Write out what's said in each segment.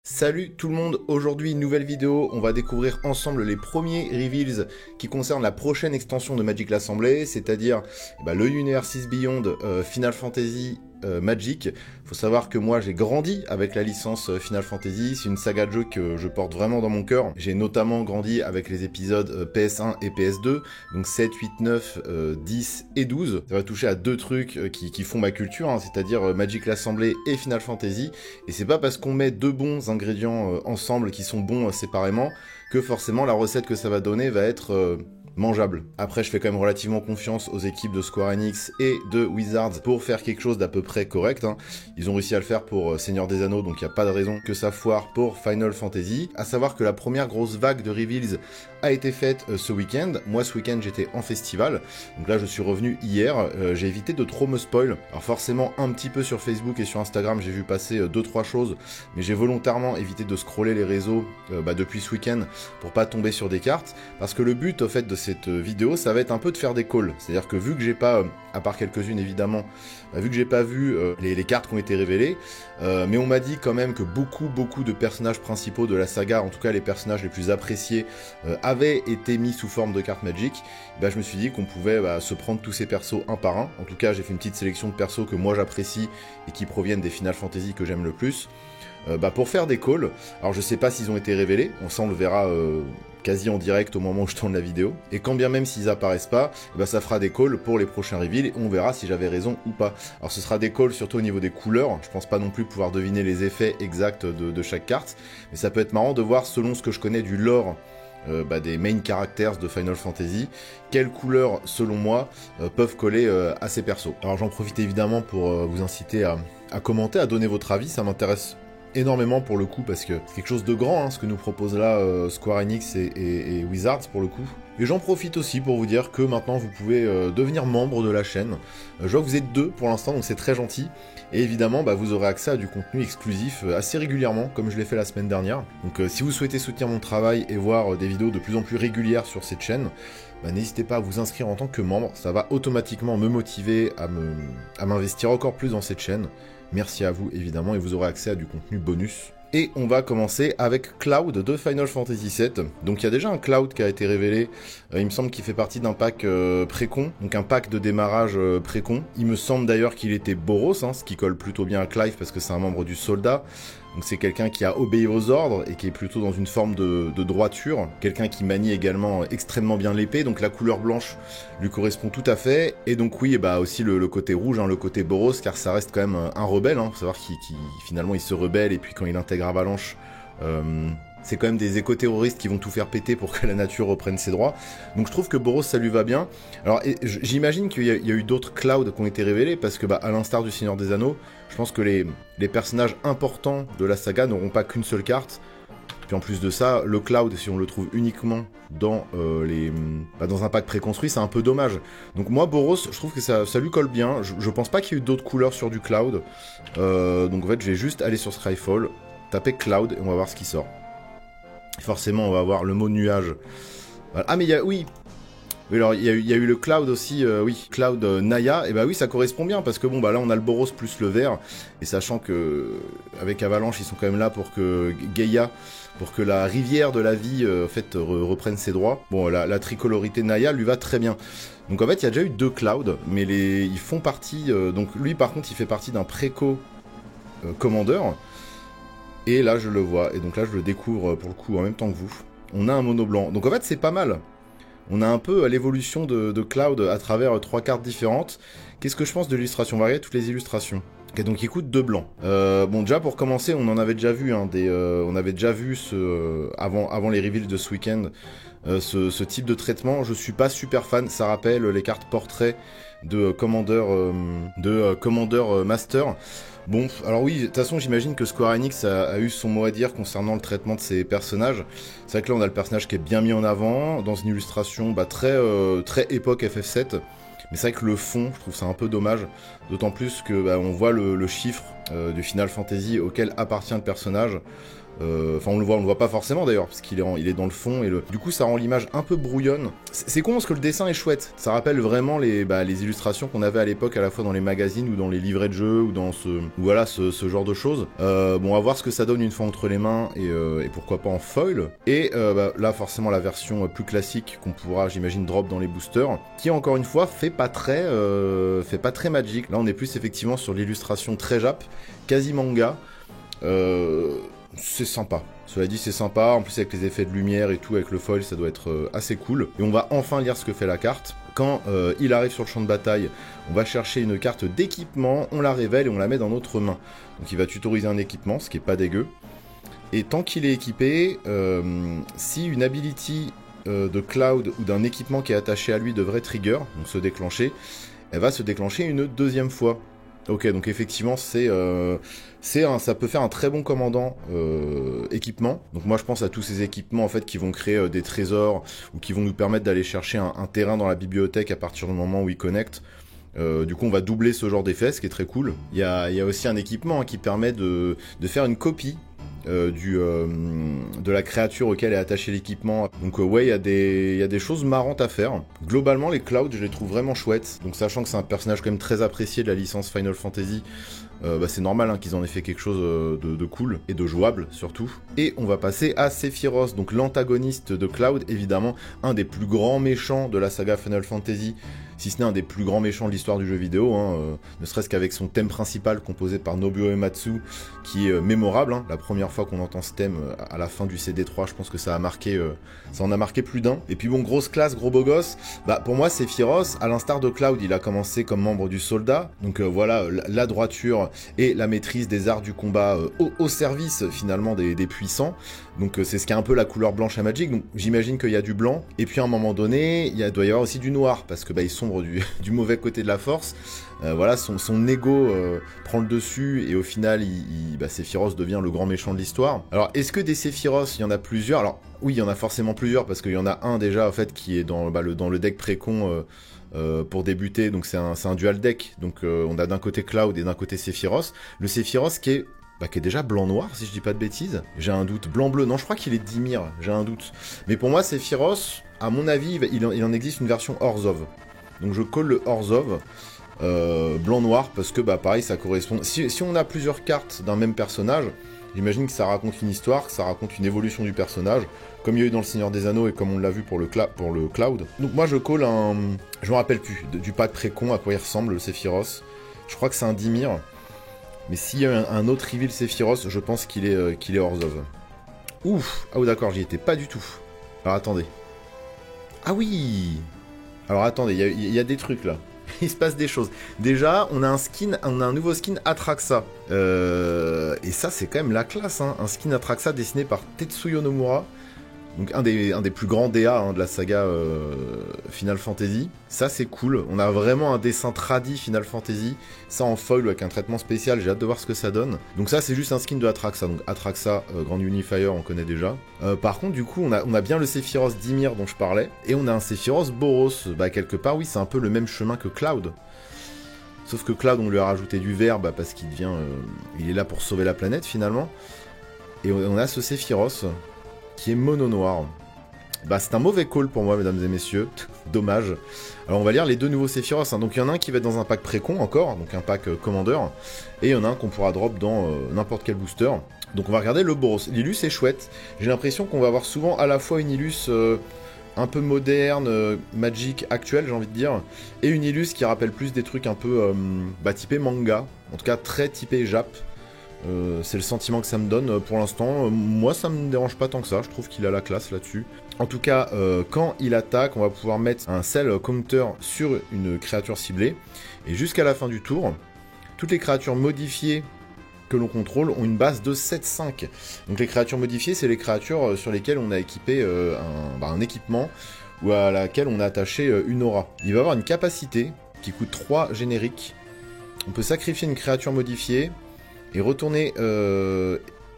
Salut tout le monde, aujourd'hui nouvelle vidéo, on va découvrir ensemble les premiers reveals qui concernent la prochaine extension de Magic l'Assemblée, c'est-à-dire le Universes Beyond Final Fantasy Magic. Faut savoir que moi j'ai grandi avec la licence Final Fantasy, c'est une saga de jeux que je porte vraiment dans mon cœur. J'ai notamment grandi avec les épisodes PS1 et PS2, donc 7, 8, 9, 10 et 12. Ça va toucher à deux trucs qui font ma culture, hein, c'est-à-dire Magic l'Assemblée et Final Fantasy. Et c'est pas parce qu'on met deux bons ingrédients ensemble qui sont bons séparément que forcément la recette que ça va donner va être mangeable. Après, je fais quand même relativement confiance aux équipes de Square Enix et de Wizards pour faire quelque chose d'à peu près correct, hein. Ils ont réussi à le faire pour Seigneur des Anneaux, donc il n'y a pas de raison que ça foire pour Final Fantasy. À savoir que la première grosse vague de reveals a été faite ce week-end. Moi, ce week-end, j'étais en festival, donc là, je suis revenu hier. J'ai évité de trop me spoil. Alors forcément, un petit peu sur Facebook et sur Instagram, j'ai vu passer 2-3 choses, mais j'ai volontairement évité de scroller les réseaux depuis ce week-end pour pas tomber sur des cartes, parce que le but, au fait, de cette vidéo, ça va être un peu de faire des calls. C'est-à-dire que vu que j'ai pas, à part quelques-unes évidemment, vu que j'ai pas vu les cartes qui ont été révélées, mais on m'a dit quand même que beaucoup de personnages principaux de la saga, en tout cas les personnages les plus appréciés, avaient été mis sous forme de cartes Magic. Je me suis dit qu'on pouvait se prendre tous ces persos un par un. En tout cas, j'ai fait une petite sélection de persos que moi j'apprécie et qui proviennent des Final Fantasy que j'aime le plus. Pour faire des calls. Alors je sais pas s'ils ont été révélés, ça on le verra quasi en direct au moment où je tourne la vidéo, et quand bien même s'ils apparaissent pas, ça fera des calls pour les prochains reveals, et on verra si j'avais raison ou pas. Alors ce sera des calls surtout au niveau des couleurs, je pense pas non plus pouvoir deviner les effets exacts de chaque carte, mais ça peut être marrant de voir selon ce que je connais du lore des main characters de Final Fantasy, quelles couleurs, selon moi, peuvent coller à ces persos. Alors j'en profite évidemment pour vous inciter à commenter, à donner votre avis, ça m'intéresse énormément pour le coup, parce que c'est quelque chose de grand, hein, ce que nous propose là Square Enix et Wizards pour le coup. Et j'en profite aussi pour vous dire que maintenant vous pouvez devenir membre de la chaîne. Je vois que vous êtes 2 pour l'instant, donc c'est très gentil. Et évidemment, vous aurez accès à du contenu exclusif assez régulièrement, comme je l'ai fait la semaine dernière. Donc si vous souhaitez soutenir mon travail et voir des vidéos de plus en plus régulières sur cette chaîne, n'hésitez pas à vous inscrire en tant que membre. Ça va automatiquement me motiver à m'investir encore plus dans cette chaîne. Merci à vous évidemment, et vous aurez accès à du contenu bonus. Et on va commencer avec Cloud de Final Fantasy VII. Donc il y a déjà un Cloud qui a été révélé, il me semble qu'il fait partie d'un pack précon, donc un pack de démarrage précon. Il me semble d'ailleurs qu'il était Boros, hein, ce qui colle plutôt bien à Clive parce que c'est un membre du soldat. Donc c'est quelqu'un qui a obéi aux ordres et qui est plutôt dans une forme de droiture. Quelqu'un qui manie également extrêmement bien l'épée, donc la couleur blanche lui correspond tout à fait. Et donc oui, aussi le côté rouge, hein, le côté Boros, car ça reste quand même un rebelle. Faut savoir qu'il finalement il se rebelle, et puis quand il intègre Avalanche, c'est quand même des éco-terroristes qui vont tout faire péter pour que la nature reprenne ses droits. Donc je trouve que Boros, ça lui va bien. Alors j'imagine qu'il y a eu d'autres Clouds qui ont été révélés, parce que à l'instar du Seigneur des Anneaux, je pense que les personnages importants de la saga n'auront pas qu'une seule carte. Puis en plus de ça, le Cloud, si on le trouve uniquement dans dans un pack préconstruit, c'est un peu dommage. Donc moi, Boros, je trouve que ça lui colle bien. Je pense pas qu'il y ait eu d'autres couleurs sur du Cloud. Donc en fait, je vais juste aller sur Skyfall, taper Cloud, et on va voir ce qui sort. Forcément, on va avoir le mot nuage. Voilà. Ah mais oui, alors il y a eu le Cloud aussi, oui, Cloud Naya, et oui, ça correspond bien, parce que là on a le Boros plus le vert, et sachant que avec Avalanche, ils sont quand même là pour que Gaïa, pour que la rivière de la vie reprenne ses droits. Bon, la tricolorité Naya lui va très bien. Donc en fait, il y a déjà eu 2 Clouds, mais ils font partie, donc lui par contre, il fait partie d'un préco Commander. Et là, je le vois, et donc là, je le découvre pour le coup en même temps que vous. On a un mono blanc, donc en fait, c'est pas mal. On a un peu l'évolution de Cloud à travers 3 cartes différentes. Qu'est-ce que je pense de l'illustration? On va regarder toutes les illustrations. Ok, donc il coûte 2 blancs. Déjà pour commencer, on en avait déjà vu, hein, on avait déjà vu avant les reveals de ce week-end, ce type de traitement. Je suis pas super fan, ça rappelle les cartes portraits de Commander Master. Bon, alors oui, de toute façon, j'imagine que Square Enix a eu son mot à dire concernant le traitement de ses personnages. C'est vrai que là, on a le personnage qui est bien mis en avant, dans une illustration très époque FF7. Mais c'est vrai que le fond, je trouve ça un peu dommage. D'autant plus que on voit le chiffre du Final Fantasy auquel appartient le personnage. Enfin, on le voit pas forcément d'ailleurs, parce qu'il est dans le fond, et du coup, ça rend l'image un peu brouillonne. C'est con parce que le dessin est chouette. Ça rappelle vraiment les illustrations qu'on avait à l'époque, à la fois dans les magazines ou dans les livrets de jeux, ou dans ce genre de choses. Bon, on va voir ce que ça donne une fois entre les mains, et pourquoi pas en foil. Et là, forcément, la version plus classique qu'on pourra, j'imagine, drop dans les boosters, qui encore une fois fait pas très Magic. Là, on est plus effectivement sur l'illustration très Jap, quasi manga. C'est sympa. Cela dit, c'est sympa. En plus, avec les effets de lumière et tout, avec le foil, ça doit être assez cool. Et on va enfin lire ce que fait la carte. Quand il arrive sur le champ de bataille, on va chercher une carte d'équipement, on la révèle et on la met dans notre main. Donc il va tutoriser un équipement, ce qui est pas dégueu. Et tant qu'il est équipé, si une ability de Cloud ou d'un équipement qui est attaché à lui devrait trigger, donc se déclencher, elle va se déclencher une deuxième fois. Ok, donc effectivement, ça peut faire un très bon commandant équipement. Donc moi, je pense à tous ces équipements en fait qui vont créer des trésors ou qui vont nous permettre d'aller chercher un terrain dans la bibliothèque à partir du moment où ils connectent. Du coup, on va doubler ce genre d'effet, ce qui est très cool. Il y a aussi un équipement qui permet de faire une copie de la créature auquel est attaché l'équipement. Donc ouais, il y a des choses marrantes à faire. Globalement, les Cloud, je les trouve vraiment chouettes. Donc sachant que c'est un personnage quand même très apprécié de la licence Final Fantasy, c'est normal qu'ils en aient fait quelque chose de cool et de jouable surtout. Et on va passer à Sephiroth, donc l'antagoniste de Cloud, évidemment un des plus grands méchants de la saga Final Fantasy, si ce n'est un des plus grands méchants de l'histoire du jeu vidéo, ne serait-ce qu'avec son thème principal composé par Nobuo Uematsu, qui est mémorable. La première fois qu'on entend ce thème à la fin du CD3, je pense que ça en a marqué plus d'un. Et puis bon, grosse classe, gros beau gosse, pour moi Sephiroth, à l'instar de Cloud, il a commencé comme membre du soldat, donc voilà, la droiture et la maîtrise des arts du combat au service finalement des puissants. Donc c'est ce qui a un peu la couleur blanche à Magic, donc j'imagine qu'il y a du blanc, et puis à un moment donné, doit y avoir aussi du noir, parce que il sombre du mauvais côté de la force. Voilà, son ego prend le dessus, et au final, Sephiroth devient le grand méchant de l'histoire. Alors, est-ce que des Sephiroth, il y en a plusieurs? Alors, oui, il y en a forcément plusieurs, parce qu'il y en a un déjà, en fait, qui est dans le deck précon pour débuter, donc c'est un dual deck, donc on a d'un côté Cloud et d'un côté Sephiroth. Le Sephiroth qui est déjà blanc-noir, si je dis pas de bêtises. J'ai un doute. Blanc-bleu, non, je crois qu'il est Dimir, j'ai un doute. Mais pour moi, Sephiroth, à mon avis, il en existe une version Orzhov. Donc je colle le Orzhov blanc-noir, parce que pareil, ça correspond... Si on a plusieurs cartes d'un même personnage, j'imagine que ça raconte une histoire, que ça raconte une évolution du personnage, comme il y a eu dans le Seigneur des Anneaux et comme on l'a vu pour le Cloud. Donc moi, je colle un... Je me rappelle plus du pack précon à quoi il ressemble, le Sephiroth. Je crois que c'est un Dimir. Mais s'il y a un autre reveal Sephiroth, je pense qu'il est Orzhov. Ouf. Ah oui, d'accord, j'y étais pas du tout. Alors attendez. Ah oui. Alors attendez, il y a des trucs là. Il se passe des choses. Déjà, on a un nouveau skin Atraxa. Et ça, c'est quand même la classe, hein. Un skin Atraxa dessiné par Tetsuyo Nomura. Donc un des plus grands DA de la saga Final Fantasy. Ça c'est cool, on a vraiment un dessin tradi Final Fantasy, ça en foil avec un traitement spécial, j'ai hâte de voir ce que ça donne. Donc ça c'est juste un skin de Atraxa, donc Atraxa, Grand Unifier on connaît déjà. Par contre du coup on a bien le Sephiroth Dimir dont je parlais, et on a un Sephiroth Boros, quelque part oui c'est un peu le même chemin que Cloud. Sauf que Cloud on lui a rajouté du vert parce qu'il il est là pour sauver la planète finalement. Et on a ce Sephiroth qui est mono noir. C'est un mauvais call pour moi, mesdames et messieurs. Dommage. Alors, on va lire les deux nouveaux Sephiroth. Donc, il y en a un qui va être dans un pack précon encore, donc un pack Commander. Et il y en a un qu'on pourra drop dans n'importe quel booster. Donc, on va regarder le Boros. L'Illus est chouette. J'ai l'impression qu'on va avoir souvent à la fois une Illus un peu moderne, Magic actuelle, j'ai envie de dire, et une Illus qui rappelle plus des trucs un peu typé manga. En tout cas, très typé Jap. C'est le sentiment que ça me donne pour l'instant. Moi, ça me dérange pas tant que ça. Je trouve qu'il a la classe là-dessus. En tout cas, quand il attaque, on va pouvoir mettre un cell counter sur une créature ciblée. Et jusqu'à la fin du tour, toutes les créatures modifiées que l'on contrôle ont une base de 7-5. Donc les créatures modifiées, c'est les créatures sur lesquelles on a équipé un équipement ou à laquelle on a attaché une aura. Il va avoir une capacité qui coûte 3 génériques. On peut sacrifier une créature modifiée et retourner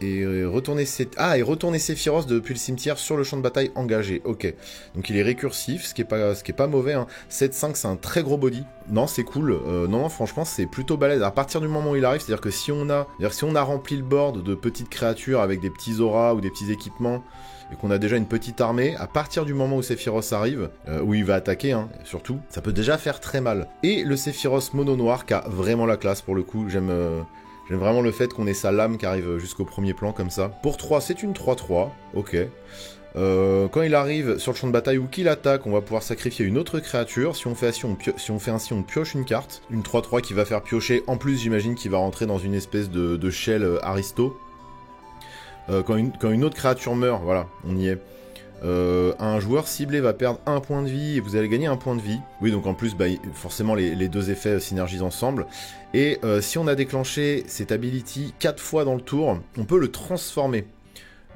Et retourner Sephiroth depuis le cimetière sur le champ de bataille engagé. Ok. Donc il est récursif, ce qui est pas mauvais. Hein. 7-5, c'est un très gros body. Non, c'est cool. Non, franchement, c'est plutôt balèze. À partir du moment où il arrive, c'est-à-dire que si on a rempli le board de petites créatures avec des petits auras ou des petits équipements, et qu'on a déjà une petite armée, à partir du moment où Sephiroth arrive, où il va attaquer, hein, surtout, ça peut déjà faire très mal. Et le Sephiroth mono noir qui a vraiment la classe pour le coup, j'aime vraiment le fait qu'on ait sa lame qui arrive jusqu'au premier plan comme ça. Pour 3, c'est une 3-3, ok. Quand il arrive sur le champ de bataille ou qu'il attaque, on va pouvoir sacrifier une autre créature. Si on fait ainsi, on pioche une carte. Une 3-3 qui va faire piocher, en plus j'imagine qu'il va rentrer dans une espèce de shell aristo. Quand une autre créature meurt, voilà, on y est. Un joueur ciblé va perdre 1 point de vie et vous allez gagner 1 point de vie. Oui, donc en plus, bah, forcément, les deux effets synergisent ensemble. Et si on a déclenché cette ability 4 fois dans le tour, on peut le transformer.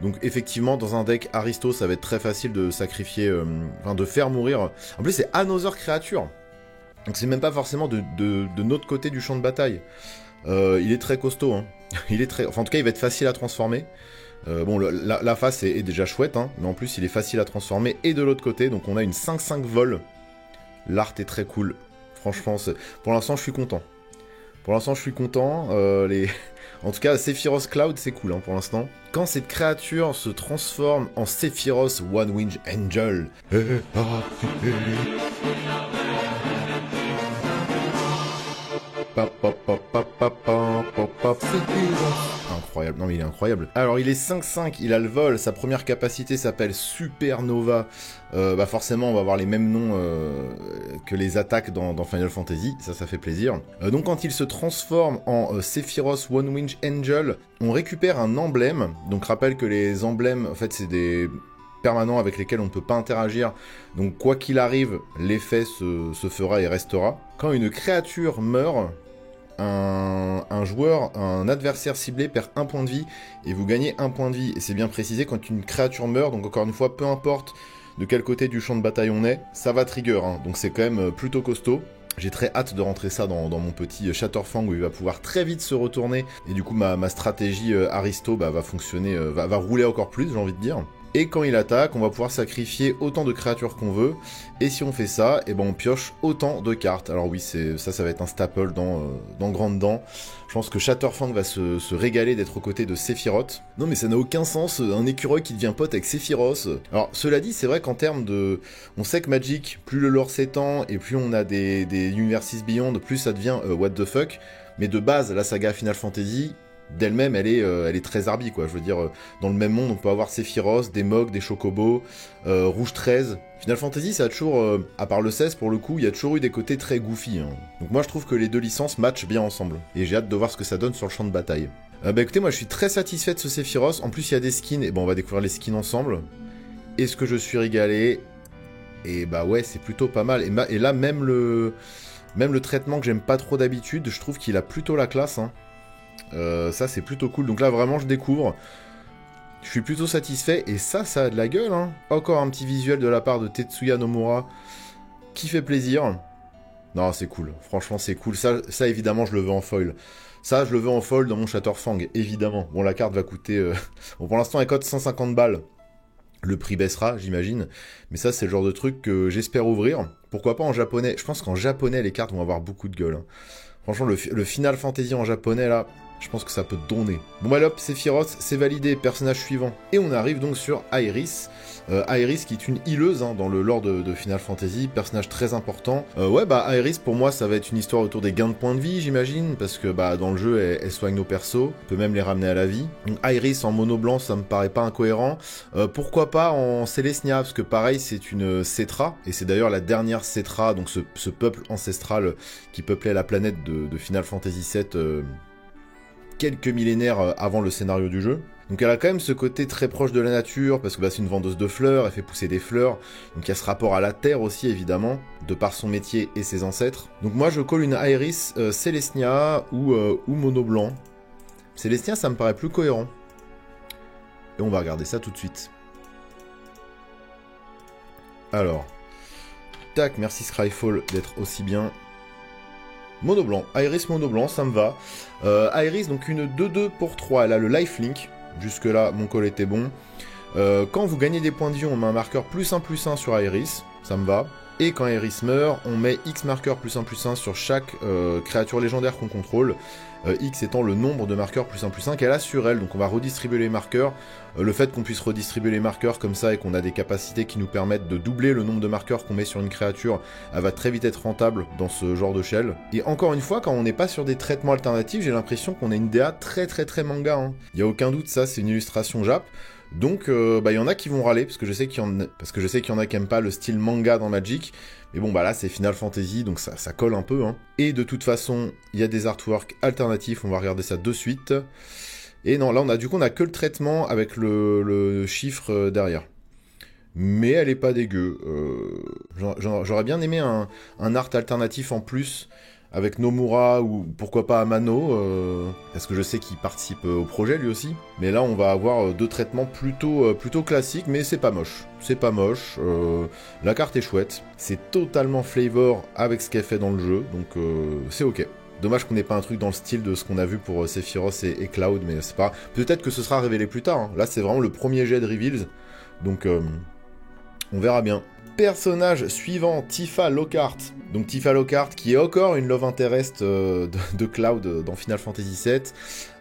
Donc effectivement, dans un deck Aristo, ça va être très facile de sacrifier, de faire mourir. En plus, c'est Another Creature. Donc c'est même pas forcément de notre côté du champ de bataille. Il est très costaud, hein. Enfin, en tout cas, il va être facile à transformer. Bon, la face est déjà chouette, hein, mais en plus il est facile à transformer. Et de l'autre côté, donc on a une 5-5 vol. L'art est très cool. Franchement, pour l'instant, je suis content. En tout cas, Sephiroth Cloud, c'est cool, hein, pour l'instant. Quand cette créature se transforme en Sephiroth One Winged Angel... Incroyable, non mais il est incroyable. Alors il est 5-5, il a le vol, sa première capacité s'appelle Supernova. Bah forcément on va avoir les mêmes noms que les attaques dans Final Fantasy, ça fait plaisir. Donc quand il se transforme en Sephiroth One Winged Angel, on récupère un emblème. Donc rappelle que les emblèmes, en fait c'est des permanents avec lesquels on ne peut pas interagir. Donc quoi qu'il arrive, l'effet se fera et restera. Quand une créature meurt, un adversaire ciblé perd 1 point de vie et vous gagnez 1 point de vie. Et c'est bien précisé, quand une créature meurt, donc encore une fois, peu importe de quel côté du champ de bataille on est, ça va trigger, hein. Donc c'est quand même plutôt costaud. J'ai très hâte de rentrer ça dans mon petit Shatterfang où il va pouvoir très vite se retourner. Et du coup, ma stratégie Aristo va fonctionner, va rouler encore plus, j'ai envie de dire. Et quand il attaque, on va pouvoir sacrifier autant de créatures qu'on veut. Et si on fait ça, et ben on pioche autant de cartes. Alors oui, ça va être un staple dans Grande Dent. Je pense que Shatterfang va se régaler d'être aux côtés de Sephiroth. Non mais ça n'a aucun sens, un écureuil qui devient pote avec Sephiroth. Alors cela dit, c'est vrai qu'en termes de... On sait que Magic, plus le lore s'étend et plus on a des Universes Beyond, plus ça devient what the fuck. Mais de base, la saga Final Fantasy... d'elle-même, elle est très Arby, quoi. Je veux dire, dans le même monde, on peut avoir Sephiroth, des Mog, des Chocobos, Rouge 13. Final Fantasy, ça a toujours, à part le 16, pour le coup, il y a toujours eu des côtés très goofy, hein. Donc moi, je trouve que les deux licences matchent bien ensemble. Et j'ai hâte de voir ce que ça donne sur le champ de bataille. Bah écoutez, moi, je suis très satisfait de ce Sephiroth. En plus, il y a des skins, et bon, on va découvrir les skins ensemble. Est-ce que je suis régalé? Et bah ouais, c'est plutôt pas mal. Et là, même le traitement que j'aime pas trop d'habitude, je trouve qu'il a plutôt la classe, hein. Ça c'est plutôt cool, donc là vraiment je découvre, je suis plutôt satisfait, et ça a de la gueule, hein. Encore un petit visuel de la part de Tetsuya Nomura, qui fait plaisir. Non c'est cool, franchement c'est cool, ça évidemment je le veux en foil. Ça je le veux en foil dans mon Shatterfang, évidemment. Bon la carte va coûter, bon pour l'instant elle coûte 150 balles. Le prix baissera, j'imagine. Mais ça, c'est le genre de truc que j'espère ouvrir. Pourquoi pas en japonais? Je pense qu'en japonais, les cartes vont avoir beaucoup de gueule, hein. Franchement, le Final Fantasy en japonais, là, je pense que ça peut donner. Bon bah hop, Sephiroth, c'est validé, personnage suivant. Et on arrive donc sur Aeris. Aeris qui est une healeuse, hein, dans le lore de Final Fantasy, personnage très important. Ouais, bah Aeris, pour moi, ça va être une histoire autour des gains de points de vie, j'imagine, parce que bah dans le jeu, elle soigne nos persos, on peut même les ramener à la vie. Donc Aeris en mono blanc, ça me paraît pas incohérent. Pourquoi pas en Celestia, parce que pareil, c'est une Cetra, et c'est d'ailleurs la dernière Cetra, donc ce peuple ancestral qui peuplait la planète de Final Fantasy VII quelques millénaires avant le scénario du jeu. Donc elle a quand même ce côté très proche de la nature, parce que bah, c'est une vendeuse de fleurs, elle fait pousser des fleurs, donc il y a ce rapport à la terre aussi évidemment, de par son métier et ses ancêtres. Donc moi je colle une Aeris Celestia ou mono blanc. Celestia ça me paraît plus cohérent. Et on va regarder ça tout de suite. Alors, tac, merci Scryfall d'être aussi bien. Mono blanc, Aeris mono blanc, ça me va. Aeris, donc une 2-2 pour 3, elle a le lifelink. Jusque là, mon call était bon. Quand vous gagnez des points de vie, on met un marqueur +1/+1 sur Aeris, ça me va. Et quand Aeris meurt, on met X marqueurs +1/+1 sur chaque créature légendaire qu'on contrôle. X étant le nombre de marqueurs +1/+1 qu'elle a sur elle, donc on va redistribuer les marqueurs. Le fait qu'on puisse redistribuer les marqueurs comme ça et qu'on a des capacités qui nous permettent de doubler le nombre de marqueurs qu'on met sur une créature, elle va très vite être rentable dans ce genre de shell. Et encore une fois, quand on n'est pas sur des traitements alternatifs, j'ai l'impression qu'on a une DA très manga. Hein. Il n'y a aucun doute, ça c'est une illustration Jap. Donc, y en a qui vont râler, parce que je sais qu'il y en a qui aiment pas le style manga dans Magic. Mais bon, bah là, c'est Final Fantasy, donc ça colle un peu. Hein. Et de toute façon, il y a des artworks alternatifs, on va regarder ça de suite. Et non, là, on a que le traitement avec le chiffre derrière. Mais elle est pas dégueu. J'aurais bien aimé un art alternatif en plus, avec Nomura ou pourquoi pas Amano, parce que je sais qu'il participe au projet lui aussi. Mais là on va avoir deux traitements plutôt classiques, mais c'est pas moche. C'est pas moche, la carte est chouette, c'est totalement flavor avec ce qu'elle fait dans le jeu, donc c'est ok. Dommage qu'on n'ait pas un truc dans le style de ce qu'on a vu pour Sephiroth et Cloud, mais c'est pas... Peut-être que ce sera révélé plus tard, hein. Là c'est vraiment le premier jet de Reveals, donc on verra bien. Personnage suivant, Tifa Lockhart. Donc Tifa Lockhart qui est encore une love interest de Cloud dans Final Fantasy VII,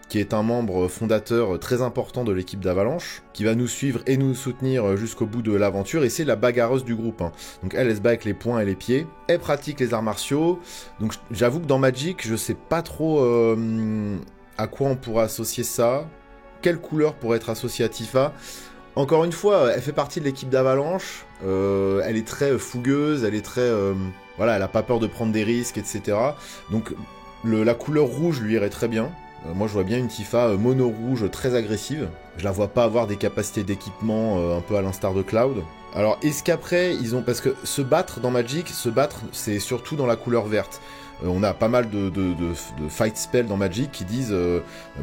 qui est un membre fondateur très important de l'équipe d'Avalanche, qui va nous suivre et nous soutenir jusqu'au bout de l'aventure, et c'est la bagarreuse du groupe. Hein. Donc elle se bat avec les poings et les pieds, elle pratique les arts martiaux, donc j'avoue que dans Magic, je sais pas trop à quoi on pourrait associer ça, quelle couleur pourrait être associée à Tifa. Encore une fois, elle fait partie de l'équipe d'Avalanche, elle est très fougueuse, elle est très... voilà, elle a pas peur de prendre des risques, etc. Donc la couleur rouge lui irait très bien. Moi je vois bien une Tifa mono rouge très agressive. Je la vois pas avoir des capacités d'équipement un peu à l'instar de Cloud. Alors est-ce qu'après ils ont... Parce que se battre dans Magic, c'est surtout dans la couleur verte. On a pas mal de fight spells dans Magic qui disent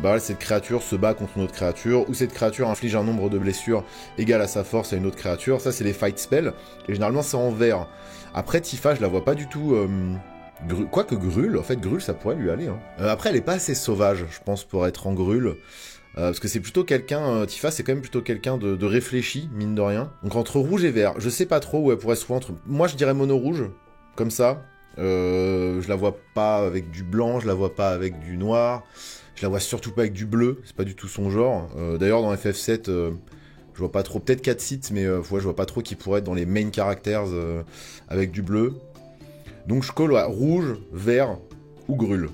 bah, cette créature se bat contre une autre créature, ou cette créature inflige un nombre de blessures égal à sa force à une autre créature. Ça, c'est les fight spells, et généralement, c'est en vert. Après, Tifa, je la vois pas du tout... Quoique Grul, en fait, Grul, ça pourrait lui aller. Hein. Après, elle est pas assez sauvage, je pense, pour être en Grul. Parce que c'est plutôt quelqu'un... Tifa, c'est quand même plutôt quelqu'un de réfléchi, mine de rien. Donc, entre rouge et vert, je sais pas trop où elle pourrait se trouver entre... Moi, je dirais mono rouge, comme ça. Je la vois pas avec du blanc, je la vois pas avec du noir, je la vois surtout pas avec du bleu, c'est pas du tout son genre. D'ailleurs dans FF7, je vois pas trop, peut-être 4 sites, mais ouais, je vois pas trop qui pourrait être dans les main characters avec du bleu. Donc je colle rouge, vert ou grul,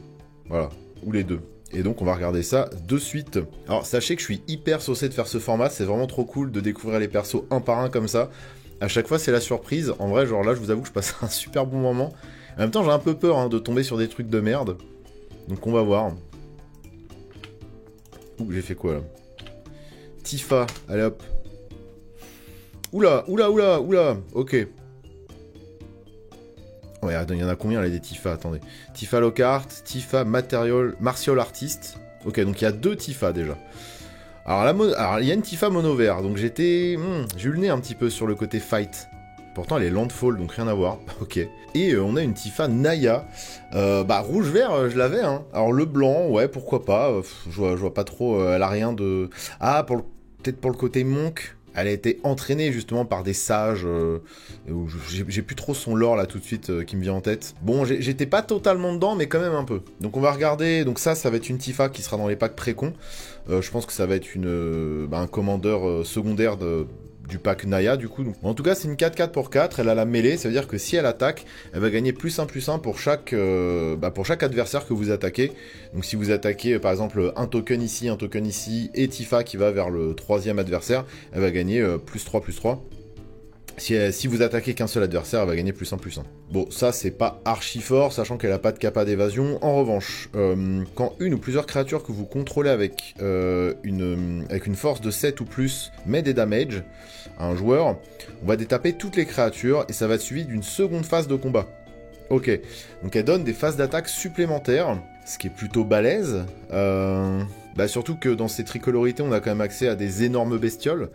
voilà, ou les deux. Et donc on va regarder ça de suite. Alors sachez que je suis hyper saucé de faire ce format, c'est vraiment trop cool de découvrir les persos un par un comme ça. À chaque fois c'est la surprise, en vrai genre là je vous avoue que je passe un super bon moment. En même temps, j'ai un peu peur de tomber sur des trucs de merde. Donc on va voir. Ouh, j'ai fait quoi là? Tifa, allez hop. Oula. Ok. Ouais, il y en a combien là des Tifa? Attendez. Tifa Lockhart, Tifa Martial Artist. Ok, donc il y a 2 Tifa déjà. Alors il y a une Tifa mono vert. Donc j'ai eu le nez un petit peu sur le côté fight. Pourtant, elle est landfall, donc rien à voir. Ok. Et on a une Tifa Naya. Bah, rouge-vert, je l'avais. Hein. Alors, le blanc, ouais, pourquoi pas. Je vois pas trop. Elle a rien de... Ah, peut-être pour le côté monk. Elle a été entraînée, justement, par des sages. J'ai plus trop son lore, là, tout de suite, qui me vient en tête. Bon, j'étais pas totalement dedans, mais quand même un peu. Donc, on va regarder... Donc, ça va être une Tifa qui sera dans les packs précons. Je pense que ça va être un commandeur secondaire du pack Naya du coup. Donc, en tout cas c'est une 4-4 pour 4, elle a la mêlée, ça veut dire que si elle attaque, elle va gagner +1/+1 pour chaque adversaire que vous attaquez. Donc si vous attaquez par exemple un token ici et Tifa qui va vers le 3e adversaire, elle va gagner +3/+3. Si vous attaquez qu'un seul adversaire, elle va gagner +1/+1. Bon, ça c'est pas archi fort, sachant qu'elle a pas de capa d'évasion. En revanche, quand une ou plusieurs créatures que vous contrôlez avec une force de 7 ou plus met des damages à un joueur, on va détaper toutes les créatures et ça va être suivi d'une seconde phase de combat. Ok, donc elle donne des phases d'attaque supplémentaires, ce qui est plutôt balèze. Surtout que dans ces tricolorités, on a quand même accès à des énormes bestioles.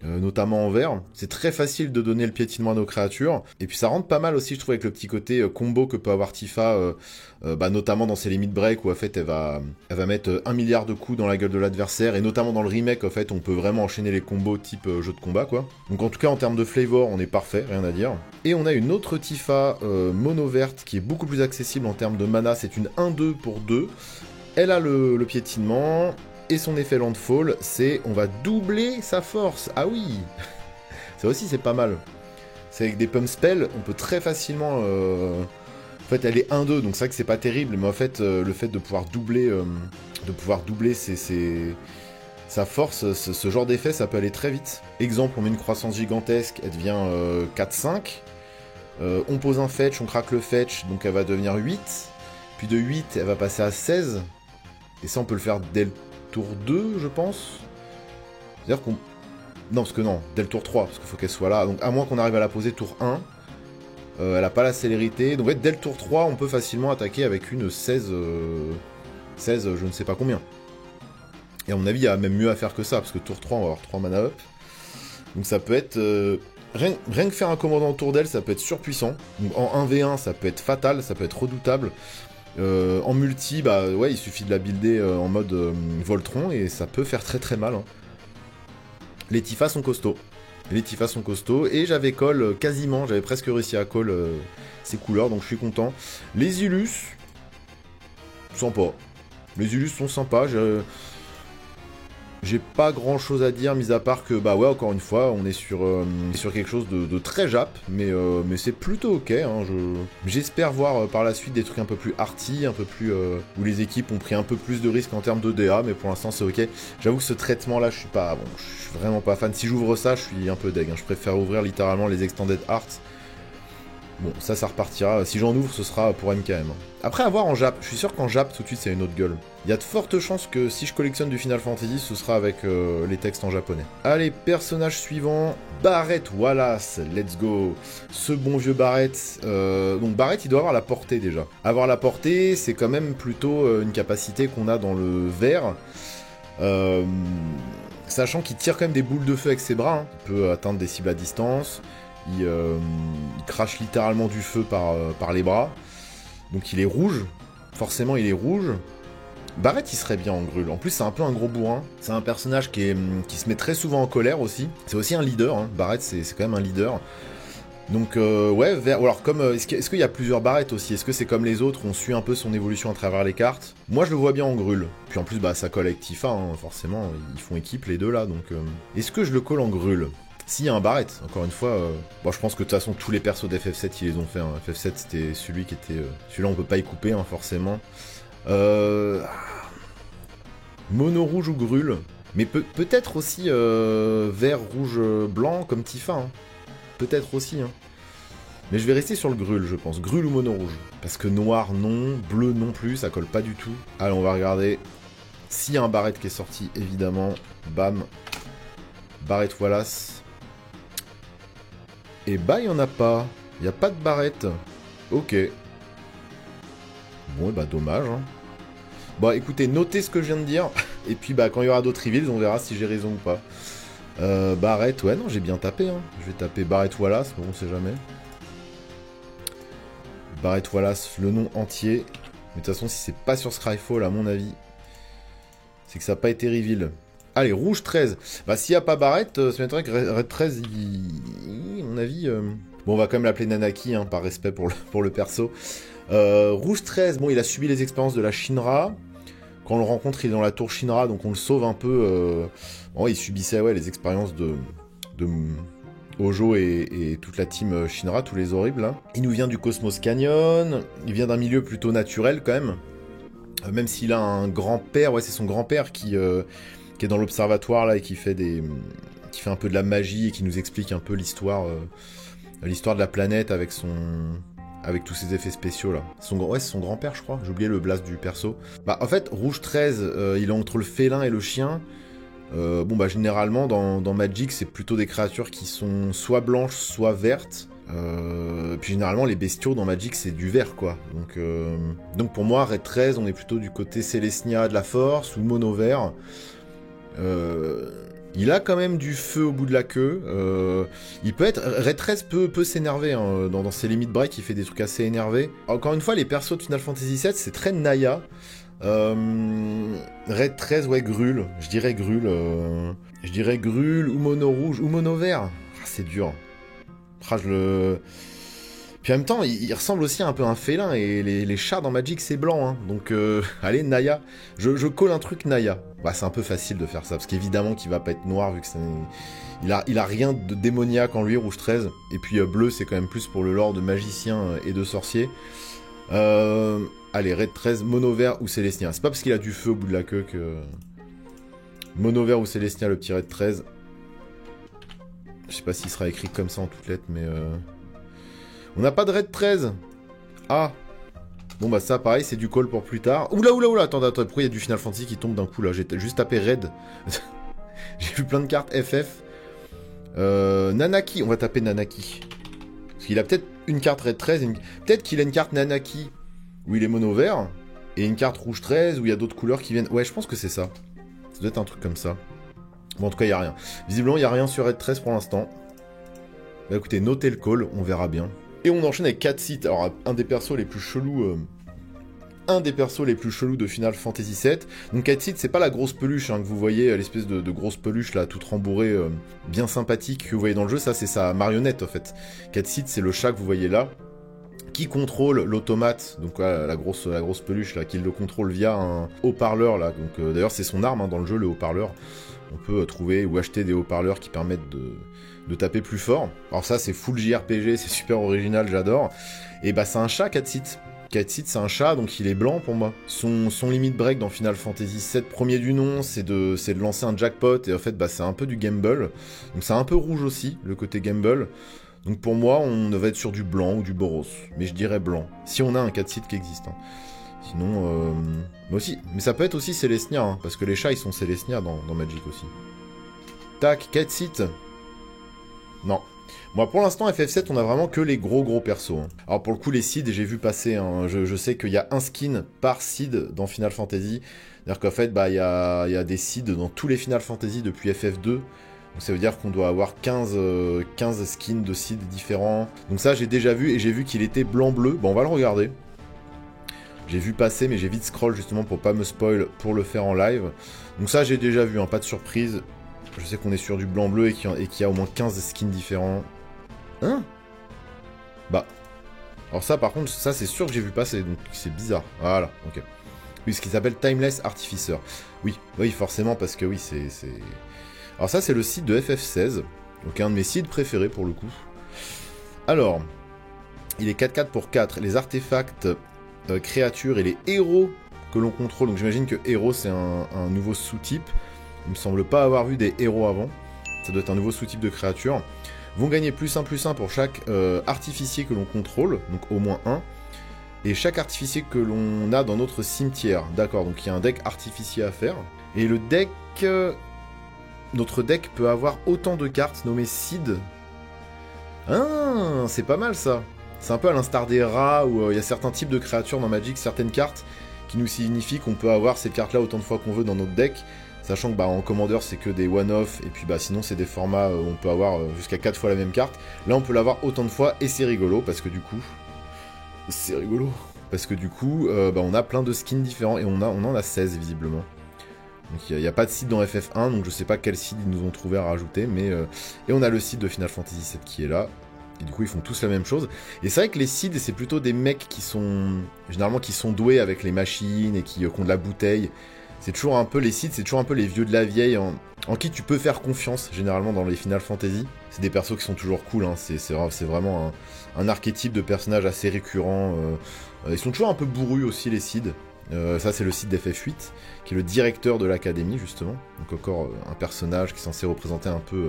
notamment en vert. C'est très facile de donner le piétinement à nos créatures. Et puis ça rentre pas mal aussi, je trouve, avec le petit côté combo que peut avoir Tifa, notamment dans ses limites break, où en fait elle va mettre 1 milliard de coups dans la gueule de l'adversaire, et notamment dans le remake, en fait, on peut vraiment enchaîner les combos type jeu de combat, quoi. Donc en tout cas, en termes de flavor, on est parfait, rien à dire. Et on a une autre Tifa mono verte qui est beaucoup plus accessible en termes de mana, c'est une 1-2 pour 2. Elle a le piétinement. Et son effet landfall, c'est on va doubler sa force. Ah oui. Ça aussi, c'est pas mal. C'est avec des pump spells, on peut très facilement... En fait, elle est 1-2, donc c'est vrai que c'est pas terrible, mais en fait, le fait de pouvoir doubler, sa force, ce genre d'effet, ça peut aller très vite. Exemple, on met une croissance gigantesque, elle devient 4-5. On pose un fetch, on craque le fetch, donc elle va devenir 8. Puis de 8, elle va passer à 16. Et ça, on peut le faire dès le tour 2, je pense. C'est-à-dire qu'on... Non, parce que non, dès le tour 3, parce qu'il faut qu'elle soit là. Donc à moins qu'on arrive à la poser tour 1, elle a pas la célérité. Donc en fait, dès le tour 3, on peut facilement attaquer avec une 16, 16, je ne sais pas combien. Et à mon avis, il y a même mieux à faire que ça, parce que tour 3, on va avoir 3 mana up. Donc ça peut être... rien que faire un commandant autour d'elle, ça peut être surpuissant. Donc en 1v1, ça peut être fatal, ça peut être redoutable. En multi, bah ouais, il suffit de la builder en mode Voltron et ça peut faire très très mal. Hein. Les Tifa sont costauds. Et j'avais call quasiment, j'avais presque réussi à call ces couleurs, donc je suis content. Les Illus, sympa. Les Illus sont sympas. J'ai pas grand chose à dire, mis à part que, bah ouais, encore une fois, on est sur quelque chose de très Jap, mais c'est plutôt ok. Hein, j'espère voir par la suite des trucs un peu plus arty, un peu plus où les équipes ont pris un peu plus de risques en termes de DA, mais pour l'instant c'est ok. J'avoue que ce traitement-là, je suis vraiment pas fan. Si j'ouvre ça, je suis un peu deg. Hein, je préfère ouvrir littéralement les Extended Arts. Bon, ça repartira. Si j'en ouvre, ce sera pour MKM. Après, à voir en Jap. Je suis sûr qu'en Jap, tout de suite, c'est une autre gueule. Il y a de fortes chances que si je collectionne du Final Fantasy, ce sera avec les textes en japonais. Allez, personnage suivant, Barrett Wallace. Let's go. Ce bon vieux Barrett. Donc Barrett, il doit avoir la portée déjà. Avoir la portée, c'est quand même plutôt une capacité qu'on a dans le vert. Sachant qu'il tire quand même des boules de feu avec ses bras. Hein. Il peut atteindre des cibles à distance. Il crache littéralement du feu par les bras. Donc il est rouge. Forcément, il est rouge. Barrett, il serait bien en grul. En plus, c'est un peu un gros bourrin. C'est un personnage qui se met très souvent en colère aussi. C'est aussi un leader. Hein. Barrett, c'est quand même un leader. Donc, ouais, alors comme... est-ce qu'il y a plusieurs Barrett aussi? Est-ce que c'est comme les autres? On suit un peu son évolution à travers les cartes. Moi, je le vois bien en grul. Puis en plus, bah, ça colle avec Tifa. Hein, forcément, ils font équipe les deux là. Donc, est-ce que je le colle en grul? S'il y a un Barrett, encore une fois, bon, je pense que de toute façon tous les persos d'FF7 ils les ont fait. Hein. FF7 c'était celui qui était. Celui-là on peut pas y couper, hein, forcément. Mono rouge ou grul. Mais peut-être aussi vert, rouge, blanc comme Tifa. Hein. Peut-être aussi. Hein. Mais je vais rester sur le grul, je pense. Grul ou mono rouge. Parce que noir non, bleu non plus, ça colle pas du tout. Allez, on va regarder. S'il y a un Barrett qui est sorti, évidemment. Bam. Barrett Wallace. Et bah, il n'y en a pas. Il n'y a pas de Barrett. Ok. Bon, bah, dommage. Hein. Bon, écoutez, notez ce que je viens de dire. Et puis, bah, quand il y aura d'autres reveals, on verra si j'ai raison ou pas. Barrett, ouais, non, j'ai bien tapé. Hein. Je vais taper Barrett Wallace, bon, on sait jamais. Barrett Wallace, le nom entier. Mais de toute façon, si c'est pas sur Scryfall, à mon avis, c'est que ça n'a pas été reveal. Allez, rouge 13. Bah, s'il n'y a pas Barrett, ça m'étonnerait que Red 13, à mon avis... Bon, on va quand même l'appeler Nanaki, hein, par respect pour le perso. Rouge 13, bon, il a subi les expériences de la Shinra. Quand on le rencontre, il est dans la tour Shinra, donc on le sauve un peu. Bon, il subissait, ouais, les expériences de Hojo et toute la team Shinra, tous les horribles. Hein. Il nous vient du Cosmos Canyon. Il vient d'un milieu plutôt naturel, quand même. Même s'il a un grand-père, ouais, c'est son grand-père qui est dans l'observatoire là et qui fait un peu de la magie et qui nous explique un peu l'histoire de la planète avec tous ses effets spéciaux là. Ouais, c'est son grand-père, je crois. J'ai oublié le blast du perso. Bah en fait, rouge 13, il est entre le félin et le chien. Bon bah généralement dans Magic, c'est plutôt des créatures qui sont soit blanches, soit vertes. Puis généralement les bestiaux dans Magic c'est du vert quoi. Donc pour moi Red 13 on est plutôt du côté Célestia de la force ou mono vert. Il a quand même du feu au bout de la queue. Il peut être... Red 13 peut s'énerver. Hein. Dans ses limites break, il fait des trucs assez énervés. Encore une fois, les persos de Final Fantasy VII, c'est très Naya. Red 13, ouais, Grul. Je dirais Grul ou Mono Rouge ou Mono Vert. Ah, c'est dur. Ah, Puis en même temps, il ressemble aussi un peu à un félin, et les chats dans Magic, c'est blanc, hein. Donc, allez, Naya. Je colle un truc Naya. Bah, c'est un peu facile de faire ça, parce qu'évidemment qu'il va pas être noir, vu que il a rien de démoniaque en lui, Rouge 13. Et puis, bleu, c'est quand même plus pour le lore de magicien et de sorcier. Allez, Red 13, Mono Vert ou Célestien. C'est pas parce qu'il a du feu au bout de la queue que... Mono Vert ou Célestien, le petit Red 13. Je sais pas s'il sera écrit comme ça en toutes lettres, mais... On n'a pas de Red 13. Ah. Bon bah ça pareil, c'est du call pour plus tard. Oula, attends, pourquoi il y a du Final Fantasy qui tombe d'un coup là? J'ai juste tapé Red. J'ai vu plein de cartes FF. Nanaki, on va taper Nanaki. Parce qu'il a peut-être une carte Red 13, peut-être qu'il a une carte Nanaki où il est mono vert, et une carte rouge 13 où il y a d'autres couleurs qui viennent. Ouais, je pense que c'est ça. Ça doit être un truc comme ça. Bon, en tout cas, il n'y a rien. Visiblement, il n'y a rien sur Red 13 pour l'instant. Bah écoutez, notez le call, on verra bien. Et on enchaîne avec Catseed. Alors, un des persos les plus chelous... de Final Fantasy VII. Donc Catseed, c'est pas la grosse peluche hein, que vous voyez, l'espèce de grosse peluche là, toute rembourrée, bien sympathique que vous voyez dans le jeu. Ça, c'est sa marionnette en fait. Catseed, c'est le chat que vous voyez là, qui contrôle l'automate, donc la grosse peluche là, qui le contrôle via un haut-parleur là. Donc d'ailleurs, c'est son arme hein, dans le jeu, le haut-parleur. On peut trouver ou acheter des haut-parleurs qui permettent de taper plus fort. Alors ça, c'est full JRPG, c'est super original, j'adore. Et bah, c'est un chat, Catseed. Catseed, c'est un chat, donc il est blanc pour moi. Son limit break dans Final Fantasy VII, premier du nom, c'est de lancer un jackpot, et en fait, bah, c'est un peu du gamble. Donc c'est un peu rouge aussi, le côté gamble. Donc pour moi, on va être sur du blanc ou du boros. Mais je dirais blanc, si on a un Catseed qui existe. Hein. Sinon, mais aussi, mais ça peut être aussi Célestia, hein, parce que les chats, ils sont Célestia dans Magic aussi. Tac, Catseed. Non. Moi, pour l'instant, FF7, on a vraiment que les gros persos. Hein. Alors, pour le coup, les seeds, j'ai vu passer. Hein, je sais qu'il y a un skin par seed dans Final Fantasy. C'est-à-dire qu'en fait, bah, il y a des seeds dans tous les Final Fantasy depuis FF2. Donc, ça veut dire qu'on doit avoir 15 skins de seeds différents. Donc, ça, j'ai déjà vu. Et j'ai vu qu'il était blanc-bleu. Bon, on va le regarder. J'ai vu passer, mais j'ai vite scroll justement pour pas me spoil pour le faire en live. Donc, ça, j'ai déjà vu. Hein, pas de surprise. Je sais qu'on est sur du blanc-bleu et qu'il y a au moins 15 skins différents. Hein? Bah. Alors ça, par contre, ça, c'est sûr que j'ai vu passer, donc c'est bizarre. Voilà, ok. Oui, ce qui s'appelle Timeless Artificer. Oui, forcément, parce que oui, c'est... Alors ça, c'est le site de FF16. Donc un de mes sites préférés, pour le coup. Alors, il est 4-4 pour 4. Les artefacts, créatures et les héros que l'on contrôle. Donc j'imagine que héros, c'est un nouveau sous-type. Il me semble pas avoir vu des héros avant. Ça doit être un nouveau sous-type de créature. Vont gagner +1/+1 pour chaque artificier que l'on contrôle, donc au moins 1. Et chaque artificier que l'on a dans notre cimetière. D'accord, donc il y a un deck artificier à faire. Et le deck... notre deck peut avoir autant de cartes nommées seed. Ah, c'est pas mal ça. C'est un peu à l'instar des rats, où il y a certains types de créatures dans Magic, certaines cartes, qui nous signifient qu'on peut avoir ces cartes-là autant de fois qu'on veut dans notre deck. Sachant que bah, en commandeur c'est que des one-off, et puis bah, sinon c'est des formats où on peut avoir jusqu'à 4 fois la même carte. Là on peut l'avoir autant de fois, et c'est rigolo, parce que du coup... C'est rigolo. Parce que du coup, bah, on a plein de skins différents, et on en a 16 visiblement. Donc il n'y a pas de site dans FF1, donc je sais pas quel site ils nous ont trouvé à rajouter, mais... Et on a le site de Final Fantasy VII qui est là. Et du coup, ils font tous la même chose. Et c'est vrai que les seeds, c'est plutôt des mecs qui sont... Généralement, qui sont doués avec les machines, et qui ont de la bouteille. C'est toujours un peu les seeds, c'est toujours un peu les vieux de la vieille en qui tu peux faire confiance, généralement, dans les Final Fantasy. C'est des persos qui sont toujours cool, hein. C'est vraiment un archétype de personnage assez récurrent. Ils sont toujours un peu bourrus aussi, les seeds. Ça, c'est le site d'FF8, qui est le directeur de l'académie, justement. Donc encore un personnage qui est censé représenter un peu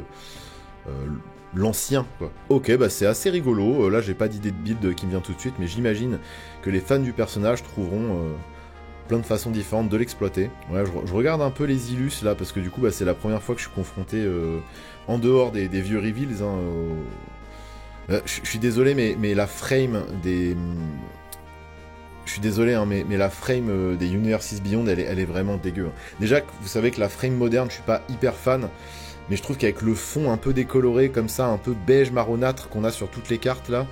l'ancien, quoi. Ok, bah c'est assez rigolo. Là, j'ai pas d'idée de build qui me vient tout de suite, mais j'imagine que les fans du personnage trouveront... plein de façons différentes de l'exploiter. Ouais, je regarde un peu les illus là, parce que du coup bah, c'est la première fois que je suis confronté en dehors des vieux reveals. Hein, je suis désolé, mais la frame des... Je suis désolé, hein, mais la frame des Universes Beyond, elle est vraiment dégueu. Hein. Déjà, vous savez que la frame moderne, je suis pas hyper fan. mais je trouve qu'avec le fond un peu décoloré, comme ça, un peu beige marronâtre qu'on a sur toutes les cartes là,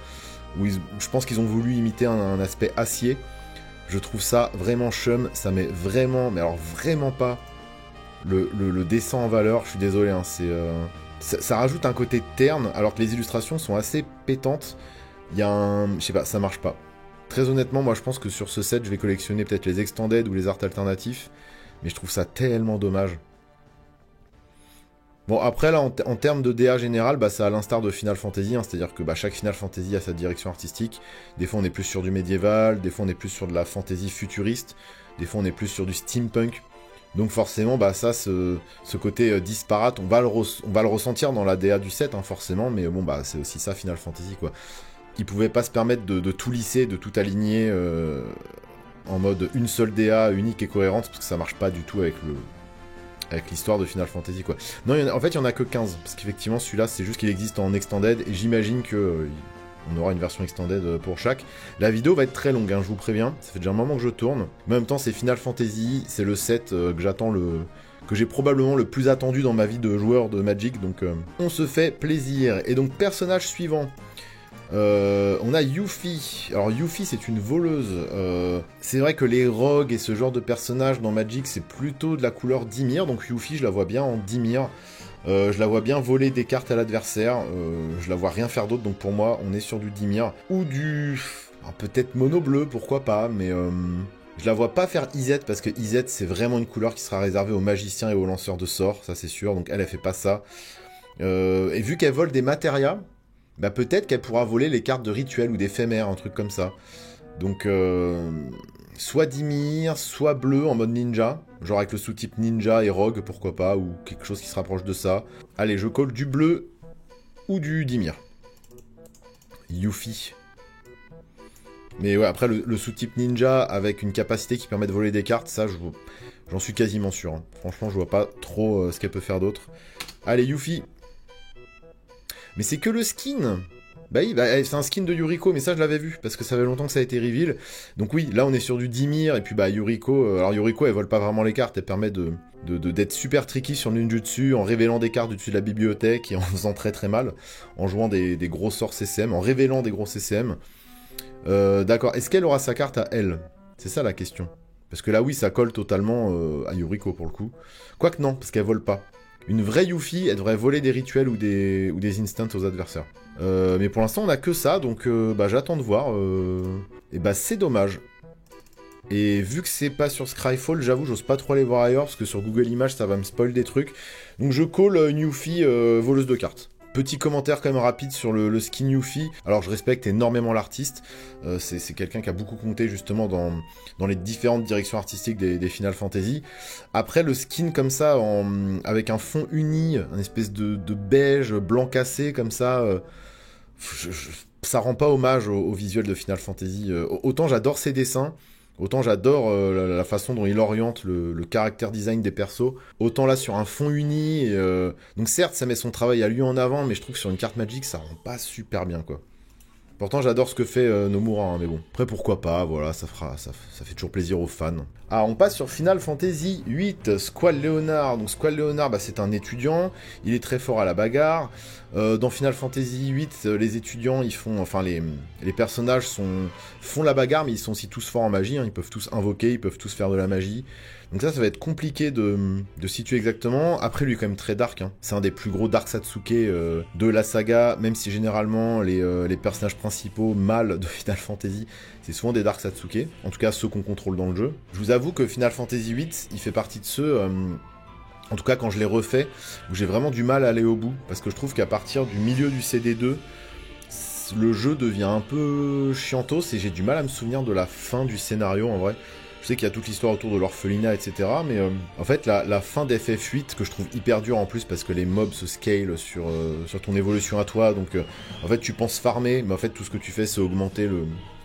où je pense qu'ils ont voulu imiter un aspect acier, je trouve ça vraiment chum, ça met vraiment, mais alors vraiment pas le dessin en valeur, je suis désolé, hein, ça rajoute un côté terne, alors que les illustrations sont assez pétantes, il y a un... je sais pas, ça marche pas. Très honnêtement, moi je pense que sur ce set, je vais collectionner peut-être les extended ou les arts alternatifs, mais je trouve ça tellement dommage. Bon, après là, en termes de DA général, bah, c'est à l'instar de Final Fantasy, hein, c'est-à-dire que bah, chaque Final Fantasy a sa direction artistique. Des fois on est plus sur du médiéval, des fois on est plus sur de la fantasy futuriste, des fois on est plus sur du steampunk. Donc forcément, bah, ça, ce côté disparate, on va le ressentir dans la DA du set, hein, forcément, mais bon, bah, c'est aussi ça Final Fantasy, quoi. Ils pouvaient pas se permettre de tout lisser, de tout aligner en mode une seule DA unique et cohérente, parce que ça marche pas du tout avec l'histoire de Final Fantasy, quoi. Non, en fait, il y en a que 15, parce qu'effectivement, celui-là, c'est juste qu'il existe en extended, et j'imagine que on aura une version extended pour chaque. La vidéo va être très longue, hein, je vous préviens, ça fait déjà un moment que je tourne. Mais en même temps, c'est Final Fantasy, c'est le set que j'attends que j'ai probablement le plus attendu dans ma vie de joueur de Magic, donc on se fait plaisir. Et donc, personnage suivant. On a Yuffie. Alors Yuffie, c'est une voleuse. C'est vrai que les rogues et ce genre de personnages dans Magic, c'est plutôt de la couleur Dimir. Donc Yuffie, je la vois bien en Dimir. Je la vois bien voler des cartes à l'adversaire. Je la vois rien faire d'autre. Donc pour moi, on est sur du Dimir. Ou du... peut-être mono bleu, pourquoi pas. Mais je la vois pas faire Izet, parce que Izet, c'est vraiment une couleur qui sera réservée aux magiciens et aux lanceurs de sorts. Ça, c'est sûr. Donc elle fait pas ça. Et vu qu'elle vole des matérias, bah peut-être qu'elle pourra voler les cartes de rituel ou d'éphémère, un truc comme ça. Donc, soit Dimir, soit bleu en mode ninja, genre avec le sous-type ninja et rogue, pourquoi pas, ou quelque chose qui se rapproche de ça. Allez, je colle du bleu ou du Dimir. Yuffie. Mais ouais, après, le sous-type ninja avec une capacité qui permet de voler des cartes, ça, j'en suis quasiment sûr. Hein. Franchement, je vois pas trop ce qu'elle peut faire d'autre. Allez, Yuffie. Mais c'est que le skin. Bah oui, c'est un skin de Yuriko, mais ça je l'avais vu, parce que ça fait longtemps que ça a été reveal. Donc oui, là on est sur du Dimir, et puis bah Yuriko, alors Yuriko elle vole pas vraiment les cartes, elle permet d'être super tricky sur le ninjutsu, en révélant des cartes au-dessus de la bibliothèque, et en faisant très très mal, en jouant des gros sorts CCM, en révélant des gros CCM. D'accord, est-ce qu'elle aura sa carte à elle? C'est ça la question. Parce que là oui, ça colle totalement à Yuriko pour le coup. Quoique non, parce qu'elle vole pas. Une vraie Yuffie, elle devrait voler des rituels ou des instants aux adversaires. Mais pour l'instant, on a que ça, donc bah, j'attends de voir. Et bah, c'est dommage. Et vu que c'est pas sur Scryfall, j'avoue, j'ose pas trop aller voir ailleurs, parce que sur Google Images, ça va me spoil des trucs. Donc je call une Yuffie voleuse de cartes. Petit commentaire quand même rapide sur le skin Yuffie. Alors je respecte énormément l'artiste. C'est quelqu'un qui a beaucoup compté justement dans les différentes directions artistiques des Final Fantasy. Après le skin comme ça, avec un fond uni, une espèce de beige blanc cassé comme ça, ça rend pas hommage au visuel de Final Fantasy. Autant j'adore ses dessins, autant j'adore la façon dont il oriente le caractère design des persos. Autant là sur un fond uni. Donc certes ça met son travail à lui en avant, mais je trouve que sur une carte Magic ça rend pas super bien quoi. Pourtant j'adore ce que fait Nomura, hein, mais bon. Après pourquoi pas, voilà, ça fait toujours plaisir aux fans. Ah, on passe sur Final Fantasy VIII, Squall Leonard. Donc Squall Leonard, bah, c'est un étudiant, il est très fort à la bagarre. Dans Final Fantasy VIII, les étudiants, ils font, enfin les personnages font la bagarre, mais ils sont aussi tous forts en magie, hein, ils peuvent tous invoquer, ils peuvent tous faire de la magie. Donc ça va être compliqué de situer exactement. Après, lui est quand même très dark, hein. C'est un des plus gros Dark Satsuke de la saga, même si généralement les personnages principaux mâles de Final Fantasy, c'est souvent des Dark Satsuke, en tout cas ceux qu'on contrôle dans le jeu. Je vous avoue que Final Fantasy VIII, il fait partie de ceux... en tout cas, quand je l'ai refait, où j'ai vraiment du mal à aller au bout, parce que je trouve qu'à partir du milieu du CD2, le jeu devient un peu chiantos, et j'ai du mal à me souvenir de la fin du scénario, en vrai. Je sais qu'il y a toute l'histoire autour de l'orphelinat, etc. Mais en fait, la fin d'FF8, que je trouve hyper dure en plus, parce que les mobs se scale sur ton évolution à toi, donc en fait, tu penses farmer, mais en fait, tout ce que tu fais, c'est augmenter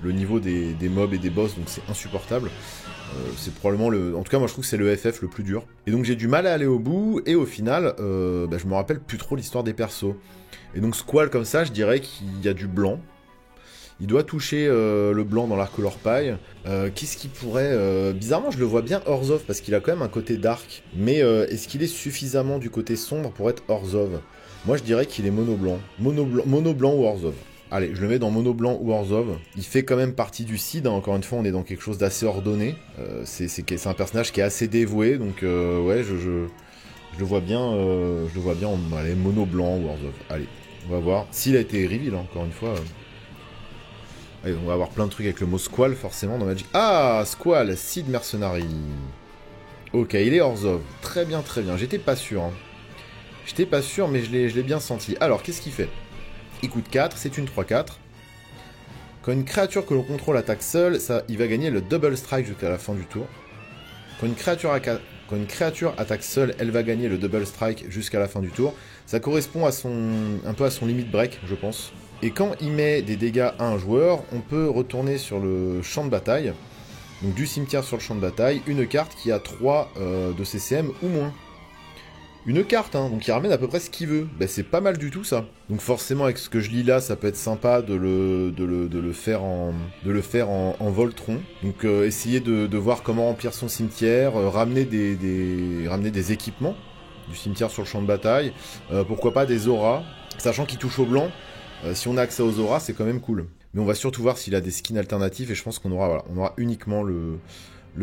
le niveau des mobs et des boss, donc c'est insupportable. C'est probablement en tout cas moi je trouve que c'est le FF le plus dur. Et donc j'ai du mal à aller au bout, et au final, je me rappelle plus trop l'histoire des persos. Et donc Squall comme ça, je dirais qu'il y a du blanc. Il doit toucher le blanc dans l'Arcolor paille. Qu'est-ce qui pourrait... Bizarrement, je le vois bien Orzhov, parce qu'il a quand même un côté dark. Mais est-ce qu'il est suffisamment du côté sombre pour être Orzhov? Moi, je dirais qu'il est mono blanc. Mono blanc ou Orzhov. Allez, je le mets dans mono blanc ou Orzhov. Il fait quand même partie du seed, hein. Encore une fois, on est dans quelque chose d'assez ordonné. C'est un personnage qui est assez dévoué, donc ouais, je le vois bien, allez, mono blanc ou Orzhov. Allez, on va voir. S'il a été reveal, hein, encore une fois. Allez, on va avoir plein de trucs avec le mot Squall, forcément, dans Magic. Ah, Squall, Seed Mercenary. Ok, il est Orzhov. Très bien, très bien. J'étais pas sûr. Hein. J'étais pas sûr, mais je l'ai bien senti. Alors, qu'est-ce qu'il fait? Il coûte 4, c'est une 3-4. Quand une créature que l'on contrôle attaque seule, il va gagner le double strike jusqu'à la fin du tour. Quand une créature attaque seule, elle va gagner le double strike jusqu'à la fin du tour. Ça correspond un peu à son limit break, je pense. Et quand il met des dégâts à un joueur, on peut retourner sur le champ de bataille, donc du cimetière sur le champ de bataille, une carte qui a 3 de CCM ou moins. Une carte, hein, donc il ramène à peu près ce qu'il veut. Ben, c'est pas mal du tout ça. Donc forcément avec ce que je lis là, ça peut être sympa de le faire en Voltron. Donc essayer de voir comment remplir son cimetière, ramener des équipements du cimetière sur le champ de bataille. Pourquoi pas des auras, sachant qu'il touche au blanc. Si on a accès aux auras, c'est quand même cool. Mais on va surtout voir s'il a des skins alternatifs et je pense qu'on aura, voilà, on aura uniquement le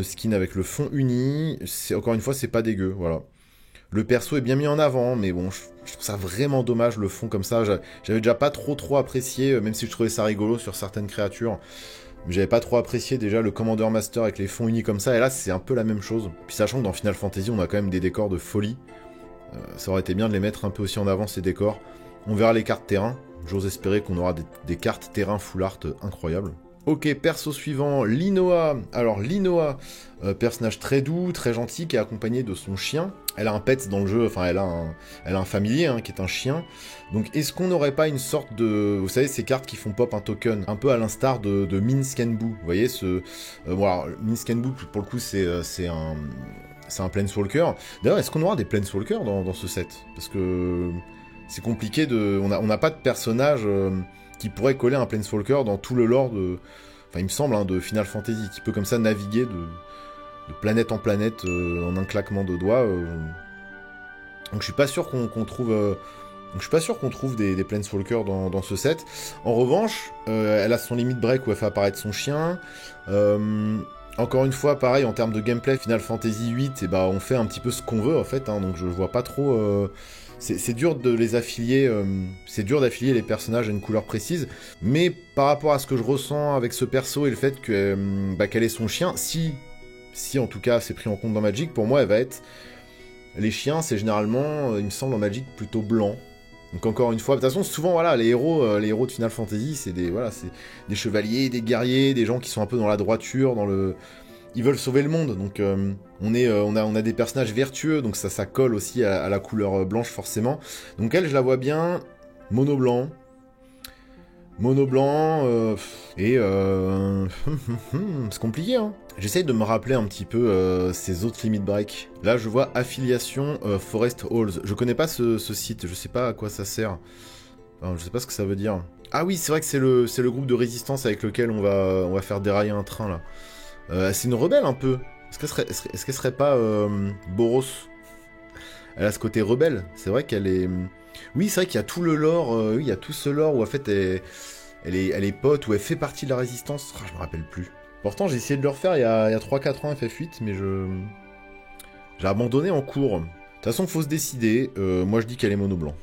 skin avec le fond uni. Encore une fois, c'est pas dégueu, voilà. Le perso est bien mis en avant, mais bon, je trouve ça vraiment dommage, le fond comme ça. J'avais déjà pas trop apprécié, même si je trouvais ça rigolo sur certaines créatures. Mais j'avais pas trop apprécié déjà le Commander Master avec les fonds unis comme ça, et là c'est un peu la même chose. Puis sachant que dans Final Fantasy, on a quand même des décors de folie. Ça aurait été bien de les mettre un peu aussi en avant, ces décors. On verra les cartes terrain. J'ose espérer qu'on aura des cartes terrain full art incroyables. Ok, perso suivant, Linoa. Alors Linoa, personnage très doux, très gentil, qui est accompagné de son chien. Elle a un pet dans le jeu, enfin elle a un familier hein, qui est un chien. Donc est-ce qu'on n'aurait pas une sorte de... Vous savez, ces cartes qui font pop un token, un peu à l'instar de Minsc and Boo. Vous voyez, bon, alors, Minsc and Boo, pour le coup, c'est un Planeswalker. D'ailleurs, est-ce qu'on aura des Planeswalkers dans ce set? Parce que c'est compliqué de... On n'a pas de personnage... qui pourrait coller un Planeswalker dans tout le lore de... Enfin, il me semble, hein, de Final Fantasy, qui peut comme ça naviguer de planète en planète en un claquement de doigts. Donc je suis pas sûr qu'on trouve... Donc je suis pas sûr qu'on trouve des Planeswalkers dans ce set. En revanche, elle a son limit break où elle fait apparaître son chien. Encore une fois, pareil, en termes de gameplay, Final Fantasy 8, et bah, on fait un petit peu ce qu'on veut, en fait. Hein, donc je vois pas trop... C'est dur de les affilier, c'est dur d'affilier les personnages à une couleur précise, mais par rapport à ce que je ressens avec ce perso et le fait qu'elle ait son chien, si en tout cas c'est pris en compte dans Magic, pour moi elle va être... Les chiens, c'est généralement, il me semble en Magic, plutôt blanc. Donc encore une fois, de toute façon, souvent, voilà, les héros de Final Fantasy, c'est des chevaliers, des guerriers, des gens qui sont un peu dans la droiture, ils veulent sauver le monde, donc on a des personnages vertueux, donc ça colle aussi à la couleur blanche forcément. Donc elle, je la vois bien, mono blanc, et c'est compliqué, hein. J'essaye de me rappeler un petit peu ces autres limit break. Là, je vois affiliation Forest Halls. Je connais pas ce site, je sais pas à quoi ça sert. Enfin, je sais pas ce que ça veut dire. Ah oui, c'est vrai que c'est le groupe de résistance avec lequel on va faire dérailler un train, là. C'est une rebelle, un peu. Est-ce qu'elle serait pas Boros? Elle a ce côté rebelle. C'est vrai qu'elle est... Oui, c'est vrai qu'il y a tout le lore, il y a tout ce lore où en fait elle est pote, où elle fait partie de la résistance. Je me rappelle plus. Pourtant, j'ai essayé de le refaire il y a 3-4 ans FF8, mais j'ai abandonné en cours. De toute façon, faut se décider. Moi, je dis qu'elle est mono blanc.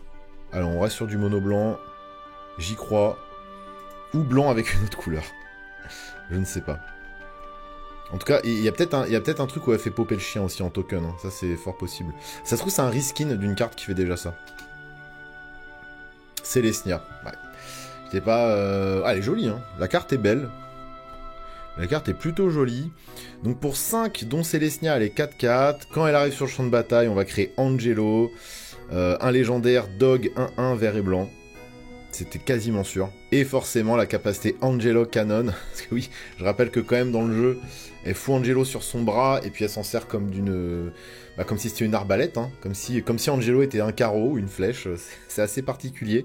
Alors, on reste sur du mono blanc. J'y crois. Ou blanc avec une autre couleur. Je ne sais pas. En tout cas, il y a peut-être un truc où elle fait popper le chien aussi en token. Hein. Ça, c'est fort possible. Ça se trouve, c'est un reskin d'une carte qui fait déjà ça. Célestia. Ouais. J'étais pas... Ah, elle est jolie, hein. La carte est belle. La carte est plutôt jolie. Donc pour 5, dont Célestia, elle est 4-4. Quand elle arrive sur le champ de bataille, on va créer Angelo. Un légendaire Dog 1-1 vert et blanc. C'était quasiment sûr. Et forcément la capacité Angelo Cannon. Parce que oui, je rappelle que quand même dans le jeu, elle fout Angelo sur son bras et puis elle s'en sert comme d'une... comme si c'était une arbalète. Hein. Comme si Angelo était un carreau ou une flèche. C'est assez particulier.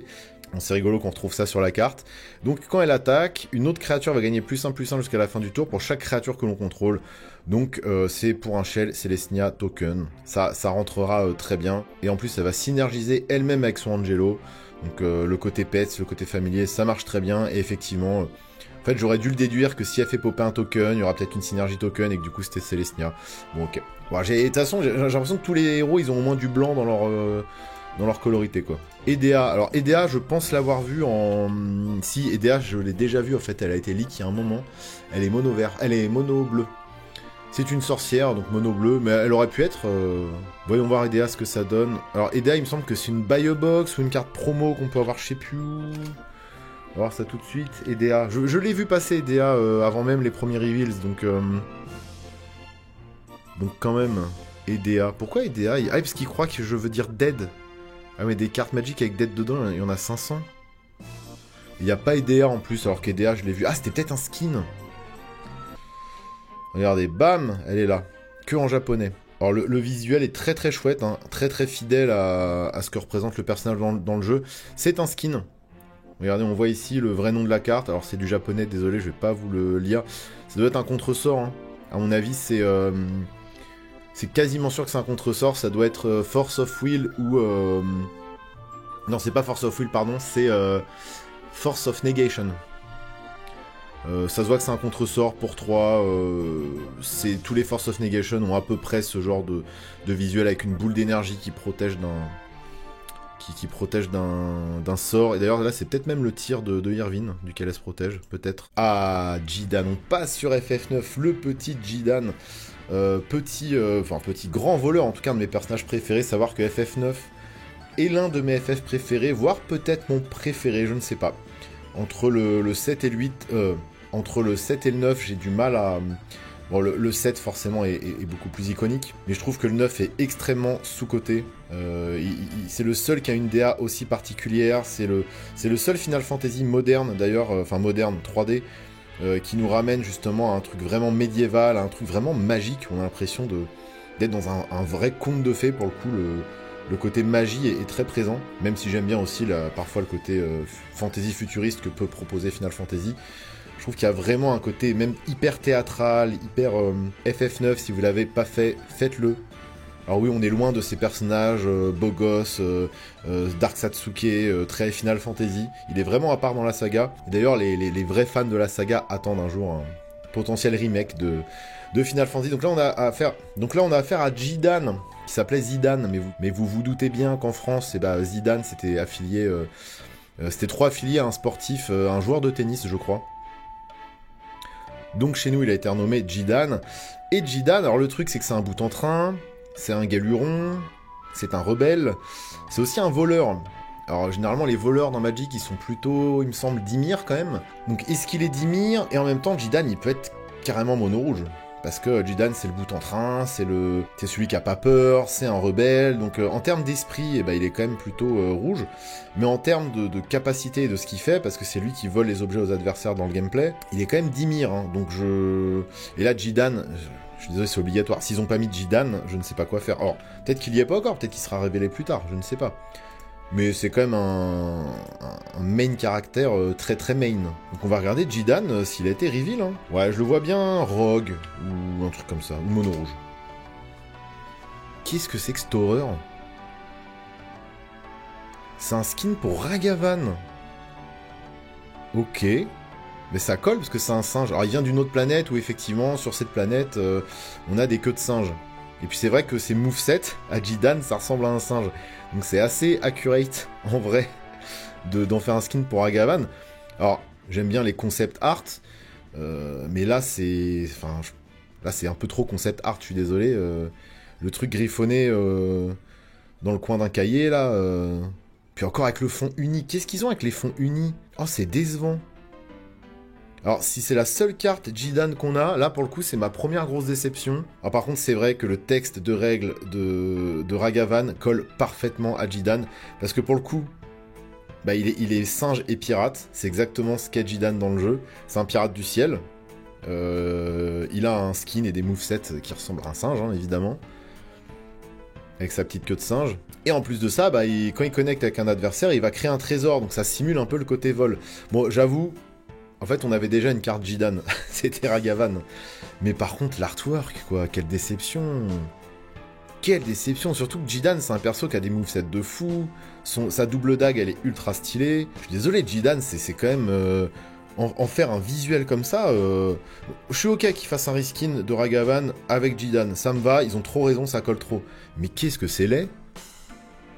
Bon, c'est rigolo qu'on retrouve ça sur la carte. Donc quand elle attaque, une autre créature va gagner +1/+1 jusqu'à la fin du tour pour chaque créature que l'on contrôle. Donc c'est pour un Shell Selesnya token. Ça rentrera très bien. Et en plus, elle va synergiser elle-même avec son Angelo. Donc le côté pets, le côté familier, ça marche très bien. Et effectivement, en fait, j'aurais dû le déduire que si elle fait popper un token, il y aura peut-être une synergie token et que du coup c'était Selesnya. Bon, ok. Bon, de toute façon, j'ai l'impression que tous les héros, ils ont au moins du blanc dans leur colorité, quoi. Edea, alors Edea, je pense l'avoir vu en... Si, Edea, je l'ai déjà vu, en fait, elle a été leak il y a un moment. Elle est mono vert, elle est mono bleu. C'est une sorcière, donc mono bleu, mais elle aurait pu être... Voyons voir Edea ce que ça donne. Alors Edea, il me semble que c'est une buy a box ou une carte promo qu'on peut avoir je sais plus où. On va voir ça tout de suite. Edea, je l'ai vu passer Edea avant même les premiers reveals, donc... Donc quand même, Edea. Pourquoi Edea? Ah, parce qu'il croit que je veux dire Dead. Ah mais des cartes magiques avec Dead dedans, il y en a 500. Il n'y a pas Edea en plus, alors qu'Edea, je l'ai vu. Ah, c'était peut-être un skin. Regardez, bam, elle est là. Que en japonais. Alors le visuel est très très chouette, hein, très très fidèle à ce que représente le personnage dans le jeu. C'est un skin. Regardez, on voit ici le vrai nom de la carte. Alors c'est du japonais, désolé, je vais pas vous le lire. Ça doit être un contresort, hein. À mon avis, c'est quasiment sûr que c'est un contresort, ça doit être Force of Will ou... Non, c'est pas Force of Will, pardon, c'est Force of Negation. Ça se voit que c'est un contresort pour 3, tous les Force of Negation ont à peu près ce genre de visuel avec une boule d'énergie qui protège d'un sort. Et d'ailleurs là c'est peut-être même le tir de Irvine duquel elle se protège, peut-être. Ah, Jidan, on passe sur FF9, le petit Jidan. Petit grand voleur, en tout cas un de mes personnages préférés. Savoir que FF9 est l'un de mes FF préférés, voire peut-être mon préféré, je ne sais pas. Entre le 7 et le 8, entre le 7 et le 9, j'ai du mal à... Bon, le 7 forcément est beaucoup plus iconique, mais je trouve que le 9 est extrêmement sous-coté. C'est le seul qui a une DA aussi particulière, c'est le seul Final Fantasy moderne d'ailleurs, enfin moderne 3D, qui nous ramène justement à un truc vraiment médiéval, à un truc vraiment magique. On a l'impression d'être dans un vrai conte de fées. Pour le coup, le côté magie est très présent, même si j'aime bien aussi parfois le côté fantasy futuriste que peut proposer Final Fantasy. Je trouve qu'il y a vraiment un côté même hyper théâtral, hyper FF9. Si vous l'avez pas fait, faites-le. Alors oui, on est loin de ces personnages beaux gosses, Dark Satsuke, très Final Fantasy. Il est vraiment à part dans la saga. D'ailleurs, les vrais fans de la saga attendent un jour un potentiel remake de Final Fantasy. Donc là, on a affaire à Jidan, qui s'appelait Zidane. Mais vous vous doutez bien qu'en France, Zidane, c'était affilié... c'était trop affilié à un sportif, un joueur de tennis, je crois. Donc chez nous, il a été renommé Jidan. Et Jidan, alors le truc, c'est que c'est un bout en train... C'est un galuron, c'est un rebelle, c'est aussi un voleur. Alors généralement les voleurs dans Magic ils sont plutôt, il me semble, Dimir quand même. Donc est-ce qu'il est Dimir? Et en même temps Jidan il peut être carrément mono rouge. Parce que Jidan c'est le bout en train, c'est celui qui a pas peur, c'est un rebelle. Donc en termes d'esprit, il est quand même plutôt rouge. Mais en termes de capacité et de ce qu'il fait, parce que c'est lui qui vole les objets aux adversaires dans le gameplay, il est quand même Dimir. Hein. Et là Jidan... Je suis désolé, c'est obligatoire. S'ils ont pas mis Jidan, je ne sais pas quoi faire. Alors, peut-être qu'il y est pas encore, peut-être qu'il sera révélé plus tard, je ne sais pas. Mais c'est quand même un main caractère très très main. Donc on va regarder Jidan s'il a été reveal. Hein. Ouais, je le vois bien Rogue, ou un truc comme ça, ou mono rouge. Qu'est-ce que c'est que cette horreur? C'est un skin pour Ragavan. Ok. Mais ça colle parce que c'est un singe. Alors il vient d'une autre planète où effectivement sur cette planète on a des queues de singes. Et puis c'est vrai que ces movesets à Jidan ça ressemble à un singe. Donc c'est assez accurate en vrai d'en faire un skin pour Ragavan. Alors j'aime bien les concept art, mais là c'est... Enfin là c'est un peu trop concept art, je suis désolé. Le truc griffonné dans le coin d'un cahier là. Puis encore avec le fond uni. Qu'est-ce qu'ils ont avec les fonds unis? Oh c'est décevant. Alors, si c'est la seule carte Jidan qu'on a, là, pour le coup, c'est ma première grosse déception. Alors, par contre, c'est vrai que le texte de règles de Ragavan colle parfaitement à Jidan, parce que pour le coup, il est singe et pirate. C'est exactement ce qu'est Jidan dans le jeu. C'est un pirate du ciel. Il a un skin et des movesets qui ressemblent à un singe, hein, évidemment. avec sa petite queue de singe. Et en plus de ça, bah, quand il connecte avec un adversaire, il va créer un trésor, donc ça simule un peu le côté vol. Bon, j'avoue, en fait, on avait déjà une carte Jidan, c'était Ragavan. Mais par contre, l'artwork, quoi, quelle déception. Quelle déception, surtout que Jidan, c'est un perso qui a des movesets de fou, sa double dague, elle est ultra stylée. Je suis désolé, Jidan, c'est quand même... en faire un visuel comme ça, je suis ok qu'ils fassent un reskin de Ragavan avec Jidan, ça me va, ils ont trop raison, ça colle trop. Mais qu'est-ce que c'est laid?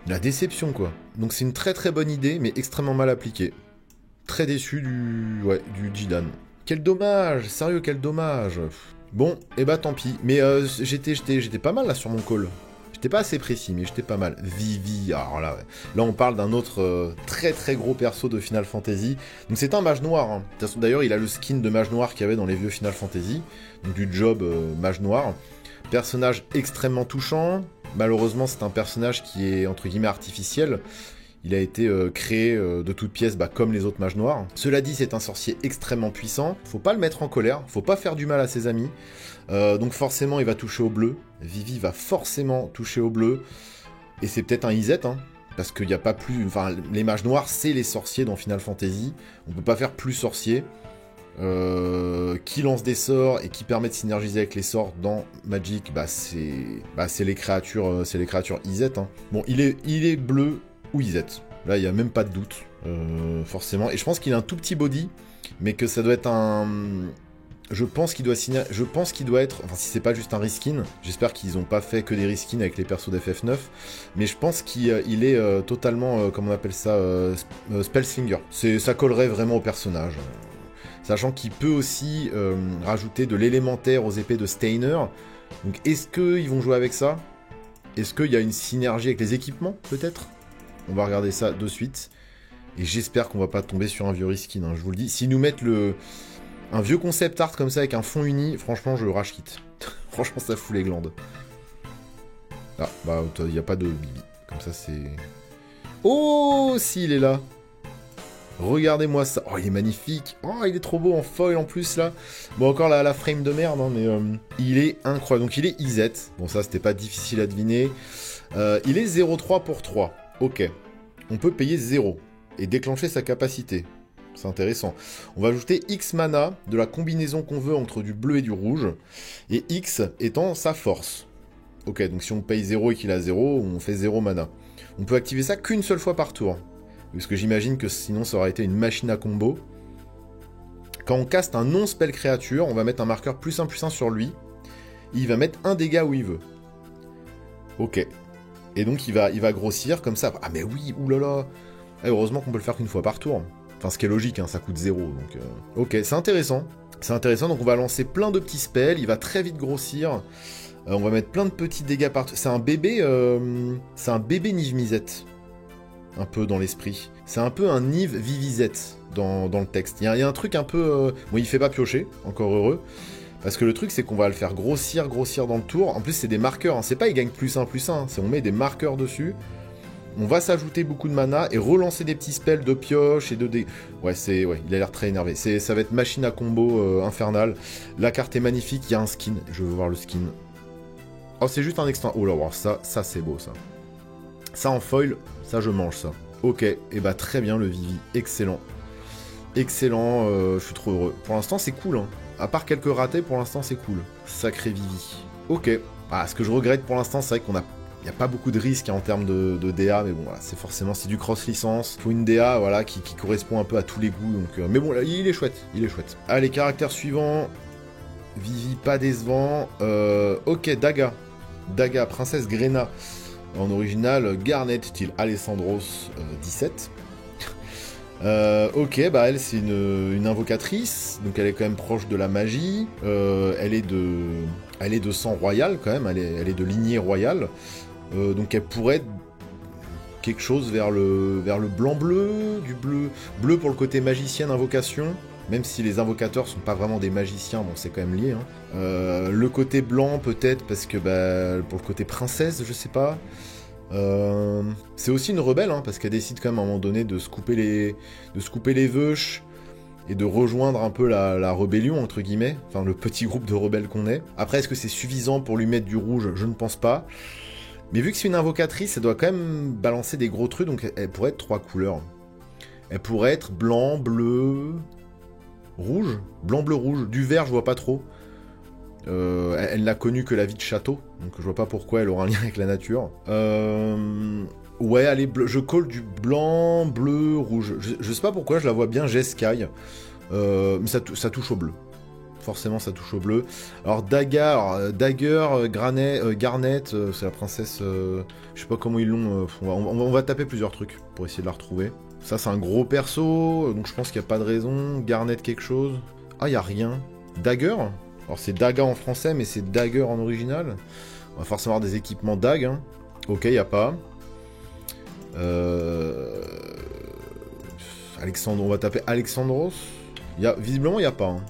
La déception, quoi. Donc c'est une très très bonne idée, mais extrêmement mal appliquée. Très déçu du Jidan. Quel dommage, sérieux, quel dommage. Bon, et bah tant pis. Mais j'étais pas mal là sur mon call. J'étais pas assez précis, mais j'étais pas mal. Vivi, alors là, ouais. Là on parle d'un autre très très gros perso de Final Fantasy. Donc c'est un mage noir. Hein. D'ailleurs, il a le skin de mage noir qu'il y avait dans les vieux Final Fantasy. Donc du job mage noir. Personnage extrêmement touchant. Malheureusement, c'est un personnage qui est entre guillemets artificiel. Il a été créé de toutes pièces, bah, comme les autres mages noirs. Cela dit, c'est un sorcier extrêmement puissant. Faut pas le mettre en colère, faut pas faire du mal à ses amis. Donc forcément, il va toucher au bleu. Vivi va forcément toucher au bleu. Et c'est peut-être un Izet, hein, parce qu'il n'y a pas plus... Enfin, les mages noirs, c'est les sorciers dans Final Fantasy. On peut pas faire plus sorcier. Qui lance des sorts et qui permet de synergiser avec les sorts dans Magic, c'est les créatures Izet. Hein. Bon, il est bleu ou Izet. Là, il n'y a même pas de doute, forcément. Et je pense qu'il a un tout petit body, mais que ça doit être un... Je pense qu'il doit être... Enfin, si c'est pas juste un reskin, j'espère qu'ils ont pas fait que des reskins avec les persos d'FF9, mais je pense qu'il est totalement, comment on appelle ça, Spellslinger. Ça collerait vraiment au personnage. Sachant qu'il peut aussi rajouter de l'élémentaire aux épées de Steiner. Donc est-ce qu'ils vont jouer avec ça? Est-ce qu'il y a une synergie avec les équipements, peut-être? On va regarder ça de suite. Et j'espère qu'on va pas tomber sur un vieux reskin, hein, je vous le dis. S'ils nous mettent un vieux concept art comme ça avec un fond uni, franchement, je rage quitte. Franchement, ça fout les glandes. Ah, bah, il n'y a pas de bibi. Comme ça, c'est... Oh, si, il est là. Regardez-moi ça. Oh, il est magnifique. Oh, il est trop beau en foil en plus, là. Bon, encore la frame de merde, hein, mais il est incroyable. Donc, il est Izet. Bon, ça, c'était pas difficile à deviner. Il est 0,3 pour 3. Ok. On peut payer 0 et déclencher sa capacité. C'est intéressant. On va ajouter X mana de la combinaison qu'on veut entre du bleu et du rouge. Et X étant sa force. Ok, donc si on paye 0 et qu'il a 0, on fait 0 mana. On peut activer ça qu'une seule fois par tour. Parce que j'imagine que sinon ça aurait été une machine à combo. Quand on caste un non-spell créature, on va mettre un marqueur +1/+1 sur lui. Et il va mettre un dégât où il veut. Ok. Et donc il va grossir comme ça. Ah mais oui, oulala. Heureusement qu'on peut le faire qu'une fois par tour. Enfin, ce qui est logique, hein, ça coûte 0. Donc, ok, c'est intéressant. C'est intéressant, donc on va lancer plein de petits spells. Il va très vite grossir. On va mettre plein de petits dégâts partout. C'est un bébé Niv-Mizzet. Un peu dans l'esprit. C'est un peu un Niv Vivizet dans le texte. Il y a un truc un peu... Bon, il fait pas piocher, encore heureux. Parce que le truc, c'est qu'on va le faire grossir dans le tour. En plus, c'est des marqueurs. Hein. C'est pas il gagne +1/+1. Hein. C'est on met des marqueurs dessus. On va s'ajouter beaucoup de mana et relancer des petits spells de pioche et de dé... Ouais, il a l'air très énervé. Ça va être machine à combo infernale. La carte est magnifique. Il y a un skin. Je veux voir le skin. Oh, c'est juste un extra. Oh là, wow, ça c'est beau, ça. Ça en foil, ça je mange, ça. Ok, et bah très bien le Vivi, excellent. Excellent, je suis trop heureux. Pour l'instant c'est cool, hein. À part quelques ratés, pour l'instant c'est cool. Sacré Vivi. Ok. Ah, ce que je regrette pour l'instant, c'est vrai qu'on a... Il n'y a pas beaucoup de risques, hein, en termes de DA, mais bon, voilà, c'est du cross-licence. Faut une DA, voilà, qui correspond un peu à tous les goûts, donc... mais bon, là, il est chouette, Allez, caractère suivant. Vivi, pas décevant. Ok, Daga. Daga, princesse Grena. En original, Garnet, style Alessandros 17. Ok, bah elle c'est une invocatrice, donc elle est quand même proche de la magie. Elle est de sang royal quand même, elle est de lignée royale. Donc elle pourrait être quelque chose vers le blanc-bleu, du bleu pour le côté magicien d'invocation. Même si les invocateurs sont pas vraiment des magiciens, bon c'est quand même lié. Hein. Le côté blanc peut-être parce que pour le côté princesse, je sais pas. C'est aussi une rebelle, hein, parce qu'elle décide quand même à un moment donné de se couper les veuches et de rejoindre un peu la rébellion entre guillemets, enfin le petit groupe de rebelles qu'on est. Après est-ce que c'est suffisant pour lui mettre du rouge? Je ne pense pas. Mais vu que c'est une invocatrice, elle doit quand même balancer des gros trucs, donc elle pourrait être 3 couleurs. Elle pourrait être blanc, bleu, rouge. Blanc, bleu, rouge. Du vert, je vois pas trop. Elle n'a connu que la vie de château, donc je vois pas pourquoi elle aura un lien avec la nature. Ouais, allez, je colle du blanc, bleu, rouge. Je sais pas pourquoi, je la vois bien Jeskai. Mais ça touche au bleu. Forcément, ça touche au bleu. Alors, Dagger, Garnet, c'est la princesse... je sais pas comment ils l'ont... on va taper plusieurs trucs pour essayer de la retrouver. Ça, c'est un gros perso, donc je pense qu'il n'y a pas de raison. Garnet quelque chose. Ah, il n'y a rien. Dagger. Alors, c'est Daga en français, mais c'est Dagger en original. On va forcément avoir des équipements Dag. Hein. Ok, il n'y a pas. Alexandre, on va taper Alexandros. Visiblement, il n'y a pas. Hein.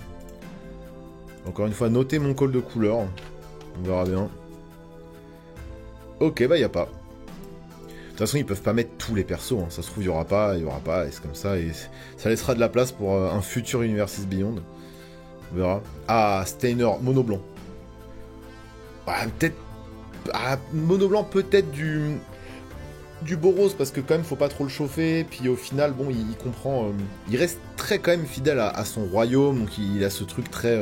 Encore une fois, notez mon call de couleur. On verra bien. Ok, bah il n'y a pas. De toute façon, ils peuvent pas mettre tous les persos. Hein. Ça se trouve, il n'y aura pas, et c'est comme ça. Et ça laissera de la place pour un futur Universes Beyond. On verra. Ah, Steiner, mono blanc. Ah, peut-être... Ah, mono blanc, peut-être du Boros, parce que quand même, faut pas trop le chauffer. Puis au final, bon, il comprend... il reste très quand même fidèle à son royaume. Donc il a ce truc très...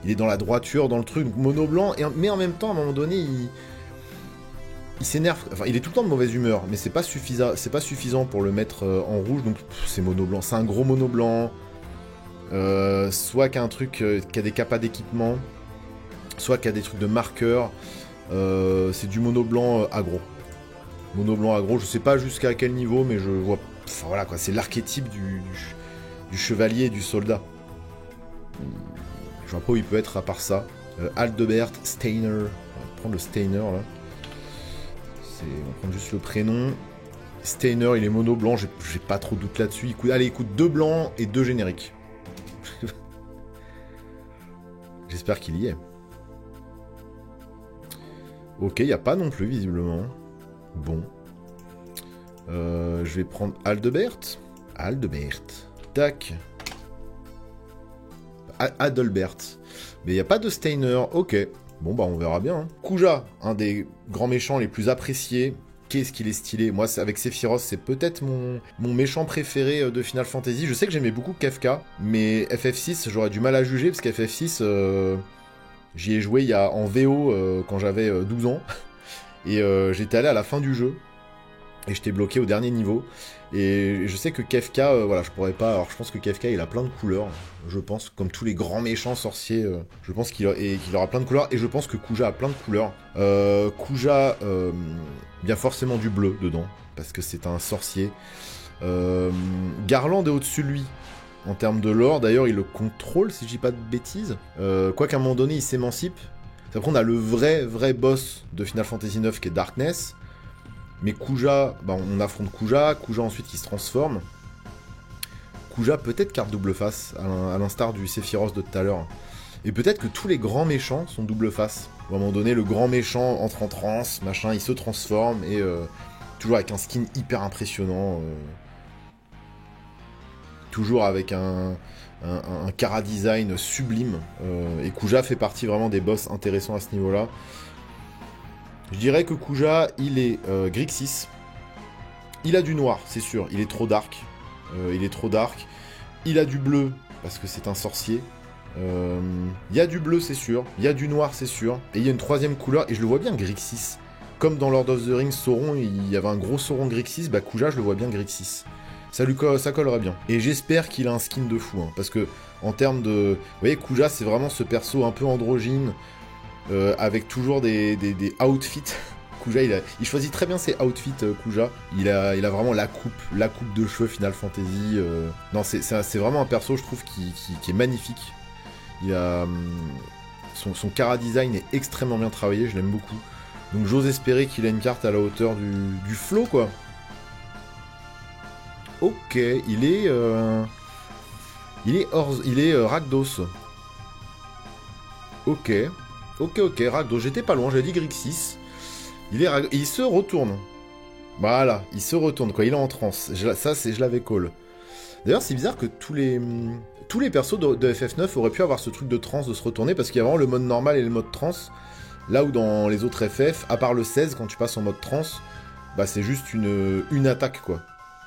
il est dans la droiture, dans le truc. Donc mono blanc, mais en même temps, à un moment donné, il s'énerve. Enfin, il est tout le temps de mauvaise humeur, mais c'est pas suffisant pour le mettre en rouge. Donc c'est mono blanc. C'est un gros mono blanc. Soit qu'il y a un truc qui a des capas d'équipement, soit qu'il y a des trucs de marqueurs. C'est du mono blanc aggro. Mono blanc aggro, je sais pas jusqu'à quel niveau, mais je vois... Enfin voilà quoi, c'est l'archétype du chevalier et du soldat. Je vois pas où il peut être à part ça. Aldebert, Steiner. On va prendre le Steiner là. On va prendre juste le prénom. Steiner, il est mono blanc, j'ai pas trop de doute là-dessus. Il coûte 2 blancs et 2 génériques. J'espère qu'il y est. Ok, il n'y a pas non plus, visiblement. Bon. Je vais prendre Aldebert. Aldebert. Tac. Adelbert. Mais il n'y a pas de Steiner. Ok. Bon, bah on verra bien. Hein. Kuja, un des grands méchants les plus appréciés. Qu'est-ce qu'il est stylé. Moi, avec Sephiroth, c'est peut-être mon méchant préféré de Final Fantasy. Je sais que j'aimais beaucoup Kefka, mais FF6, j'aurais du mal à juger, parce qu'FF6, j'y ai joué en VO quand j'avais 12 ans. Et j'étais allé à la fin du jeu. Et j'étais bloqué au dernier niveau. Et je sais que Kefka, voilà, je pourrais pas... Alors je pense que Kefka, il a plein de couleurs. Je pense, comme tous les grands méchants sorciers, je pense qu'il aura plein de couleurs. Et je pense que Kuja a plein de couleurs. Kuja, bien forcément du bleu dedans, parce que c'est un sorcier. Garland est au-dessus de lui. En termes de lore, d'ailleurs, il le contrôle, si je dis pas de bêtises. Quoi qu'à un moment donné, il s'émancipe. Après, on a le vrai boss de Final Fantasy IX qui est Darkness. Mais Kuja, bah, on affronte Kuja. Kuja ensuite qui se transforme. Kuja peut-être carte double face, à l'instar du Sephiroth de tout à l'heure. Et peut-être que tous les grands méchants sont double face. À un moment donné, le grand méchant entre en transe, machin, il se transforme. Et toujours avec un skin hyper impressionnant. Toujours avec un chara design sublime. Et Kuja fait partie vraiment des boss intéressants à ce niveau-là. Je dirais que Kuja, il est Grixis. Il a du noir, c'est sûr. Il est trop dark. Il a du bleu, parce que c'est un sorcier. Il y a du bleu, c'est sûr. Il y a du noir, c'est sûr. Et il y a une troisième couleur, et je le vois bien, Grixis. Comme dans Lord of the Rings, Sauron, il y avait un gros Sauron Grixis. Bah, Kuja, je le vois bien, Grixis. Ça collerait bien. Et j'espère qu'il a un skin de fou, hein, parce que, en termes de... Vous voyez, Kuja, c'est vraiment ce perso un peu androgyne, avec toujours des outfits. Kuja, il choisit très bien ses outfits, Kuja. Il a vraiment la coupe de cheveux Final Fantasy. Non, c'est vraiment un perso, je trouve, qui est magnifique. Il a... son chara design est extrêmement bien travaillé, je l'aime beaucoup. Donc j'ose espérer qu'il a une carte à la hauteur du flow, quoi. Ok, il est Rakdos. Ok, Rakdos, j'étais pas loin, j'avais dit Grixis. Il se retourne. Voilà, il se retourne, quoi, il est en transe. Je l'avais call. D'ailleurs, c'est bizarre que tous les persos de FF9 auraient pu avoir ce truc de transe, de se retourner, parce qu'il y a vraiment le mode normal et le mode transe. Là où dans les autres FF, à part le 16, quand tu passes en mode trans, bah c'est juste une attaque, quoi.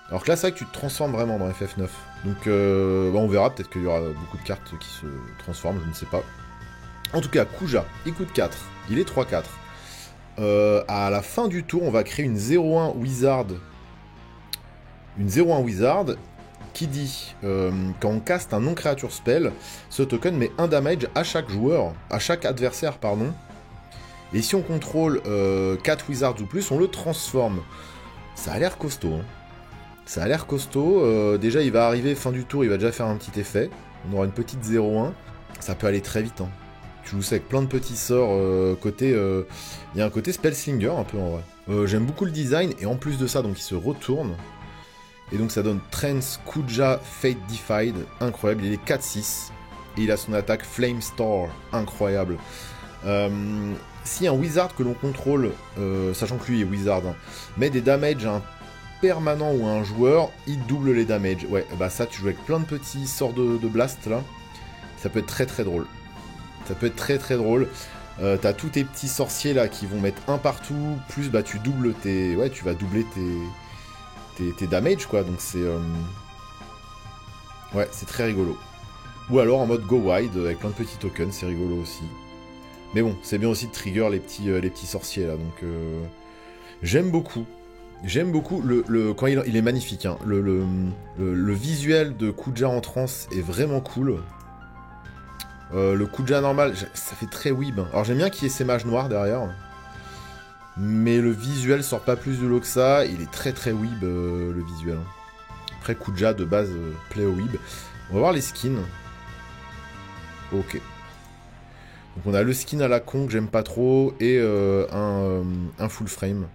Alors que là, c'est vrai que tu te transformes vraiment dans FF9. Donc, bah, on verra, peut-être qu'il y aura beaucoup de cartes qui se transforment, je ne sais pas. En tout cas, Kuja, il coûte 4, il est 3-4. À la fin du tour, on va créer une 0-1 Wizard. Une 0-1 Wizard qui dit, quand on caste un non-créature spell, ce token met 1 damage à chaque joueur, à chaque adversaire, pardon. Et si on contrôle 4 Wizards ou plus, on le transforme. Ça a l'air costaud, hein. Ça a l'air costaud. Déjà, il va arriver fin du tour, il va déjà faire un petit effet. On aura une petite 0-1. Ça peut aller très vite, hein. Tu joues ça avec plein de petits sorts. Il y a un côté Spellslinger, un peu en vrai. J'aime beaucoup le design, et en plus de ça, donc il se retourne. Et donc ça donne Trance Kuja Fate Defied. Incroyable, il est 4-6. Et il a son attaque Flame Star. Incroyable. Si un Wizard que l'on contrôle, sachant que lui est Wizard, hein, met des damages à un permanent ou à un joueur, il double les damages. Ouais, bah ça, tu joues avec plein de petits sorts de blast là. Ça peut être très très drôle. Ça peut être très très drôle. T'as tous tes petits sorciers là qui vont mettre un partout, plus bah tu doubles tes. Ouais, tu vas doubler tes damages quoi. Donc c'est. Ouais, c'est très rigolo. Ou alors en mode go wide avec plein de petits tokens, c'est rigolo aussi. Mais bon, c'est bien aussi de trigger les petits sorciers là. Donc j'aime beaucoup. J'aime beaucoup, quand il est magnifique, hein. Le visuel de Kuja en trance est vraiment cool. Le Kuja normal, ça fait très weeb. Alors j'aime bien qu'il y ait ces mages noirs derrière. Mais le visuel sort pas plus du lot que ça. Il est très très weeb, le visuel. Après Kuja de base, play au weeb. On va voir les skins. Ok. Donc on a le skin à la con que j'aime pas trop. Et un full frame.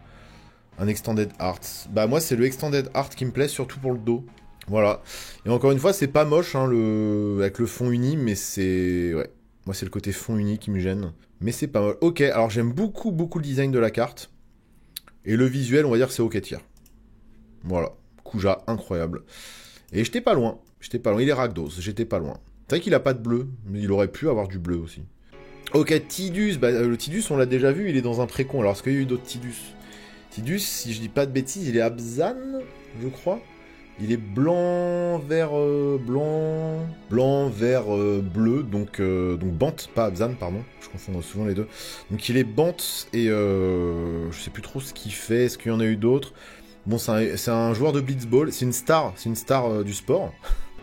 Un Extended Art. Bah moi c'est le Extended Art qui me plaît, surtout pour le dos. Voilà. Et encore une fois, c'est pas moche hein, avec le fond uni, mais c'est... Ouais. Moi c'est le côté fond uni qui me gêne. Mais c'est pas mal. Ok, alors j'aime beaucoup le design de la carte. Et le visuel, on va dire c'est ok tier. Voilà. Kuja, incroyable. Et j'étais pas loin. Il est Rakdos, j'étais pas loin. C'est vrai qu'il a pas de bleu, mais il aurait pu avoir du bleu aussi. Ok, Tidus. Bah, le Tidus, on l'a déjà vu, il est dans un précon. Alors est-ce qu'il y a eu d'autres Tidus ? Tidus, si je dis pas de bêtises, il est Abzan, je crois. Il est blanc, vert, blanc, vert, bleu, donc Bant, pas Abzan, pardon, je confonds souvent les deux. Donc il est Bant, et je sais plus trop ce qu'il fait, est-ce qu'il y en a eu d'autres. Bon, c'est un joueur de Blitzball, c'est une star du sport.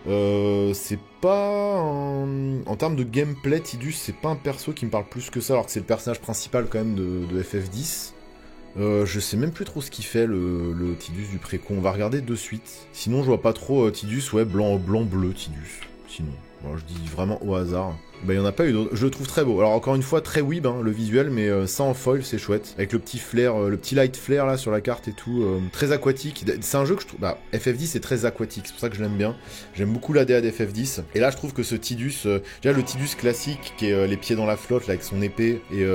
C'est pas en termes de gameplay, Tidus, c'est pas un perso qui me parle plus que ça, alors que c'est le personnage principal quand même de FF10. Je sais même plus trop ce qu'il fait le Tidus du précon. On va regarder de suite. Sinon je vois pas trop Tidus, ouais, blanc, bleu Tidus. Sinon, bon, je dis vraiment au hasard. Bah il y en a pas eu d'autres. Je le trouve très beau. Alors encore une fois très weeb hein, le visuel, mais ça en foil c'est chouette. Avec le petit flair, le petit light flare là sur la carte et tout, très aquatique. C'est un jeu que je trouve. Bah FF10 est très aquatique, c'est pour ça que je l'aime bien. J'aime beaucoup l'ADA d'FF10. Et là je trouve que ce Tidus, déjà le Tidus classique qui est les pieds dans la flotte là avec son épée et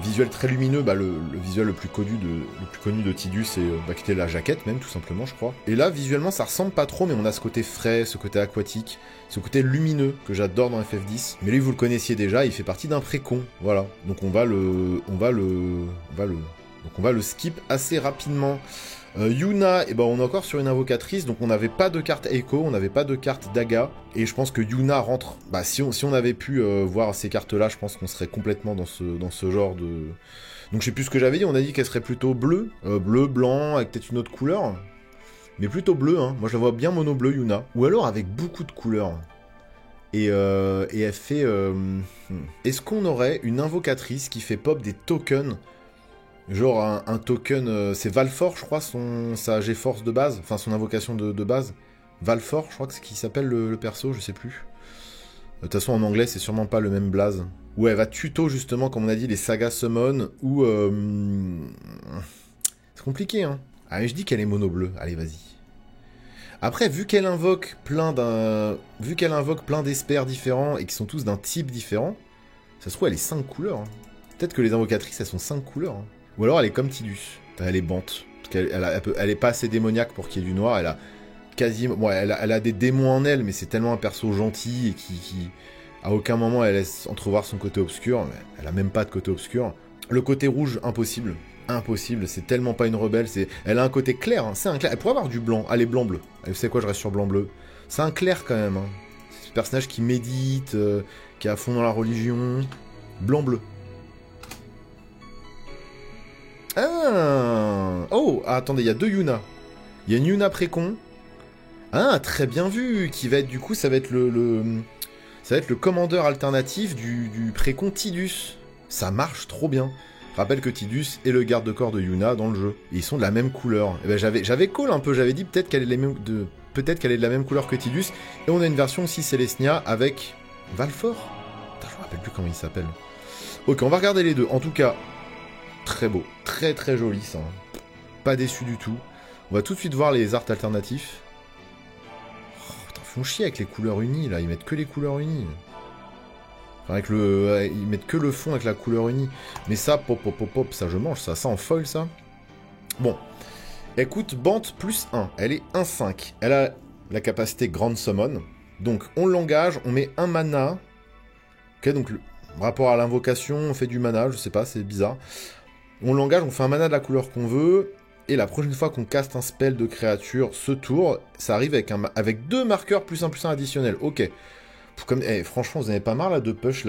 visuel très lumineux, bah le visuel le plus connu de Tidus c'est bah, qui était la jaquette même tout simplement je crois. Et là visuellement ça ressemble pas trop mais on a ce côté frais, ce côté aquatique. Ce côté lumineux que j'adore dans FF10. Mais lui, vous le connaissiez déjà, il fait partie d'un précon. Voilà. Donc on va le skip assez rapidement. Yuna, et ben on est encore sur une invocatrice, donc on n'avait pas de carte Echo, on n'avait pas de carte Daga, et je pense que Yuna rentre. Bah si on avait pu voir ces cartes-là, je pense qu'on serait complètement dans ce genre de. Donc je sais plus ce que j'avais dit, on a dit qu'elle serait plutôt bleue, bleu, blanc, avec peut-être une autre couleur. Mais plutôt bleu, hein. Moi je la vois bien mono bleu Yuna. Ou alors avec beaucoup de couleurs. Et elle fait... Est-ce qu'on aurait une invocatrice qui fait pop des tokens? Genre un token... c'est Valfor, je crois, sa G-Force de base. Enfin, son invocation de base. Valfor, je crois que c'est qui s'appelle le perso, je sais plus. De toute façon, en anglais, c'est sûrement pas le même blaze. Ouais, elle va tuto, justement, comme on a dit, les sagas summon, ou... C'est compliqué, hein. Ah, mais je dis qu'elle est mono bleu. Allez, vas-y. Après, vu qu'elle invoque plein d'espers différents et qui sont tous d'un type différent, ça se trouve, elle est 5 couleurs. Hein. Peut-être que les invocatrices, elles sont 5 couleurs. Hein. Ou alors, elle est comme Tidus. Elle est bante. Parce elle est pas assez démoniaque pour qu'il y ait du noir. Elle a quasiment... Bon, elle a des démons en elle, mais c'est tellement un perso gentil et qui... À aucun moment, elle laisse entrevoir son côté obscur. Elle a même pas de côté obscur. Le côté rouge, impossible. Impossible, c'est tellement pas une rebelle. Elle a un côté clair, hein. C'est un clair. Elle pourrait avoir du blanc. Allez, blanc-bleu. Vous savez quoi, je reste sur blanc-bleu. C'est un clair quand même. Hein. C'est ce personnage qui médite, qui est à fond dans la religion. Blanc-bleu. Ah. Oh, attendez, il y a 2 Yuna. Il y a une Yuna précon. Ah, très bien vu. Qui va être, du coup, ça va être ça va être le commandeur alternatif du précon Tidus. Ça marche trop bien. Je rappelle que Tidus est le garde-corps de Yuna dans le jeu. Et ils sont de la même couleur. Et ben j'avais call un peu, j'avais dit peut-être qu'elle est, de la même couleur que Tidus. Et on a une version aussi Celestia avec Valfor. Putain, je me rappelle plus comment il s'appelle. Ok, on va regarder les deux. En tout cas, très beau. Très très joli ça. Pas déçu du tout. On va tout de suite voir les arts alternatifs. Oh, putain, ils font chier avec les couleurs unies là. Ils mettent que les couleurs unies. Avec ils mettent que le fond avec la couleur unie. Mais ça, pop, ça je mange ça. Ça en foil, ça. Bon. Elle coûte Bant plus 1. Elle est 1-5. Elle a la capacité Grand Summon. Donc, on l'engage, on met un mana. Ok, donc, rapport à l'invocation, on fait du mana, je sais pas, c'est bizarre. On l'engage, on fait un mana de la couleur qu'on veut. Et la prochaine fois qu'on caste un spell de créature ce tour, ça arrive avec 2 marqueurs plus 1 additionnel. Ok. Comme, franchement, vous n'avez pas marre là de push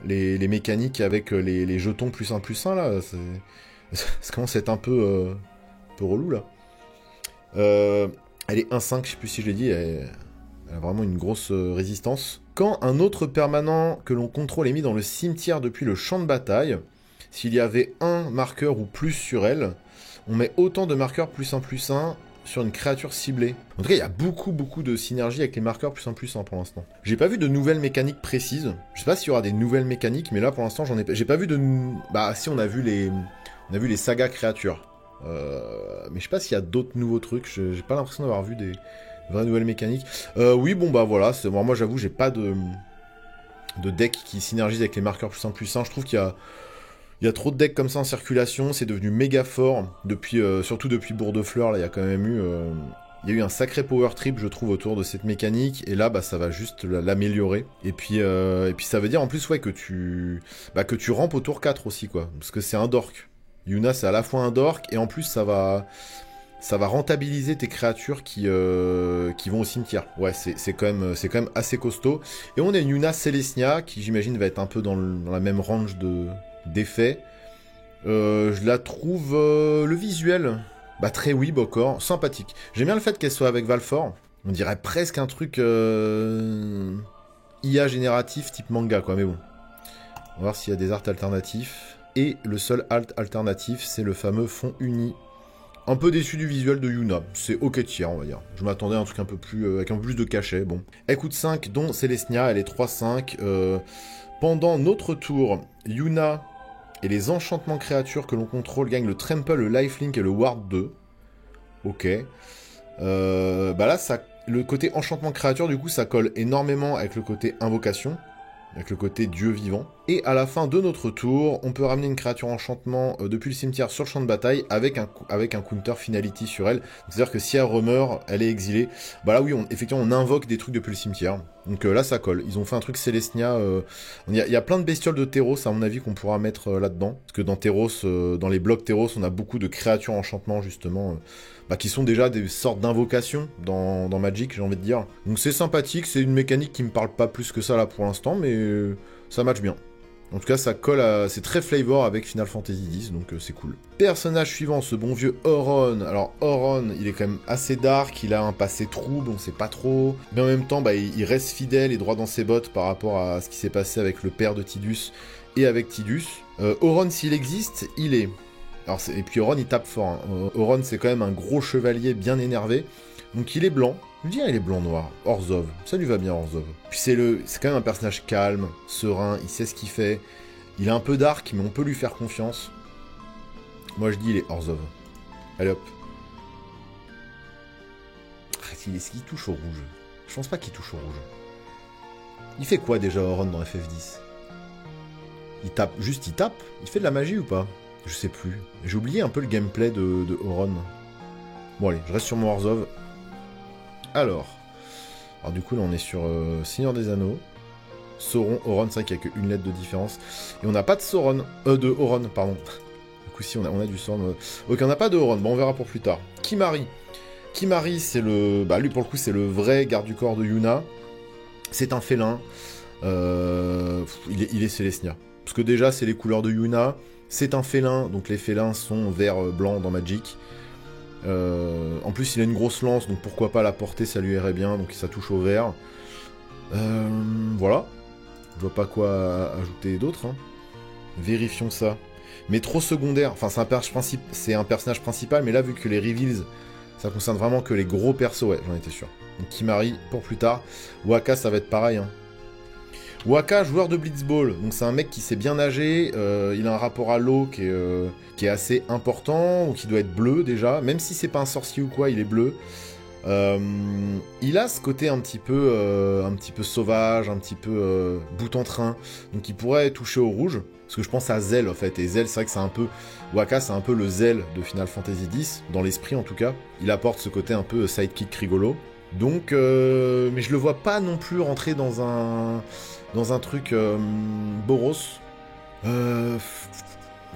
les mécaniques avec les jetons plus 1 là. Ça commence à être un peu relou là. Elle est 1-5, je sais plus si je l'ai dit. Elle a vraiment une grosse résistance. Quand un autre permanent que l'on contrôle est mis dans le cimetière depuis le champ de bataille, s'il y avait un marqueur ou plus sur elle, on met autant de marqueurs plus 1 sur une créature ciblée. En tout cas, il y a beaucoup de synergie avec les marqueurs plus 1 pour l'instant. J'ai pas vu de nouvelles mécaniques précises. Je sais pas s'il y aura des nouvelles mécaniques, mais là pour l'instant j'ai pas vu de. Bah si, on a vu les sagas créatures. Mais je sais pas s'il y a d'autres nouveaux trucs. J'ai pas l'impression d'avoir vu des vraies nouvelles mécaniques. Oui, bon bah voilà. Moi j'avoue, j'ai pas de deck qui synergise avec les marqueurs plus 1. Je trouve qu'il y a trop de decks comme ça en circulation, c'est devenu méga fort, surtout depuis Bourg-de-Fleur, là il y a quand même eu... il y a eu un sacré power trip, je trouve, autour de cette mécanique, et là, bah, ça va juste l'améliorer. Et puis ça veut dire, en plus, ouais, que tu rampes au tour 4 aussi, quoi, parce que c'est un dork. Yuna, c'est à la fois un dork, et en plus, ça va rentabiliser tes créatures qui vont au cimetière. Ouais, c'est quand même assez costaud. Et on a une Yuna Celestia, qui, j'imagine, va être un peu dans la même range d'effets. Je la trouve le visuel très weeb encore, sympathique. J'aime bien le fait qu'elle soit avec Valfor. On dirait presque un truc IA génératif type manga quoi, mais bon. On va voir s'il y a des arts alternatifs. Et le seul alt alternatif, c'est le fameux fond uni. Un peu déçu du visuel de Yuna. C'est ok tiers, on va dire. Je m'attendais à un truc un peu plus avec un peu plus de cachet. Bon. Elle coûte 5, dont Celestia, elle est 3-5. Pendant notre tour, Yuna et les enchantements créatures que l'on contrôle gagnent le Trample, le Lifelink et le Ward 2. Ok. Là, le côté enchantement créature, du coup, ça colle énormément avec le côté invocation, avec le côté dieu vivant. Et à la fin de notre tour, on peut ramener une créature enchantement depuis le cimetière sur le champ de bataille avec un counter finality sur elle. C'est-à-dire que si elle remeurt, elle est exilée. Bah là oui, effectivement, on invoque des trucs depuis le cimetière. Donc là, ça colle. Ils ont fait un truc Celestia. Il y a plein de bestioles de Terros, à mon avis, qu'on pourra mettre là-dedans. Parce que dans Terros, dans les blocs Terros, on a beaucoup de créatures enchantement, justement, qui sont déjà des sortes d'invocations dans Magic, j'ai envie de dire. Donc c'est sympathique, c'est une mécanique qui me parle pas plus que ça là pour l'instant, mais ça match bien. En tout cas, ça colle c'est très flavor avec Final Fantasy X, donc c'est cool. Personnage suivant, ce bon vieux Auron. Alors, Auron, il est quand même assez dark, il a un passé trouble, on sait pas trop. Mais en même temps, il reste fidèle et droit dans ses bottes par rapport à ce qui s'est passé avec le père de Tidus et avec Tidus. Auron, s'il existe, il est... Alors, et puis Auron, il tape fort. Hein. Auron, c'est quand même un gros chevalier bien énervé. Donc il est blanc. Je dirais il est blanc-noir. Orzhov. Ça lui va bien, Orzhov. Puis c'est quand même un personnage calme, serein, il sait ce qu'il fait. Il est un peu dark, mais on peut lui faire confiance. Moi je dis il est Orzhov. Allez hop. Est-ce qu'il touche au rouge? Je pense pas qu'il touche au rouge. Il fait quoi déjà Auron dans FF10? Il tape, juste il tape? Il fait de la magie ou pas? Je sais plus. J'ai oublié un peu le gameplay de Auron. Bon allez, je reste sur mon Orzhov. Alors du coup là on est sur Seigneur des Anneaux. Sauron, Auron, c'est vrai qu'il n'y a qu'une lettre de différence. Et on n'a pas de Sauron, de Auron, pardon. Du coup, si, on a du Sauron. Ok, on n'a pas de Auron, bon, on verra pour plus tard. Kimari. Kimari, c'est le... Bah, lui, pour le coup, c'est le vrai garde du corps de Yuna. C'est un félin. Il est Célestia. Parce que déjà, c'est les couleurs de Yuna. C'est un félin, donc les félins sont vert-blanc dans Magic. En plus, il a une grosse lance, donc pourquoi pas la porter, ça lui irait bien, donc ça touche au vert. Voilà. Je vois pas quoi ajouter d'autre. Hein. Vérifions ça. Mais trop secondaire. Enfin, c'est un personnage principal, mais là, vu que les reveals, ça concerne vraiment que les gros persos, ouais, j'en étais sûr. Donc Kimari, pour plus tard. Waka, ça va être pareil. Hein. Waka, joueur de Blitzball. Donc c'est un mec qui sait bien nager. Il a un rapport à l'eau qui est assez important, ou qui doit être bleu déjà. Même si c'est pas un sorcier ou quoi, il est bleu. Il a ce côté un petit peu sauvage, un petit peu bout en train, donc il pourrait toucher au rouge, parce que je pense à Zell en fait, et Zell c'est vrai que c'est un peu, Waka c'est un peu le Zell de Final Fantasy X, dans l'esprit en tout cas, il apporte ce côté un peu sidekick rigolo, donc, mais je le vois pas non plus rentrer dans un truc Boros, je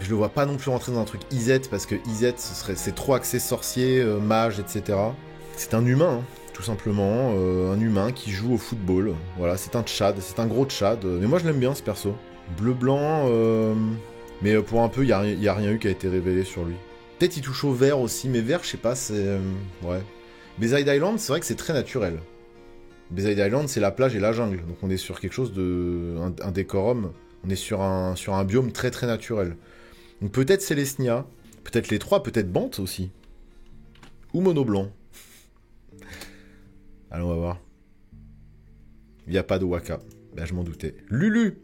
le vois pas non plus rentrer dans un truc Izet, parce que Izet c'est trop axé sorcier, mage, etc. C'est un humain, hein, tout simplement, un humain qui joue au football. Voilà, c'est un Tchad, c'est un gros Tchad. Mais moi je l'aime bien ce perso. Bleu-blanc, mais pour un peu, il y a rien eu qui a été révélé sur lui. Peut-être il touche au vert aussi, mais vert, je sais pas, c'est... ouais. Beside Island, c'est vrai que c'est très naturel. Beside Island, c'est la plage et la jungle, donc on est sur quelque chose de... un décorum, on est sur un biome très très naturel. Donc peut-être Célestia, peut-être les trois, peut-être Bant aussi. Ou Mono Blanc. Allons, on va voir. Il n'y a pas de Waka. Ben, je m'en doutais. Lulu.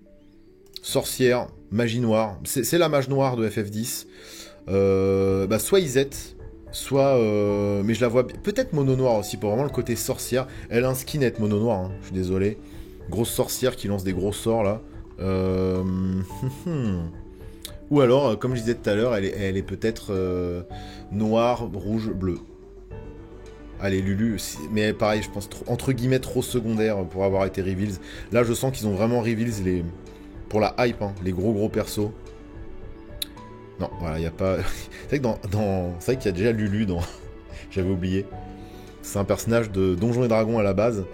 Sorcière, magie noire. C'est la mage noire de FF10. Bah, soit Izette, soit... mais je la vois... Peut-être mono noir aussi, pour vraiment le côté sorcière. Elle a un skinette mono noir, hein, je suis désolé. Grosse sorcière qui lance des gros sorts, là. Ou alors, comme je disais tout à l'heure, elle est peut-être noire, rouge, bleu. Allez, Lulu, mais pareil, je pense, entre guillemets, trop secondaire pour avoir été reveals. Là, je sens qu'ils ont vraiment reveals pour la hype, hein, les gros persos. Non, voilà, il n'y a pas... C'est vrai que c'est vrai qu'il y a déjà Lulu dans... J'avais oublié. C'est un personnage de Donjons et Dragons à la base.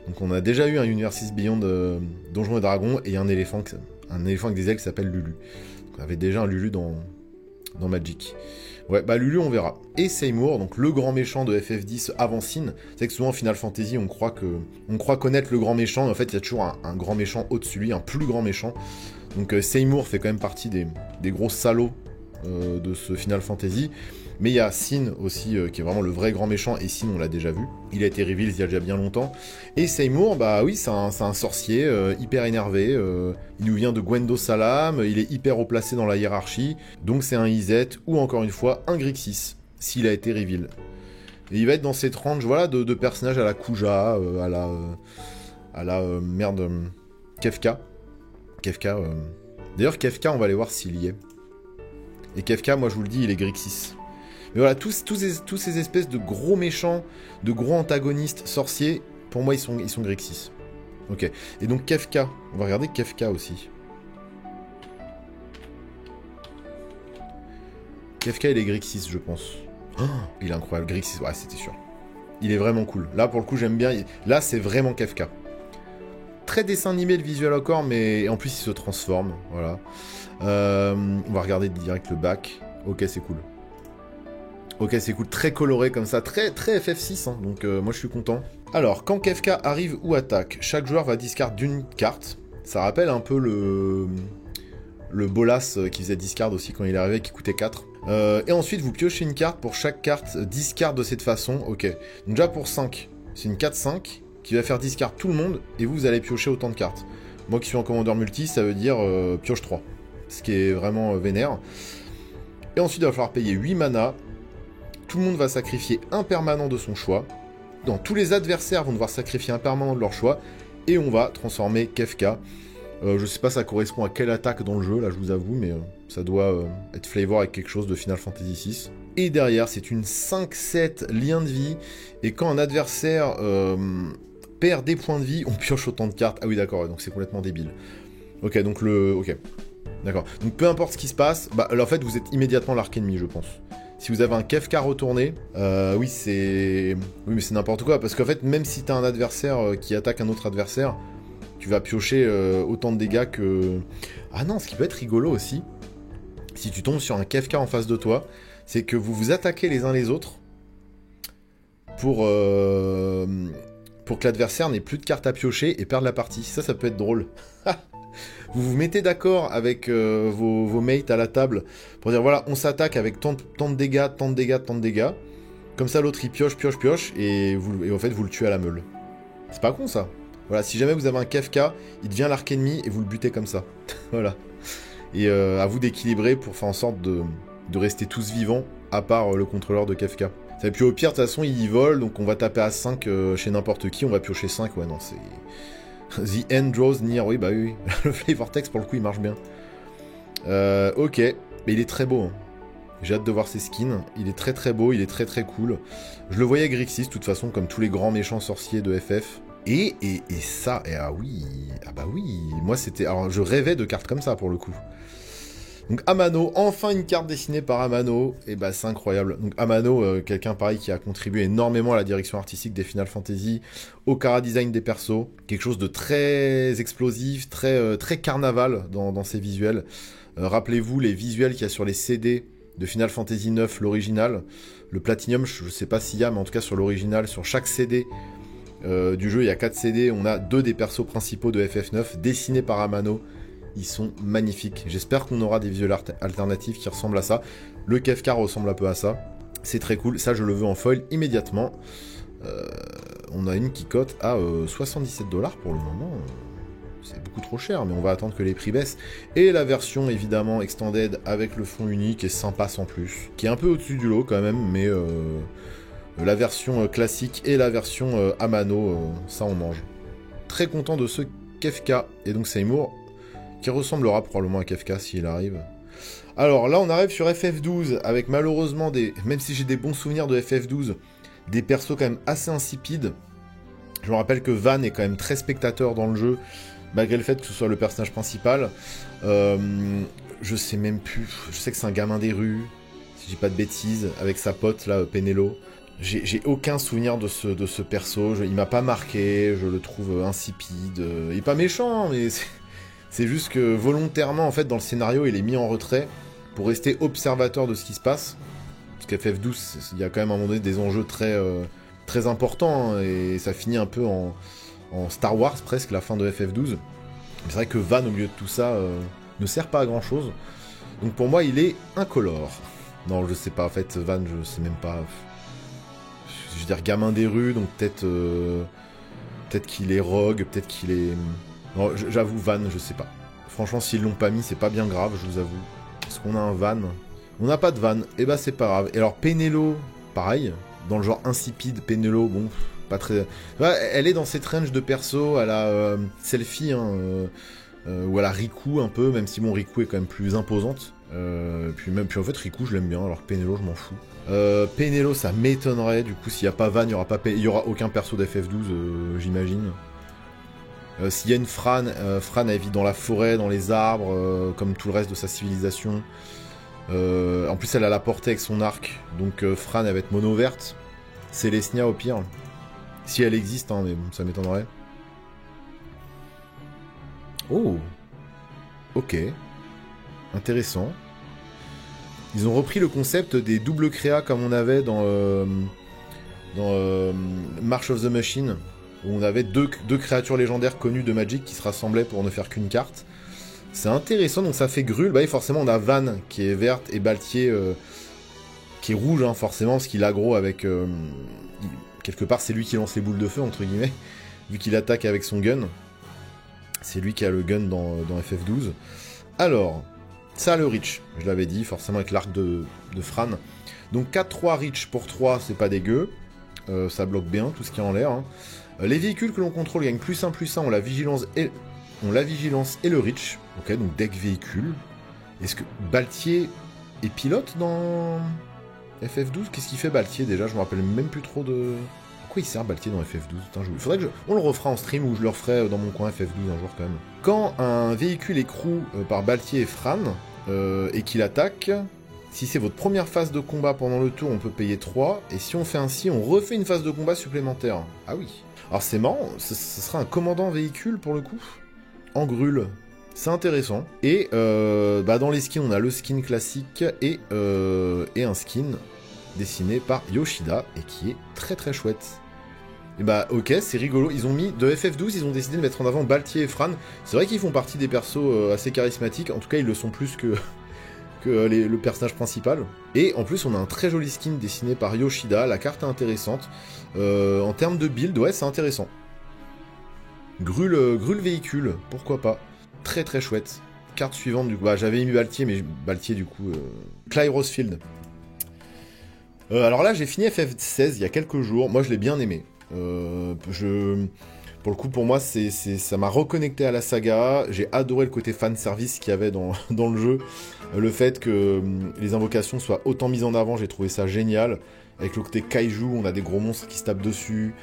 Donc on a déjà eu un Univers 6 Beyond de Donjons et Dragons et un éléphant avec des ailes qui s'appelle Lulu. Donc on avait déjà un Lulu dans Magic. Ouais, bah Lulu, on verra. Et Seymour, donc le grand méchant de FF10 avant Sin. C'est que souvent, en Final Fantasy, on croit connaître le grand méchant, mais en fait, il y a toujours un grand méchant au-dessus de lui, un plus grand méchant. Donc Seymour fait quand même partie des gros salauds de ce Final Fantasy. Mais il y a Sin aussi, qui est vraiment le vrai grand méchant, et Sin, on l'a déjà vu. Il a été reveal il y a déjà bien longtemps. Et Seymour, bah oui, c'est un sorcier hyper énervé. Il nous vient de Gwendo Salam, il est hyper haut placé dans la hiérarchie. Donc c'est un Izet, ou encore une fois, un Grixis, s'il a été reveal. Et il va être dans cette range, voilà, de personnages à la Kuja, à la Kefka. D'ailleurs, Kefka, on va aller voir s'il y est. Et Kefka, moi je vous le dis, il est Grixis. Mais voilà, tous ces espèces de gros méchants, de gros antagonistes sorciers, pour moi, ils sont Grixis. Ok. Et donc Kefka, on va regarder Kefka aussi. Kefka, il est Grixis, je pense. Oh, il est incroyable, Grixis, ouais, c'était sûr. Il est vraiment cool. Là, pour le coup, j'aime bien. Là, c'est vraiment Kefka. Très dessin animé, le visuel au corps, mais en plus, il se transforme. Voilà. On va regarder direct le back. Ok, c'est cool. Ok, c'est cool, très coloré comme ça, très FF6, hein, donc moi je suis content. Alors, quand Kefka arrive ou attaque, chaque joueur va discard d'une carte. Ça rappelle un peu le Bolas qui faisait discard aussi quand il est arrivé, qui coûtait 4. Et ensuite, vous piochez une carte pour chaque carte discard de cette façon. Ok, donc déjà pour 5, c'est une 4-5 qui va faire discard tout le monde, et vous allez piocher autant de cartes. Moi qui suis en commandeur multi, ça veut dire pioche 3, ce qui est vraiment vénère. Et ensuite, il va falloir payer 8 mana. Tout le monde va sacrifier un permanent de son choix. Tous les adversaires vont devoir sacrifier un permanent de leur choix. Et on va transformer Kefka. Je sais pas ça correspond à quelle attaque dans le jeu, là je vous avoue, mais ça doit être flavor avec quelque chose de Final Fantasy VI. Et derrière, c'est une 5-7 lien de vie. Et quand un adversaire perd des points de vie, on pioche autant de cartes. Ah oui, d'accord, donc c'est complètement débile. Ok, donc le... Ok. D'accord. Donc peu importe ce qui se passe, bah là, en fait, vous êtes immédiatement l'arc ennemi, je pense. Si vous avez un Kefka retourné, oui, c'est... Oui, mais c'est n'importe quoi, parce qu'en fait, même si t'as un adversaire qui attaque un autre adversaire, tu vas piocher autant de dégâts que... Ah non, ce qui peut être rigolo aussi, si tu tombes sur un Kefka en face de toi, c'est que vous vous attaquez les uns les autres pour que l'adversaire n'ait plus de cartes à piocher et perde la partie. Ça peut être drôle. Vous vous mettez d'accord avec vos mates à la table pour dire voilà, on s'attaque avec tant de dégâts, tant de dégâts, tant de dégâts. Comme ça, l'autre il pioche, et en fait vous le tuez à la meule. C'est pas con ça. Voilà, si jamais vous avez un Kefka, il devient l'arc ennemi et vous le butez comme ça. Voilà. Et à vous d'équilibrer pour faire en sorte de rester tous vivants, à part le contrôleur de Kefka. Et puis au pire, de toute façon, il vole, donc on va taper à 5 chez n'importe qui, on va piocher 5, ouais non, c'est... The end draws near, oui, bah oui. Le flavor text, pour le coup, il marche bien. Ok, mais il est très beau. Hein. J'ai hâte de voir ses skins. Il est très très beau, il est très très cool. Je le voyais Grixis, de toute façon, comme tous les grands méchants sorciers de FF. Et ça, ah oui, ah bah oui. Moi, c'était... Alors, je rêvais de cartes comme ça, pour le coup. Donc Amano, enfin une carte dessinée par Amano, et bah c'est incroyable. Donc Amano, quelqu'un pareil qui a contribué énormément à la direction artistique des Final Fantasy, au chara-design des persos, quelque chose de très explosif, très carnaval dans ses visuels. Rappelez-vous les visuels qu'il y a sur les CD de Final Fantasy 9, l'original. Le Platinum, je sais pas s'il y a, mais en tout cas sur l'original, sur chaque CD du jeu, il y a 4 CD, on a 2 des persos principaux de FF9, dessinés par Amano. Ils sont magnifiques. J'espère qu'on aura des visuels alternatifs qui ressemblent à ça. Le Kefka ressemble un peu à ça. C'est très cool. Ça, je le veux en foil immédiatement. On a une qui cote à 77$ pour le moment. C'est beaucoup trop cher, mais on va attendre que les prix baissent. Et la version, évidemment, extended avec le fond unique est sympa sans plus. Qui est un peu au-dessus du lot quand même, mais la version classique et la version Amano, ça on mange. Très content de ce Kefka. Et donc Seymour... qui ressemblera probablement à Kefka s'il arrive. Alors là, on arrive sur FF12, avec malheureusement des... Même si j'ai des bons souvenirs de FF12, des persos quand même assez insipides. Je me rappelle que Van est quand même très spectateur dans le jeu, malgré le fait que ce soit le personnage principal. Je sais même plus... Je sais que c'est un gamin des rues, si je dis pas de bêtises, avec sa pote, là, Penelo. J'ai aucun souvenir de ce perso, il m'a pas marqué, je le trouve insipide. Il est pas méchant, mais... C'est juste que volontairement, en fait, dans le scénario, il est mis en retrait pour rester observateur de ce qui se passe. Parce qu'FF12, il y a quand même à un moment donné des enjeux très importants, hein, et ça finit un peu en Star Wars, presque, la fin de FF12. C'est vrai que Van, au milieu de tout ça, ne sert pas à grand-chose. Donc pour moi, il est incolore. Non, je sais pas, en fait, Van, je sais même pas... Je veux dire, gamin des rues, donc peut-être qu'il est rogue, peut-être qu'il est... Non, j'avoue, Van, je sais pas. Franchement, s'ils l'ont pas mis, c'est pas bien grave, je vous avoue. Est-ce qu'on a un Van? On n'a pas de Van, et bah c'est pas grave. Et alors, Penelo, pareil, dans le genre insipide, Penelo, bon, pas très... Ouais, elle est dans cette range de perso à la Selfie, hein, ou à la Riku un peu, même si mon Riku est quand même plus imposante. Puis en fait, Riku, je l'aime bien, alors Penelo, je m'en fous. Penelo, ça m'étonnerait, du coup, s'il n'y a pas Van, il y aura aucun perso d'FF12, j'imagine. S'il y a une Fran, Fran elle vit dans la forêt, dans les arbres, comme tout le reste de sa civilisation. En plus elle a la portée avec son arc, donc Fran elle va être mono verte. Célestia au pire. Si elle existe, hein, mais bon, ça m'étonnerait. Oh, ok. Intéressant. Ils ont repris le concept des doubles créas comme on avait dans March of the Machine, où on avait deux créatures légendaires connues de Magic qui se rassemblaient pour ne faire qu'une carte. C'est intéressant, donc ça fait Grul. Bah oui, forcément, on a Van qui est verte et Baltier qui est rouge, hein, forcément, parce qu'il aggro avec... quelque part, c'est lui qui lance les boules de feu, entre guillemets, vu qu'il attaque avec son gun. C'est lui qui a le gun dans FF12. Alors, ça, le Reach, je l'avais dit, forcément avec l'arc de Fran. Donc 4-3 Reach pour 3, c'est pas dégueu. Ça bloque bien tout ce qui est en l'air, hein. Les véhicules que l'on contrôle gagnent +1/+1, ont la vigilance et le reach. Ok, donc deck véhicule. Est-ce que Baltier est pilote dans FF12? Qu'est-ce qu'il fait Baltier déjà? Je me rappelle même plus trop de... quoi il sert Baltier dans FF12? Putain, faudrait que on le refera en stream ou je le referai dans mon coin FF12 un jour quand même. Quand un véhicule écroule par Baltier et Fran et qu'il attaque, si c'est votre première phase de combat pendant le tour, on peut payer 3. Et si on fait ainsi, on refait une phase de combat supplémentaire. Ah oui. Alors c'est marrant, ce sera un commandant véhicule pour le coup. En grûle. C'est intéressant. Et dans les skins, on a le skin classique et un skin dessiné par Yoshida et qui est très très chouette. Et bah ok, c'est rigolo. Ils ont mis de FF12, ils ont décidé de mettre en avant Baltier et Fran. C'est vrai qu'ils font partie des persos assez charismatiques. En tout cas, ils le sont plus que le personnage principal. Et en plus, on a un très joli skin dessiné par Yoshida. La carte est intéressante. En termes de build, ouais, c'est intéressant. Grûle véhicule, pourquoi pas. Très très chouette. Carte suivante, du coup. Bah, j'avais mis Baltier, mais Baltier, du coup. Clive Rosefield. Alors là, j'ai fini FF16 il y a quelques jours. Moi, je l'ai bien aimé. Pour le coup, pour moi, ça m'a reconnecté à la saga. J'ai adoré le côté fanservice qu'il y avait dans le jeu. Le fait que les invocations soient autant mises en avant, j'ai trouvé ça génial. Avec le côté kaiju, on a des gros monstres qui se tapent dessus.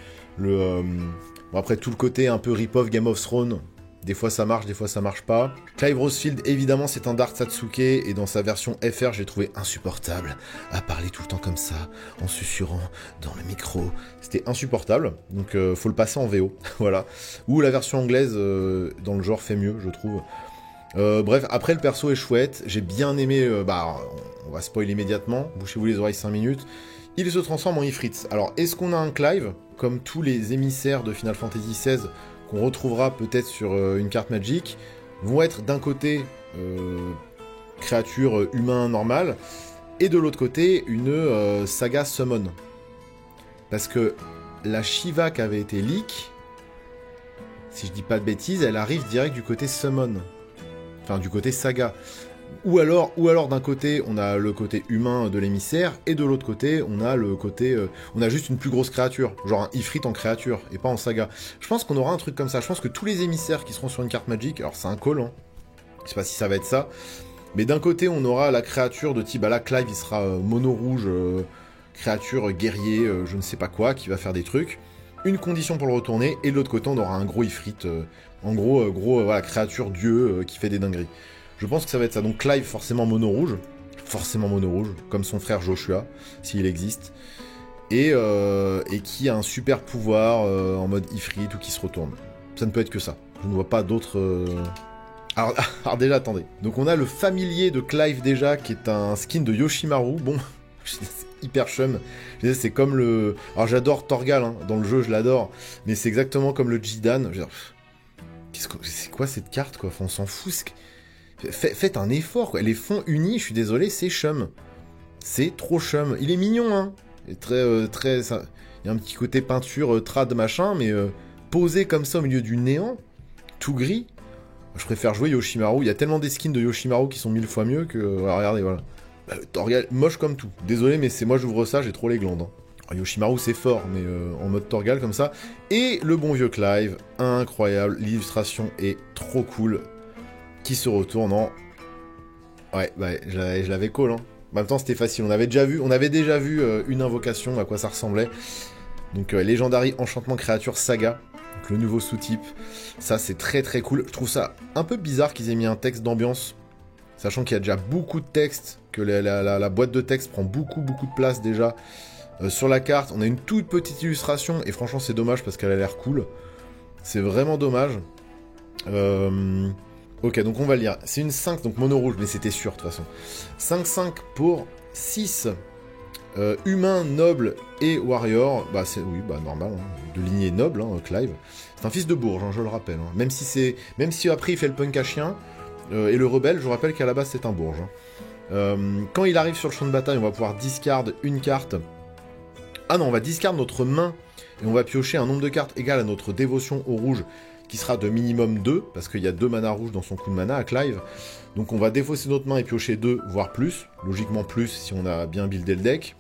Après, tout le côté un peu rip-off Game of Thrones. Des fois ça marche, des fois ça marche pas. Clive Rosefield, évidemment, c'est un Dark Satsuki, et dans sa version FR, j'ai trouvé insupportable à parler tout le temps comme ça, en susurrant dans le micro. C'était insupportable, donc faut le passer en VO, voilà. Ou la version anglaise, dans le genre, fait mieux, je trouve. Bref, après, le perso est chouette, j'ai bien aimé, on va spoiler immédiatement, bouchez-vous les oreilles 5 minutes. Il se transforme en Ifrit. Alors, est-ce qu'on a un Clive, comme tous les émissaires de Final Fantasy XVI, qu'on retrouvera peut-être sur une carte Magic, vont être d'un côté créature humain normale, et de l'autre côté une saga summon. Parce que la Shiva qui avait été leak, si je dis pas de bêtises, elle arrive direct du côté summon. Enfin, du côté saga. Ou alors d'un côté, on a le côté humain de l'émissaire, et de l'autre côté, on a le côté... on a juste une plus grosse créature, genre un Ifrit en créature, et pas en saga. Je pense qu'on aura un truc comme ça. Je pense que tous les émissaires qui seront sur une carte Magic, alors c'est un call, hein, je sais pas si ça va être ça, mais d'un côté, on aura la créature de type... Bah là, Clive, il sera mono rouge, créature guerrier, je ne sais pas quoi, qui va faire des trucs. Une condition pour le retourner, et de l'autre côté, on aura un gros Ifrit, en gros, voilà, créature dieu qui fait des dingueries. Je pense que ça va être ça. Donc Clive, forcément mono rouge, comme son frère Joshua, s'il existe, et qui a un super pouvoir en mode Ifrit ou qui se retourne. Ça ne peut être que ça. Je ne vois pas d'autres... Alors déjà, attendez. Donc on a le familier de Clive déjà, qui est un skin de Yoshimaru. Bon, c'est hyper chum. C'est comme le... Alors j'adore Torgal, hein. Dans le jeu je l'adore, mais c'est exactement comme le Jidan. C'est quoi cette carte, quoi? Enfin, on s'en fout. Faites un effort, quoi. Les fonds unis, je suis désolé, c'est chum. C'est trop chum. Il est mignon, hein. Il y a un petit côté peinture trad machin, mais posé comme ça au milieu du néant, tout gris. Je préfère jouer Yoshimaru. Il y a tellement des skins de Yoshimaru qui sont 1000 fois mieux que... Voilà, regardez, voilà. Torgal, moche comme tout. Désolé, mais c'est moi, j'ouvre ça, j'ai trop les glandes. Hein. Alors, Yoshimaru, c'est fort, mais en mode Torgal, comme ça. Et le bon vieux Clive, incroyable. L'illustration est trop cool. Qui se retourne en... Ouais, je l'avais call, hein. En même temps, c'était facile. On avait déjà vu une invocation, à quoi ça ressemblait. Donc, Legendary Enchantement Créature Saga. Donc, le nouveau sous-type. Ça, c'est très très cool. Je trouve ça un peu bizarre qu'ils aient mis un texte d'ambiance. Sachant qu'il y a déjà beaucoup de texte, que la boîte de texte prend beaucoup de place déjà. Sur la carte, on a une toute petite illustration. Et franchement, c'est dommage parce qu'elle a l'air cool. C'est vraiment dommage. Ok, donc on va le lire. C'est une 5, donc mono rouge, mais c'était sûr de toute façon. 5-5 pour 6 humains, nobles et warriors. Bah, oui, normal, hein. De lignée noble, hein, Clive. C'est un fils de Bourge, hein, je le rappelle. Hein. Même si après il fait le punk à chien, et le rebelle, je rappelle qu'à la base c'est un Bourge. Hein. Quand il arrive sur le champ de bataille, on va pouvoir discard une carte. Ah non, on va discard notre main, et on va piocher un nombre de cartes égal à notre dévotion au rouge, qui sera de minimum 2, parce qu'il y a 2 mana rouges dans son coup de mana à Clive. Donc on va défausser notre main et piocher 2, voire plus. Logiquement plus, si on a bien buildé le deck.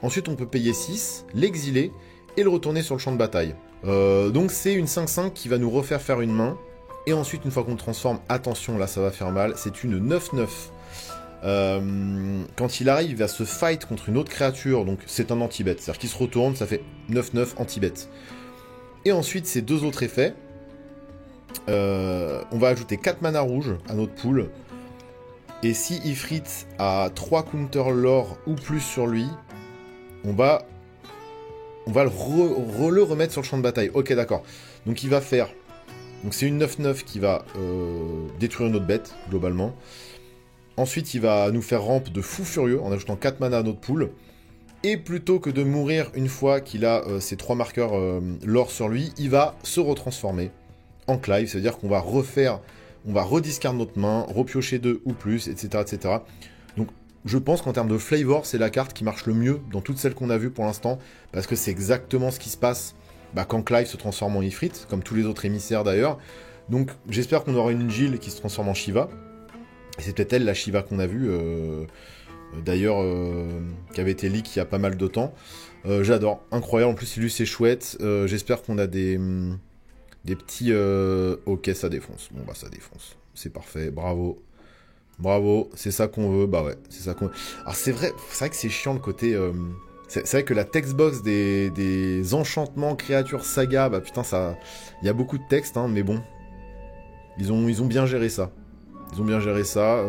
Ensuite, on peut payer 6, l'exiler, et le retourner sur le champ de bataille. Donc c'est une 5-5 qui va nous refaire faire une main. Et ensuite, une fois qu'on le transforme, attention, là ça va faire mal, c'est une 9-9. Quand il arrive, il va se fight contre une autre créature, donc c'est un anti-bet. C'est-à-dire qu'il se retourne, ça fait 9-9 anti-bet. Et ensuite, ces deux autres effets, on va ajouter 4 mana rouges à notre pool. Et si Ifrit a 3 counter lore ou plus sur lui, on va le remettre sur le champ de bataille. Ok, d'accord. Donc il va faire... Donc c'est une 9-9 qui va détruire une autre bête, globalement. Ensuite, il va nous faire rampe de fou furieux en ajoutant 4 mana à notre pool. Et plutôt que de mourir une fois qu'il a ses 3 marqueurs lore sur lui, il va se retransformer en Clive. C'est-à-dire qu'on va refaire... On va rediscard notre main, repiocher 2 ou plus, etc. etc. Donc je pense qu'en termes de flavor, c'est la carte qui marche le mieux dans toutes celles qu'on a vues pour l'instant. Parce que c'est exactement ce qui se passe quand Clive se transforme en Ifrit, comme tous les autres émissaires d'ailleurs. Donc j'espère qu'on aura une Jill qui se transforme en Shiva. Et c'est peut-être elle, la Shiva qu'on a vue, d'ailleurs, qui avait été leak il y a pas mal de temps. J'adore, incroyable, en plus lui c'est chouette. J'espère qu'on a des petits... Ok, ça défonce. Bon, bah ça défonce. C'est parfait, bravo. Bravo, c'est ça qu'on veut. Bah ouais, c'est ça qu'on veut. Alors c'est vrai que c'est chiant le côté... C'est vrai que la textbox des enchantements, créatures, saga, bah putain, ça... Il y a beaucoup de texte, hein, mais bon. Ils ont bien géré ça. Ils ont bien géré ça.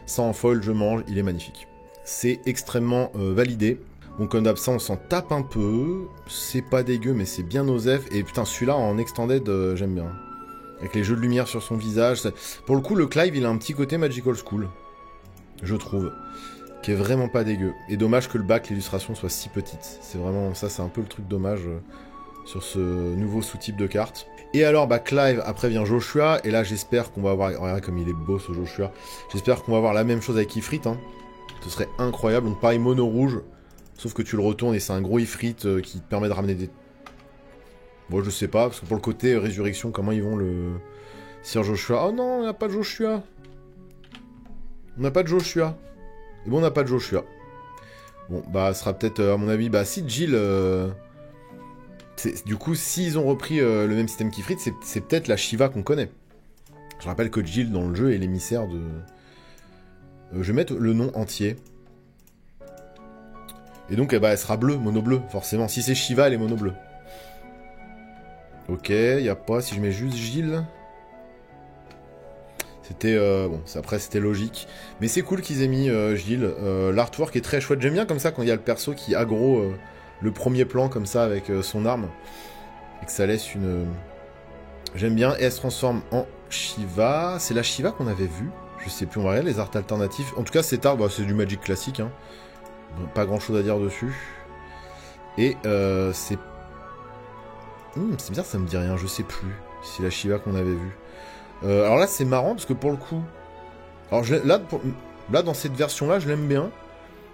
Ça en foil, je mange, il est magnifique. C'est extrêmement validé. Donc comme d'hab, ça on s'en tape un peu. C'est pas dégueu, mais c'est bien osef. Et putain, celui-là en extended, j'aime bien. Avec les jeux de lumière sur son visage. Pour le coup, le Clive, il a un petit côté Magical School. Je trouve. Qui est vraiment pas dégueu. Et dommage que le bac, l'illustration soit si petite. C'est vraiment... Ça, c'est un peu le truc dommage sur ce nouveau sous-type de carte. Et alors, Clive, après vient Joshua. Et là, j'espère qu'on va avoir... Regardez comme il est beau, ce Joshua. J'espère qu'on va avoir la même chose avec Ifrit. Hein. Ce serait incroyable. Donc pareil, mono rouge. Sauf que tu le retournes et c'est un gros Ifrit qui te permet de ramener des... Bon, je sais pas, parce que pour le côté résurrection, comment ils vont le... Sir Joshua... Oh non, on n'a pas de Joshua. On n'a pas de Joshua. Et bon, on n'a pas de Joshua. Bon, ce sera peut-être, à mon avis... si Jill... Du coup, s'ils ont repris le même système qu'Ifrit, c'est peut-être la Shiva qu'on connaît. Je rappelle que Jill, dans le jeu, est l'émissaire de... je vais mettre le nom entier. Et donc, elle sera bleue, mono bleu, forcément. Si c'est Shiva, elle est mono bleu. Ok, y a pas. Si je mets juste Jill... C'était... après, c'était logique. Mais c'est cool qu'ils aient mis Jill. L'artwork est très chouette. J'aime bien comme ça, quand il y a le perso qui aggro le premier plan, comme ça, avec son arme. Et que ça laisse une... J'aime bien. Et elle se transforme en Shiva. C'est la Shiva qu'on avait vue. Je sais plus, on va regarder les arts alternatifs. En tout cas, cet art, c'est du Magic classique, hein. Bon, pas grand chose à dire dessus. Et c'est... c'est bizarre, ça me dit rien, je sais plus. Si la Shiva qu'on avait vue. Alors là, c'est marrant, parce que pour le coup... Alors là, dans cette version-là, je l'aime bien.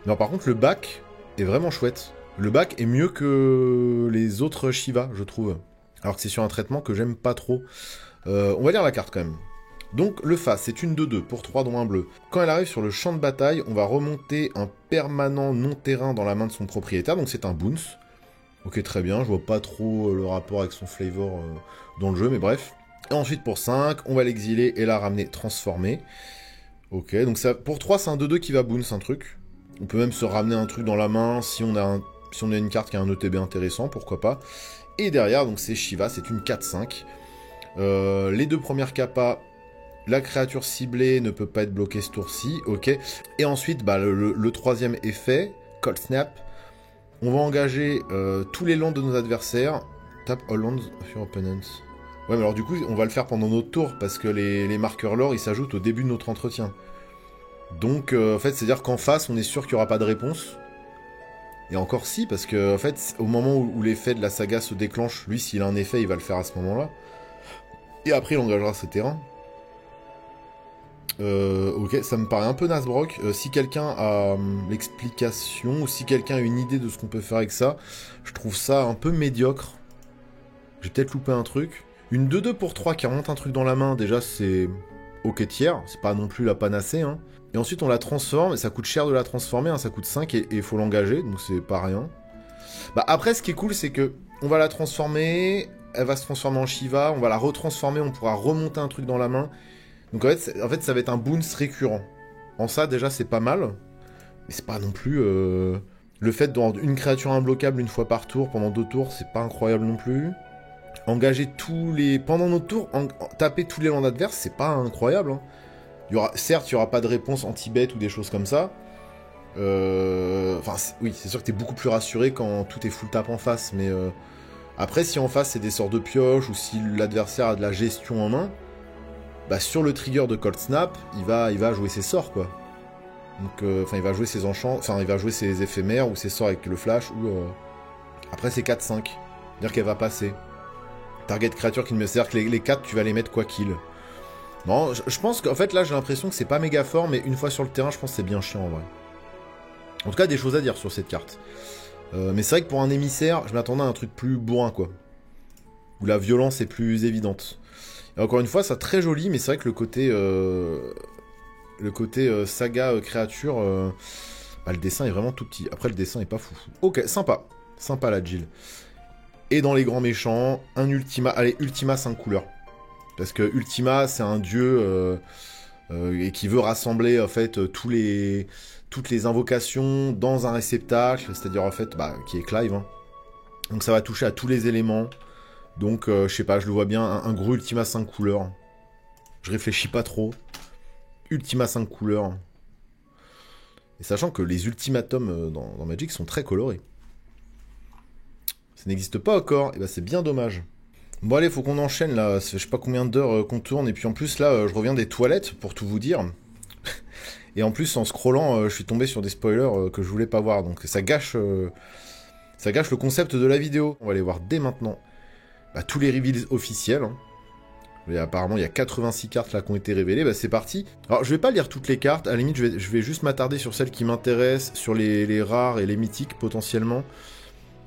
Mais par contre, le bac est vraiment chouette. Le bac est mieux que les autres Shiva, je trouve. Alors que c'est sur un traitement que j'aime pas trop. On va lire la carte, quand même. Donc le face, c'est une 2-2 pour 3 dont un bleu. Quand elle arrive sur le champ de bataille, on va remonter un permanent non-terrain dans la main de son propriétaire, donc c'est un bounce. Ok, très bien, je vois pas trop le rapport avec son flavor dans le jeu, mais bref. Et ensuite pour 5, on va l'exiler et la ramener transformée. Ok, donc ça, pour 3, c'est un 2-2 qui va bounce un truc. On peut même se ramener un truc dans la main si on a, une carte qui a un ETB intéressant, pourquoi pas. Et derrière, donc c'est Shiva, c'est une 4-5. Les deux premières capas... La créature ciblée ne peut pas être bloquée ce tour-ci, ok. Et ensuite, le troisième effet, Cold Snap. On va engager tous les lands de nos adversaires. Tap all lands of your opponents. Ouais, mais alors du coup, on va le faire pendant notre tour, parce que les marqueurs lore, ils s'ajoutent au début de notre entretien. Donc, en fait, c'est-à-dire qu'en face, on est sûr qu'il n'y aura pas de réponse. Et encore si, parce que, en fait, au moment où l'effet de la saga se déclenche, lui, s'il a un effet, il va le faire à ce moment-là. Et après, il engagera ce terrain. Ok, ça me paraît un peu Nasbrock. Si quelqu'un a l'explication, ou si quelqu'un a une idée de ce qu'on peut faire avec ça, je trouve ça un peu médiocre. J'ai peut-être loupé un truc. Une 2-2 pour 3 qui remonte un truc dans la main, déjà c'est ok tiers, c'est pas non plus la panacée, hein. Et ensuite on la transforme, et ça coûte cher de la transformer, hein, ça coûte 5 et il faut l'engager, donc c'est pas rien. Après ce qui est cool c'est que on va la transformer, elle va se transformer en Shiva, on va la retransformer, on pourra remonter un truc dans la main. Donc en fait ça va être un bounce récurrent. En ça, déjà, c'est pas mal. Mais c'est pas non plus... Le fait de rendre une créature imbloquable une fois par tour pendant 2 tours, c'est pas incroyable non plus. Engager tous les... Pendant notre tour, taper tous les landes adverses, c'est pas incroyable. Hein. Certes, il n'y aura pas de réponse anti-bet ou des choses comme ça. Enfin, oui, c'est sûr que t'es beaucoup plus rassuré quand tout est full tap en face, mais... Après, si en face, c'est des sorts de pioche, ou si l'adversaire a de la gestion en main, bah sur le trigger de Cold Snap, il va jouer ses sorts, quoi. Donc, enfin, il va jouer ses enchants, enfin, il va jouer ses éphémères, ou ses sorts avec le flash, ou... Après, c'est 4-5. C'est-à-dire qu'elle va passer. Target créature qui ne me sert que les 4, tu vas les mettre quoi qu'il. Non, je pense qu'en fait, là, j'ai l'impression que c'est pas méga fort, mais une fois sur le terrain, je pense que c'est bien chiant, en vrai. En tout cas, des choses à dire sur cette carte. Mais c'est vrai que pour un émissaire, je m'attendais à un truc plus bourrin, quoi. Où la violence est plus évidente. Et encore une fois, c'est très joli, mais c'est vrai que le côté saga créature, bah, le dessin est vraiment tout petit. Après, le dessin est pas fou. Ok, sympa. Sympa la Jill. Et dans les grands méchants, un Ultima. Allez, Ultima 5 couleurs. Parce que Ultima, c'est un dieu et qui veut rassembler en fait toutes les invocations dans un réceptacle, c'est-à-dire en fait, bah, qui est Clive. Hein. Donc ça va toucher à tous les éléments. Donc, je sais pas, je le vois bien, un gros Ultima 5 couleurs. Je réfléchis pas trop. Ultima 5 couleurs. Et sachant que les ultimatums dans Magic sont très colorés. Ça n'existe pas encore, et bah c'est bien dommage. Bon allez, faut qu'on enchaîne là, je sais pas combien d'heures qu'on tourne, et puis en plus là, je reviens des toilettes, pour tout vous dire. Et en plus, en scrollant, je suis tombé sur des spoilers que je voulais pas voir, donc ça gâche le concept de la vidéo. On va aller voir dès maintenant bah, tous les reveals officiels. Hein. Et apparemment, il y a 86 cartes là qui ont été révélées, bah c'est parti. Alors, je vais pas lire toutes les cartes, à la limite, je vais juste m'attarder sur celles qui m'intéressent, sur les rares et les mythiques potentiellement.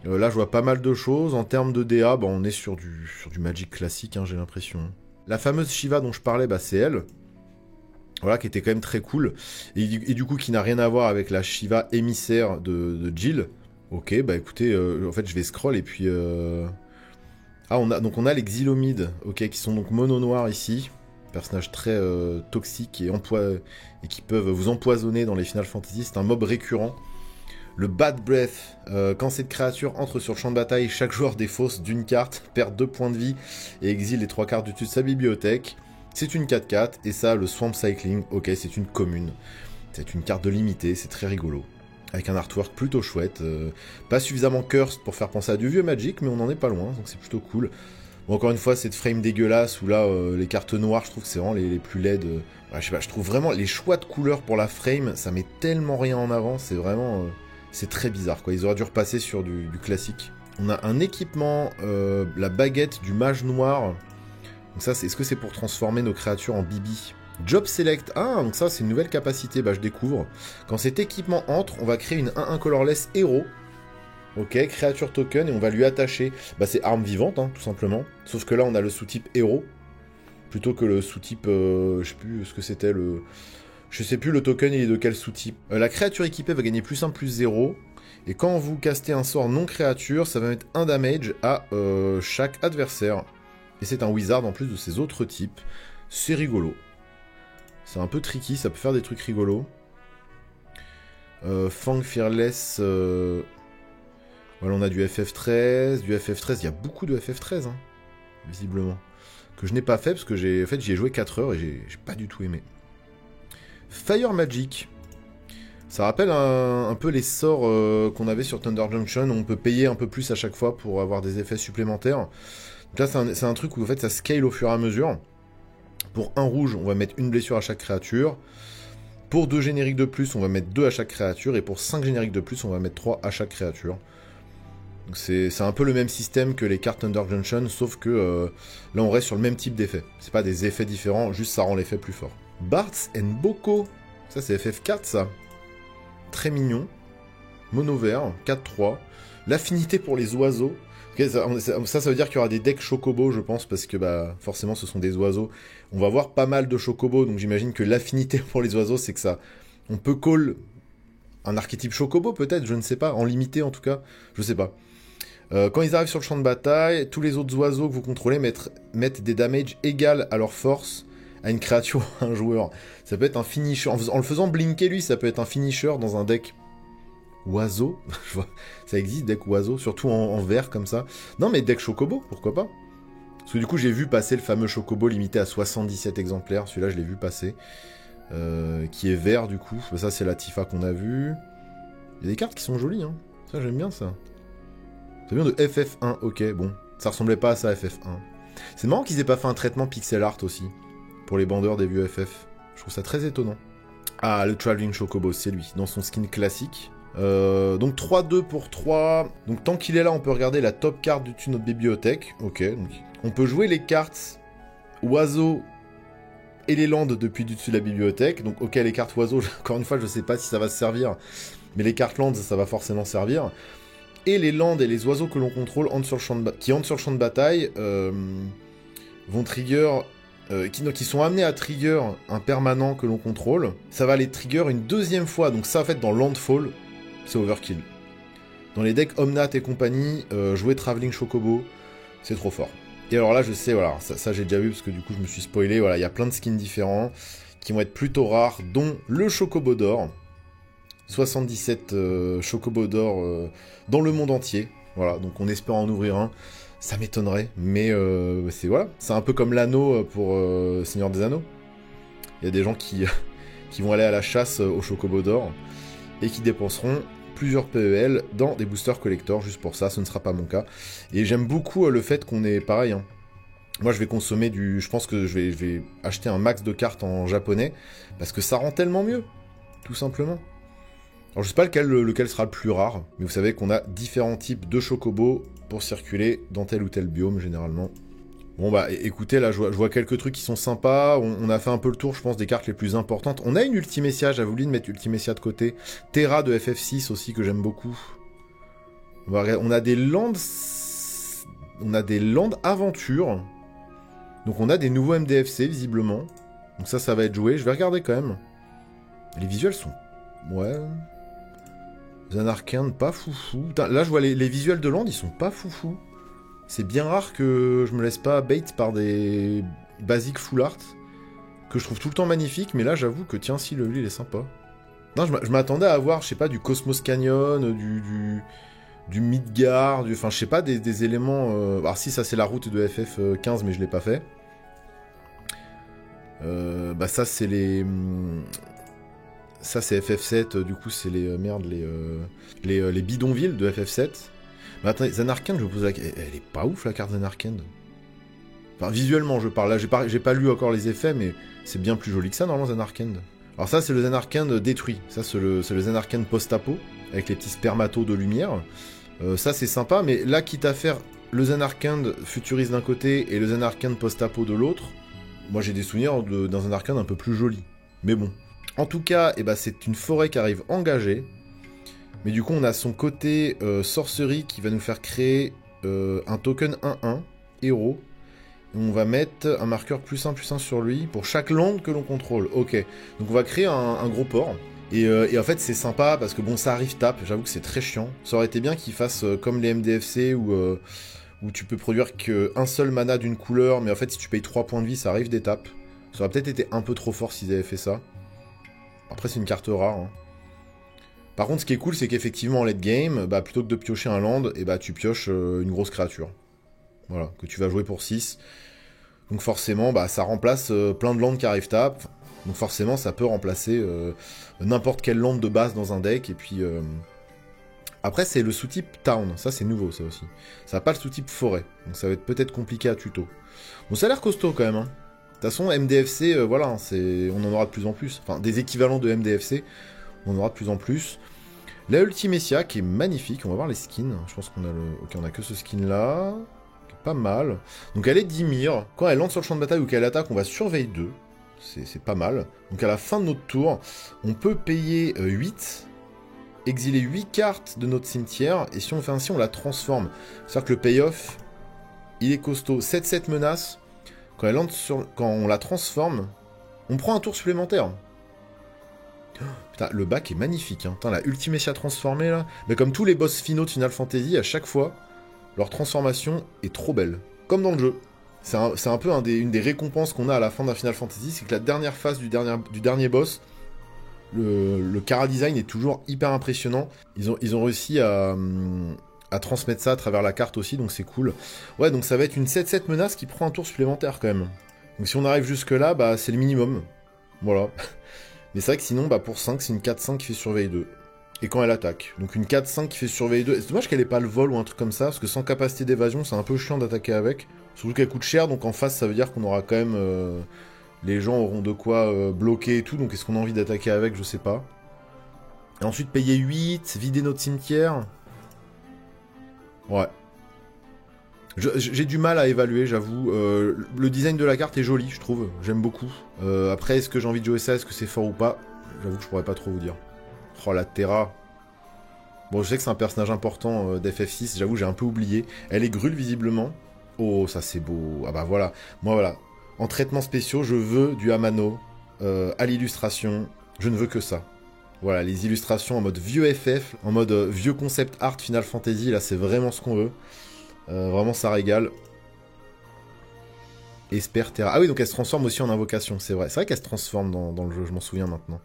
Là, je vois pas mal de choses. En termes de DA, bah, on est sur du Magic classique, hein, j'ai l'impression. La fameuse Shiva dont je parlais, bah, c'est elle. Voilà, qui était quand même très cool. Et du coup, qui n'a rien à voir avec la Shiva émissaire de Jill. Ok, bah écoutez, en fait, je vais scroll et puis... Ah, on a les Xylomides, ok, qui sont donc mono-noirs ici. Personnages très toxiques et qui peuvent vous empoisonner dans les Final Fantasy. C'est un mob récurrent. Le Bad Breath, quand cette créature entre sur le champ de bataille, chaque joueur défausse d'une carte, perd 2 points de vie et exile les 3 cartes du dessus de sa bibliothèque. C'est une 4-4, et ça, le Swamp Cycling, ok, c'est une commune. C'est une carte de limité, c'est très rigolo. Avec un artwork plutôt chouette. Pas suffisamment cursed pour faire penser à du vieux Magic, mais on n'en est pas loin, donc c'est plutôt cool. Bon, encore une fois, cette frame dégueulasse, où là, les cartes noires, je trouve que c'est vraiment les plus laides. Ouais, je sais pas, je trouve vraiment les choix de couleurs pour la frame, ça met tellement rien en avant, c'est vraiment... c'est très bizarre, quoi. Ils auraient dû repasser sur du classique. On a un équipement, la baguette du mage noir. Donc ça, est-ce que c'est pour transformer nos créatures en bibi? Job Select. Ah, donc ça, c'est une nouvelle capacité. Bah, je découvre. Quand cet équipement entre, on va créer une 1-1 colorless héros. Ok, créature token, et on va lui attacher... Bah, c'est arme vivante, hein, tout simplement. Sauf que là, on a le sous-type héros. Plutôt que le sous-type... je sais plus ce que c'était, le... Je sais plus le token, il est de quel sous-type. La créature équipée va gagner +1, +0. Et quand vous castez un sort non créature, ça va mettre 1 damage à chaque adversaire. Et c'est un wizard en plus de ses autres types. C'est rigolo. C'est un peu tricky, ça peut faire des trucs rigolos. Fang Fearless... Voilà, on a du FF13. Du FF13, il y a beaucoup de FF13, hein, visiblement. Que je n'ai pas fait, parce que j'y ai joué 4 heures et j'ai pas du tout aimé. Fire Magic. Ça rappelle un peu les sorts qu'on avait sur Thunder Junction, où on peut payer un peu plus à chaque fois pour avoir des effets supplémentaires. Donc là, c'est un truc où en fait, ça scale au fur et à mesure. Pour 1 rouge, on va mettre 1 blessure à chaque créature. Pour 2 génériques de plus, on va mettre 2 à chaque créature. Et pour 5 génériques de plus, on va mettre 3 à chaque créature. Donc c'est un peu le même système que les cartes Thunder Junction, sauf que là, on reste sur le même type d'effet. C'est pas des effets différents, juste ça rend l'effet plus fort. Bartz and Boko. Ça, c'est FF4, ça. Très mignon. Mono vert, 4-3. L'affinité pour les oiseaux. Ça veut dire qu'il y aura des decks chocobo, je pense, parce que bah forcément ce sont des oiseaux. On va voir pas mal de chocobo, donc j'imagine que l'affinité pour les oiseaux, c'est que ça... On peut call un archétype chocobo, peut-être, je ne sais pas, en limité en tout cas, je sais pas. Quand ils arrivent sur le champ de bataille, tous les autres oiseaux que vous contrôlez mettent des damages égales à leur force, à une créature ou à un joueur. Ça peut être un finisher. En le faisant blinker, lui, ça peut être un finisher dans un deck oiseau. Je vois, ça existe, deck oiseau, surtout en vert comme ça. Non, mais deck chocobo, pourquoi pas? Parce que du coup, j'ai vu passer le fameux chocobo limité à 77 exemplaires. Celui-là, je l'ai vu passer. Qui est vert, du coup. Ça, c'est la Tifa qu'on a vue. Il y a des cartes qui sont jolies, hein. Ça, j'aime bien, ça. Ça vient de FF1, ok, bon. Ça ressemblait pas à ça, FF1. C'est marrant qu'ils aient pas fait un traitement pixel art aussi. Pour les bandeurs des vieux FF. Je trouve ça très étonnant. Ah, le Traveling Chocobo, c'est lui, dans son skin classique. Donc 3-2 pour 3. Donc tant qu'il est là, on peut regarder la top carte du dessus de notre bibliothèque. Ok, donc on peut jouer les cartes oiseaux et les landes depuis du dessus de la bibliothèque. Donc ok, les cartes oiseaux, encore une fois, je sais pas si ça va se servir. Mais les cartes landes, ça va forcément servir. Et les landes et les oiseaux que l'on contrôle qui entrent sur le champ de bataille vont trigger... qui sont amenés à trigger un permanent que l'on contrôle. Ça va les trigger une deuxième fois. Donc ça, en fait, dans Landfall, c'est overkill. Dans les decks Omnath et compagnie, jouer Traveling Chocobo, c'est trop fort. Et alors là, je sais, voilà, ça j'ai déjà vu parce que du coup, je me suis spoilé. Voilà, il y a plein de skins différents qui vont être plutôt rares, dont le Chocobo d'or. 77 Chocobo d'or dans le monde entier. Voilà, donc on espère en ouvrir un. Ça m'étonnerait, mais c'est voilà. C'est un peu comme l'anneau pour Seigneur des Anneaux. Il y a des gens qui vont aller à la chasse au Chocobo d'or et qui dépenseront plusieurs PEL dans des boosters collector juste pour ça. Ce ne sera pas mon cas. Et j'aime beaucoup le fait qu'on est pareil. Hein. Moi, je vais consommer du... Je pense que je vais acheter un max de cartes en japonais parce que ça rend tellement mieux, tout simplement. Alors, je sais pas lequel sera le plus rare, mais vous savez qu'on a différents types de chocobos pour circuler dans tel ou tel biome, généralement. Bon, bah, écoutez, là, je vois quelques trucs qui sont sympas. On a fait un peu le tour, je pense, des cartes les plus importantes. On a une Ultimessia, j'avais oublié de mettre Ultimessia de côté. Terra de FF6 aussi, que j'aime beaucoup. On a des landes... On a des landes aventures. Donc, on a des nouveaux MDFC, visiblement. Donc ça va être joué. Je vais regarder quand même. Les visuels sont... Ouais... Zanarkand, pas foufou. Là, je vois les visuels de land, ils sont pas foufou. C'est bien rare que je me laisse pas bait par des basiques full art, que je trouve tout le temps magnifiques, mais là, j'avoue que, tiens, si, lui, il est sympa. Non, je m'attendais à avoir, je sais pas, du Cosmos Canyon, du Midgard, enfin, je sais pas, des éléments... Alors si, ça, c'est la route de FF15, mais je l'ai pas fait. Bah, ça, c'est les... Ça, c'est FF7, du coup, c'est les... les bidonvilles de FF7. Mais attendez, Zanarkand, je me pose la question... Elle est pas ouf, la carte Zanarkand. Enfin, visuellement, je parle. Là, j'ai pas lu encore les effets, mais c'est bien plus joli que ça, normalement, Zanarkand. Alors ça, c'est le Zanarkand détruit. Ça, c'est le Zanarkand post-apo, avec les petits spermatos de lumière. Ça, c'est sympa, mais là, quitte à faire le Zanarkand futuriste d'un côté et le Zanarkand post-apo de l'autre, moi, j'ai des souvenirs d'un Zanarkand un peu plus joli. Mais bon... En tout cas, eh ben, c'est une forêt qui arrive engagée. Mais du coup, on a son côté sorcerie qui va nous faire créer un token 1-1, héros. Et on va mettre un marqueur +1/+1 sur lui pour chaque land que l'on contrôle. Ok, donc on va créer un gros port. Et en fait, c'est sympa parce que bon, ça arrive tape. J'avoue que c'est très chiant. Ça aurait été bien qu'il fasse comme les MDFC où tu peux produire qu'un seul mana d'une couleur. Mais en fait, si tu payes 3 points de vie, ça arrive des tapes. Ça aurait peut-être été un peu trop fort s'ils avaient fait ça. Après, c'est une carte rare. Hein. Par contre, ce qui est cool, c'est qu'effectivement, en late game, bah, plutôt que de piocher un land, et bah, tu pioches une grosse créature. Voilà, que tu vas jouer pour 6. Donc forcément, bah, ça remplace plein de lands qui arrivent tap. Donc forcément, ça peut remplacer n'importe quel land de base dans un deck. Et puis... Après, c'est le sous-type Town. Ça, c'est nouveau, ça aussi. Ça n'a pas le sous-type Forêt. Donc ça va être peut-être compliqué à tuto. Bon, ça a l'air costaud quand même, hein. De toute façon, MDFC, voilà, on en aura de plus en plus. Enfin, des équivalents de MDFC, on en aura de plus en plus. La Ultimessia, qui est magnifique. On va voir les skins. Je pense qu'on a le... Ok, on a que ce skin-là. Pas mal. Donc, elle est Dimir. Quand elle entre sur le champ de bataille ou qu'elle attaque, on va surveiller 2. C'est pas mal. Donc, à la fin de notre tour, on peut payer 8, exiler 8 cartes de notre cimetière. Et si on fait ainsi, on la transforme. C'est-à-dire que le payoff, il est costaud. 7-7 menaces. Quand on la transforme, on prend un tour supplémentaire. Oh, putain, le bac est magnifique. Hein. Putain, la Ultimessia transformée, là. Mais comme tous les boss finaux de Final Fantasy, à chaque fois, leur transformation est trop belle. Comme dans le jeu. C'est un peu une des récompenses qu'on a à la fin d'un Final Fantasy, c'est que la dernière phase du dernier boss, le Chara design est toujours hyper impressionnant. Ils ont réussi à transmettre ça à travers la carte aussi, donc c'est cool. Ouais, donc ça va être une 7-7 menace qui prend un tour supplémentaire quand même. Donc si on arrive jusque là, bah c'est le minimum. Voilà. Mais c'est vrai que sinon, bah pour 5, c'est une 4-5 qui fait surveille 2. Et quand elle attaque. Donc une 4-5 qui fait surveille 2. C'est dommage qu'elle ait pas le vol ou un truc comme ça, parce que sans capacité d'évasion, c'est un peu chiant d'attaquer avec. Surtout qu'elle coûte cher, donc en face, ça veut dire qu'on aura quand même... les gens auront de quoi bloquer et tout, donc est-ce qu'on a envie d'attaquer avec, je sais pas. Et ensuite payer 8, vider notre cimetière. Ouais. J'ai du mal à évaluer, j'avoue. Le design de la carte est joli, je trouve. J'aime beaucoup. Après, est-ce que j'ai envie de jouer ça? Est-ce que c'est fort ou pas? J'avoue que je pourrais pas trop vous dire. Oh, la Terra. Bon, je sais que c'est un personnage important d'FF6. J'avoue, j'ai un peu oublié. Elle est grule, visiblement. Oh, ça, c'est beau. Ah bah voilà. Moi, voilà. En traitement spéciaux, je veux du Amano. À l'illustration, je ne veux que ça. Voilà, les illustrations en mode vieux FF, en mode vieux concept art Final Fantasy, là, c'est vraiment ce qu'on veut. Vraiment, ça régale. Esper Terra. Ah oui, donc elle se transforme aussi en invocation, c'est vrai. C'est vrai qu'elle se transforme dans le jeu, je m'en souviens maintenant.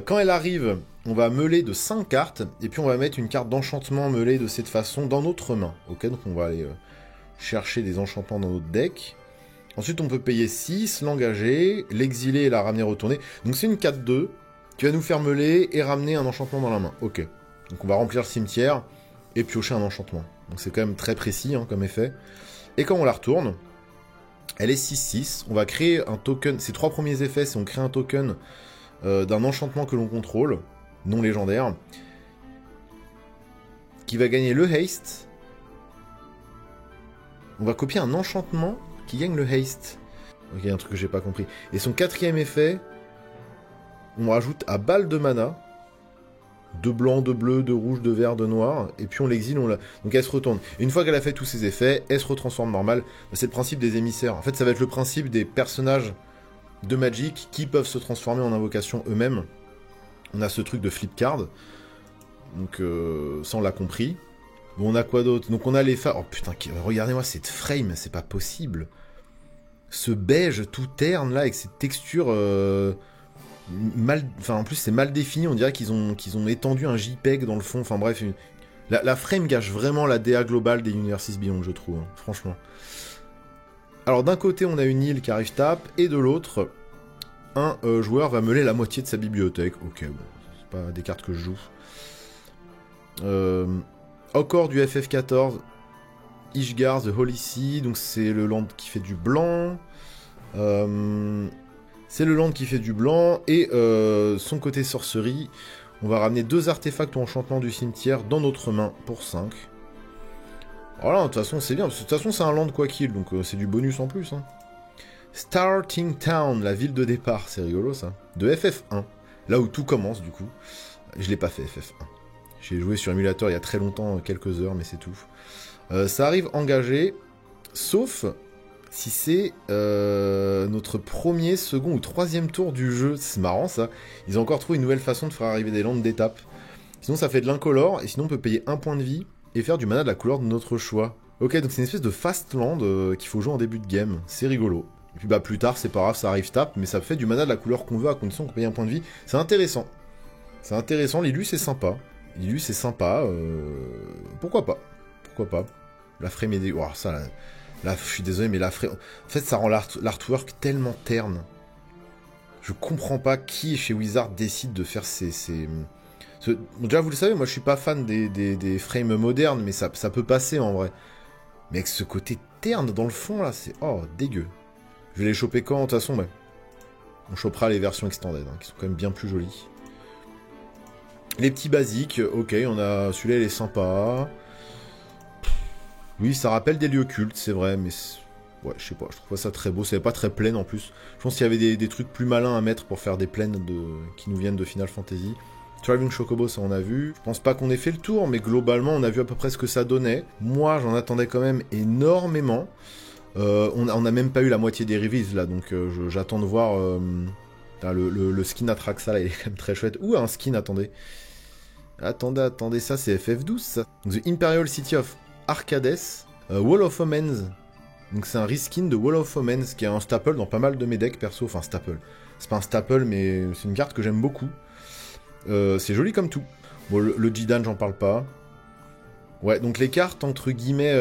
Quand elle arrive, on va meuler de 5 cartes, et puis on va mettre une carte d'enchantement meulée de cette façon dans notre main. Ok, donc on va aller chercher des enchantements dans notre deck. Ensuite, on peut payer 6, l'engager, l'exiler et la ramener retourner. Donc c'est une 4-2 qui va nous faire meuler et ramener un enchantement dans la main. Ok. Donc on va remplir le cimetière et piocher un enchantement. Donc c'est quand même très précis hein, comme effet. Et quand on la retourne, elle est 6-6. On va créer un token. Ces 3 premiers effets, c'est on crée un token d'un enchantement que l'on contrôle, non légendaire, qui va gagner le haste. On va copier un enchantement qui gagne le haste. Ok, il y a un truc que j'ai pas compris. Et son 4e effet, on rajoute à balle de mana, de blanc, de bleu, de rouge, de vert, de noir, et puis on l'exile, donc elle se retourne. Et une fois qu'elle a fait tous ses effets, elle se retransforme normale. C'est le principe des émissaires. En fait, ça va être le principe des personnages de Magic qui peuvent se transformer en invocation eux-mêmes. On a ce truc de flip card, donc ça on l'a compris. Bon, on a quoi d'autre? Donc on a les phares. Oh putain, regardez-moi cette frame, c'est pas possible. Ce beige tout terne là, avec cette texture en plus c'est mal défini, on dirait qu'ils ont étendu un JPEG dans le fond, enfin bref. La frame gâche vraiment la DA globale des Universes Beyond, je trouve, hein, franchement. Alors d'un côté on a une île qui arrive tape, et de l'autre, un joueur va meuler la moitié de sa bibliothèque. Ok, bon, c'est pas des cartes que je joue. Encore du FF14, Ishgard, The Holy Sea, donc c'est le land qui fait du blanc. C'est le land qui fait du blanc, et son côté sorcerie, on va ramener 2 artefacts ou enchantements du cimetière dans notre main pour 5. Voilà, de toute façon c'est bien, parce que de toute façon c'est un land quoi qu'il, donc c'est du bonus en plus. Hein. Starting Town, la ville de départ, c'est rigolo ça. De FF1, là où tout commence du coup. Je l'ai pas fait FF1. J'ai joué sur émulateur il y a très longtemps, quelques heures, mais c'est tout. Ça arrive engagé, sauf si c'est notre premier, second ou troisième tour du jeu. C'est marrant ça. Ils ont encore trouvé une nouvelle façon de faire arriver des landes d'étape. Sinon ça fait de l'incolore, et sinon on peut payer 1 point de vie et faire du mana de la couleur de notre choix. Ok, donc c'est une espèce de fast land qu'il faut jouer en début de game. C'est rigolo. Et puis bah plus tard, c'est pas grave, ça arrive tape, mais ça fait du mana de la couleur qu'on veut à condition qu'on paye 1 point de vie. C'est intéressant. C'est intéressant, l'illu c'est sympa. L'illu c'est sympa, pourquoi pas. Pourquoi pas. La frame est... Oh, ça, là, je suis désolé, mais la frame... En fait, ça rend l'artwork tellement terne. Je comprends pas qui, chez Wizard, décide de faire ces... Bon, déjà, vous le savez, moi je suis pas fan des frames modernes, mais ça peut passer en vrai. Mais avec ce côté terne dans le fond, là, c'est... Oh, dégueu. Je vais les choper quand? De toute façon, ouais. On chopera les versions extended, hein, qui sont quand même bien plus jolies. Les petits basiques, ok, on a... Celui-là, il est sympa. Oui, ça rappelle des lieux cultes, c'est vrai, mais... Ouais, je sais pas, je trouve ça très beau. C'est pas très plain en plus. Je pense qu'il y avait des trucs plus malins à mettre pour faire des plaines qui nous viennent de Final Fantasy. Traveling Chocobo, ça on a vu. Je pense pas qu'on ait fait le tour, mais globalement, on a vu à peu près ce que ça donnait. Moi, j'en attendais quand même énormément. On a même pas eu la moitié des reveals, là, donc j'attends de voir... le skin Atraxa, là, il est quand même très chouette. Ouh, un skin, attendez. Attendez, ça, c'est FF12, ça. The Imperial City of Arcades, Wall of Omens, Donc c'est un reskin de Wall of Omens, qui est un staple dans pas mal de mes decks perso. Enfin, staple. C'est pas un staple, mais c'est une carte que j'aime beaucoup. C'est joli comme tout. Bon, le Jidan, j'en parle pas. Ouais, donc les cartes, entre guillemets,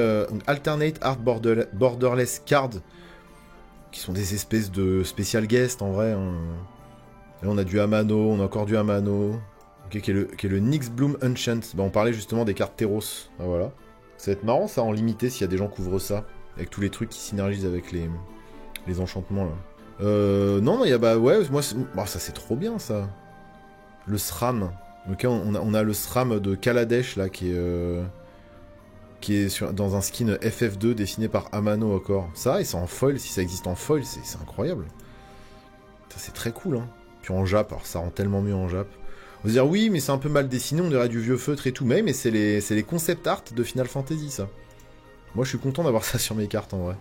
Alternate Art Borderless Card, qui sont des espèces de special guest, en vrai. Hein. Là, on a du Amano, on a encore du Amano, okay, qui est le Nyx Bloom Enchant. Bah, on parlait justement des cartes Teros. Ah, voilà. Ça va être marrant, ça, en limité, s'il y a des gens qui ouvrent ça. Avec tous les trucs qui synergisent avec les enchantements, là. Non, il y a, bah, ouais, moi, bah, ça, c'est trop bien, ça. Le SRAM. Ok, on a le SRAM de Kaladesh, là, qui est dans un skin FF2 dessiné par Amano encore. Ça, et c'est en foil, si ça existe en foil, c'est incroyable. Ça, c'est très cool, hein. Puis en Jap, alors ça rend tellement mieux en Jap. On va se dire, oui, mais c'est un peu mal dessiné, on dirait du vieux feutre et tout, mais c'est les concept art de Final Fantasy, ça. Moi, je suis content d'avoir ça sur mes cartes, en vrai.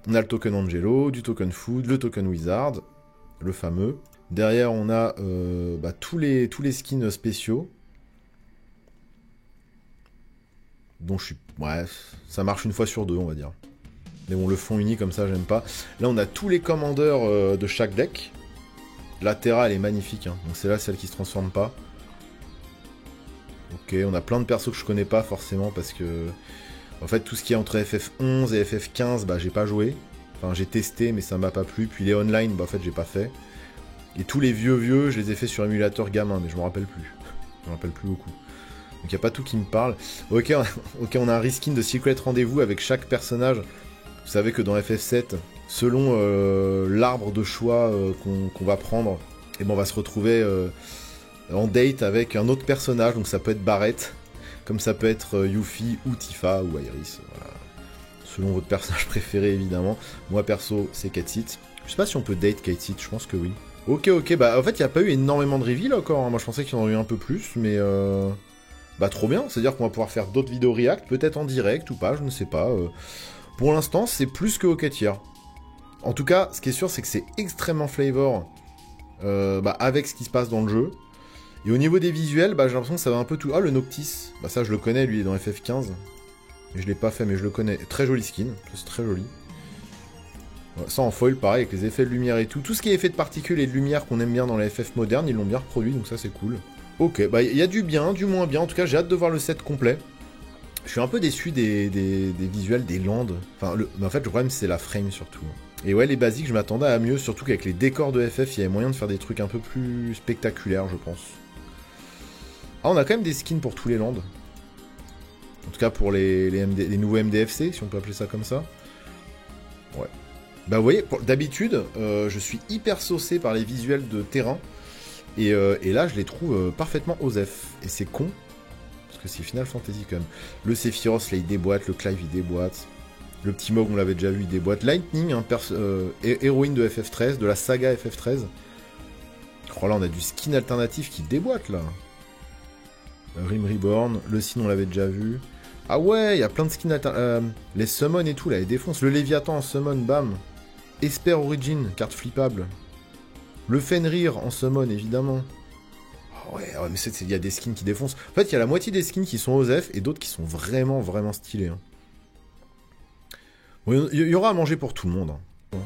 On a le token Angelo, du token Food, le token Wizard, le fameux. Derrière, on a bah, tous les skins spéciaux. Donc je suis... Ouais, ça marche une fois sur deux, on va dire. Mais bon, le fond uni comme ça, j'aime pas. Là, on a tous les commandeurs de chaque deck. La Terra, elle est magnifique. Hein. Donc c'est là celle qui se transforme pas. Ok, on a plein de persos que je connais pas forcément parce que... En fait, tout ce qui est entre FF11 et FF15, bah j'ai pas joué. Enfin, j'ai testé, mais ça m'a pas plu. Puis les online, bah en fait, j'ai pas fait. Et tous les vieux, je les ai fait sur émulateur gamin, mais je me rappelle plus. Je me rappelle plus beaucoup. Donc il n'y a pas tout qui me parle. Ok, on a un reskin de Secret Rendez-vous avec chaque personnage. Vous savez que dans FF7, selon l'arbre de choix qu'on va prendre, et ben on va se retrouver en date avec un autre personnage. Donc ça peut être Barrett, comme ça peut être Yuffie ou Tifa ou Iris. Voilà. Selon votre personnage préféré évidemment. Moi perso c'est Katsit. Je sais pas si on peut date Katsit, je pense que oui. Ok, bah en fait il n'y a pas eu énormément de reveal encore. Hein. Moi je pensais qu'il y en aurait eu un peu plus, mais... Bah trop bien, c'est-à-dire qu'on va pouvoir faire d'autres vidéos react, peut-être en direct ou pas, je ne sais pas. Pour l'instant, c'est plus que OK tier. En tout cas, ce qui est sûr, c'est que c'est extrêmement flavor bah, avec ce qui se passe dans le jeu. Et au niveau des visuels, bah, j'ai l'impression que ça va un peu tout... Ah, le Noctis, bah ça je le connais, lui, il est dans FF15. Je l'ai pas fait, mais je le connais. Très joli skin, c'est très joli. Ouais, ça en foil, pareil, avec les effets de lumière et tout. Tout ce qui est effet de particules et de lumière qu'on aime bien dans les FF modernes, ils l'ont bien reproduit, donc ça c'est cool. Ok, bah il y a du bien, du moins bien. En tout cas, j'ai hâte de voir le set complet. Je suis un peu déçu des visuels des landes. Enfin, mais en fait, le problème, c'est la frame surtout. Et ouais, les basiques, je m'attendais à mieux, surtout qu'avec les décors de FF, il y avait moyen de faire des trucs un peu plus spectaculaires, je pense. Ah, on a quand même des skins pour tous les landes. En tout cas, pour les nouveaux MDFC, si on peut appeler ça comme ça. Ouais. Bah, vous voyez, d'habitude, je suis hyper saucé par les visuels de terrain. Et là, je les trouve parfaitement osef. Et c'est con, parce que c'est Final Fantasy quand même. Le Sephiroth, là, il déboîte. Le Clive, il déboîte. Le petit Mog, on l'avait déjà vu, il déboîte. Lightning, hein, héroïne de FF13, de la saga FF13. Oh là, on a du skin alternatif qui déboîte, là. Rim Reborn. Le Sin, on l'avait déjà vu. Ah ouais, il y a plein de skins alternatifs. Les summon et tout, là, ils défoncent. Le Léviathan en summon, bam. Esper Origin, carte flippable. Le Fenrir en summon, évidemment. Oh ouais, mais il y a des skins qui défoncent. En fait, il y a la moitié des skins qui sont OSEF et d'autres qui sont vraiment, vraiment stylés. Hein. Bon, il y aura à manger pour tout le monde. Hein.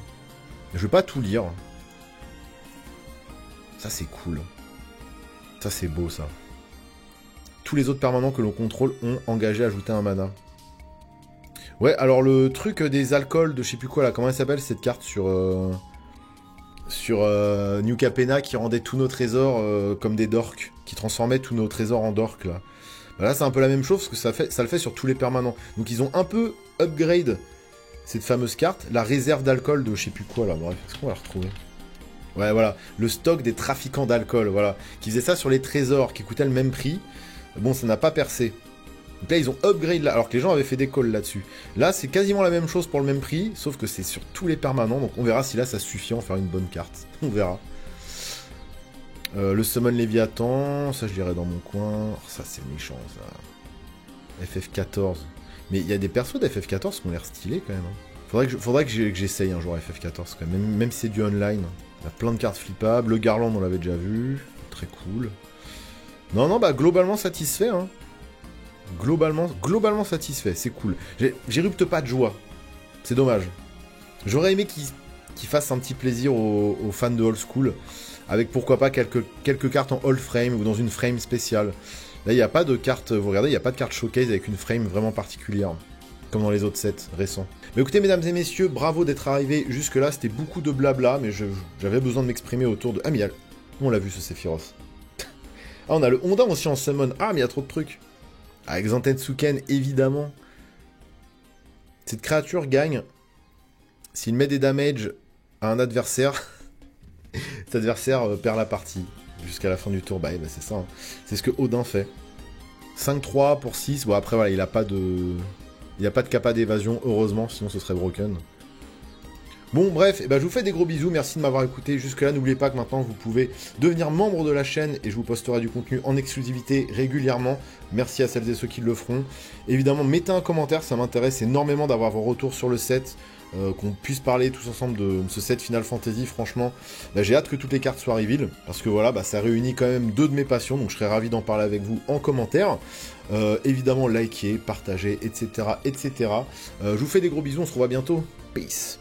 Je vais pas tout lire. Ça, c'est cool. Ça, c'est beau, ça. Tous les autres permanents que l'on contrôle ont engagé à ajouter un mana. Ouais, alors le truc des alcools de je sais plus quoi, là, comment elle s'appelle cette carte sur New Capenna qui rendait tous nos trésors comme des dorks, qui transformait tous nos trésors en dorks là. Bah là c'est un peu la même chose parce que ça le fait sur tous les permanents. Donc ils ont un peu upgrade cette fameuse carte, la réserve d'alcool de je sais plus quoi là, bref, est-ce qu'on va la retrouver? Ouais voilà, le stock des trafiquants d'alcool, voilà, qui faisait ça sur les trésors qui coûtaient le même prix. Bon ça n'a pas percé. Donc là ils ont upgrade là, alors que les gens avaient fait des calls là-dessus. Là c'est quasiment la même chose pour le même prix, sauf que c'est sur tous les permanents, donc on verra si là ça suffit à en faire une bonne carte. On verra. Le Summon Léviathan, ça je dirais dans mon coin. Oh, ça c'est méchant ça. FF14. Mais il y a des persos d'FF14 qui ont l'air stylés quand même. Hein. Faudrait que j'essaye un jour FF14 quand même, même si c'est du online. Il y a plein de cartes flippables, le Garland on l'avait déjà vu, très cool. Non, bah globalement satisfait hein. Globalement satisfait, c'est cool. J'érupte pas de joie. C'est dommage. J'aurais aimé qu'il fasse un petit plaisir aux fans de old school, avec pourquoi pas quelques cartes en old frame ou dans une frame spéciale. Là, il n'y a pas de carte, vous regardez, il n'y a pas de carte showcase avec une frame vraiment particulière, comme dans les autres sets récents. Mais écoutez, mesdames et messieurs, bravo d'être arrivés jusque-là, c'était beaucoup de blabla, mais j'avais besoin de m'exprimer autour de... Ah, mais on l'a vu ce Sephiroth. Ah, on a le Honda aussi en summon. Ah, mais il y a trop de trucs. Ah, Xantetsuken, évidemment. Cette créature gagne s'il met des damages à un adversaire. Cet adversaire perd la partie jusqu'à la fin du tour. Bah, c'est ça. Hein. C'est ce que Odin fait. 5-3 pour 6. Bon, après, voilà, il a pas de capa d'évasion, heureusement, sinon ce serait broken. Bon, bref, je vous fais des gros bisous, merci de m'avoir écouté jusque-là. N'oubliez pas que maintenant, vous pouvez devenir membre de la chaîne et je vous posterai du contenu en exclusivité régulièrement. Merci à celles et ceux qui le feront. Évidemment, mettez un commentaire, ça m'intéresse énormément d'avoir vos retours sur le set, qu'on puisse parler tous ensemble de ce set Final Fantasy. Franchement, j'ai hâte que toutes les cartes soient reveal, parce que voilà, ça réunit quand même deux de mes passions, donc je serais ravi d'en parler avec vous en commentaire. Évidemment, likez, partagez, etc. etc. Je vous fais des gros bisous, on se revoit bientôt. Peace.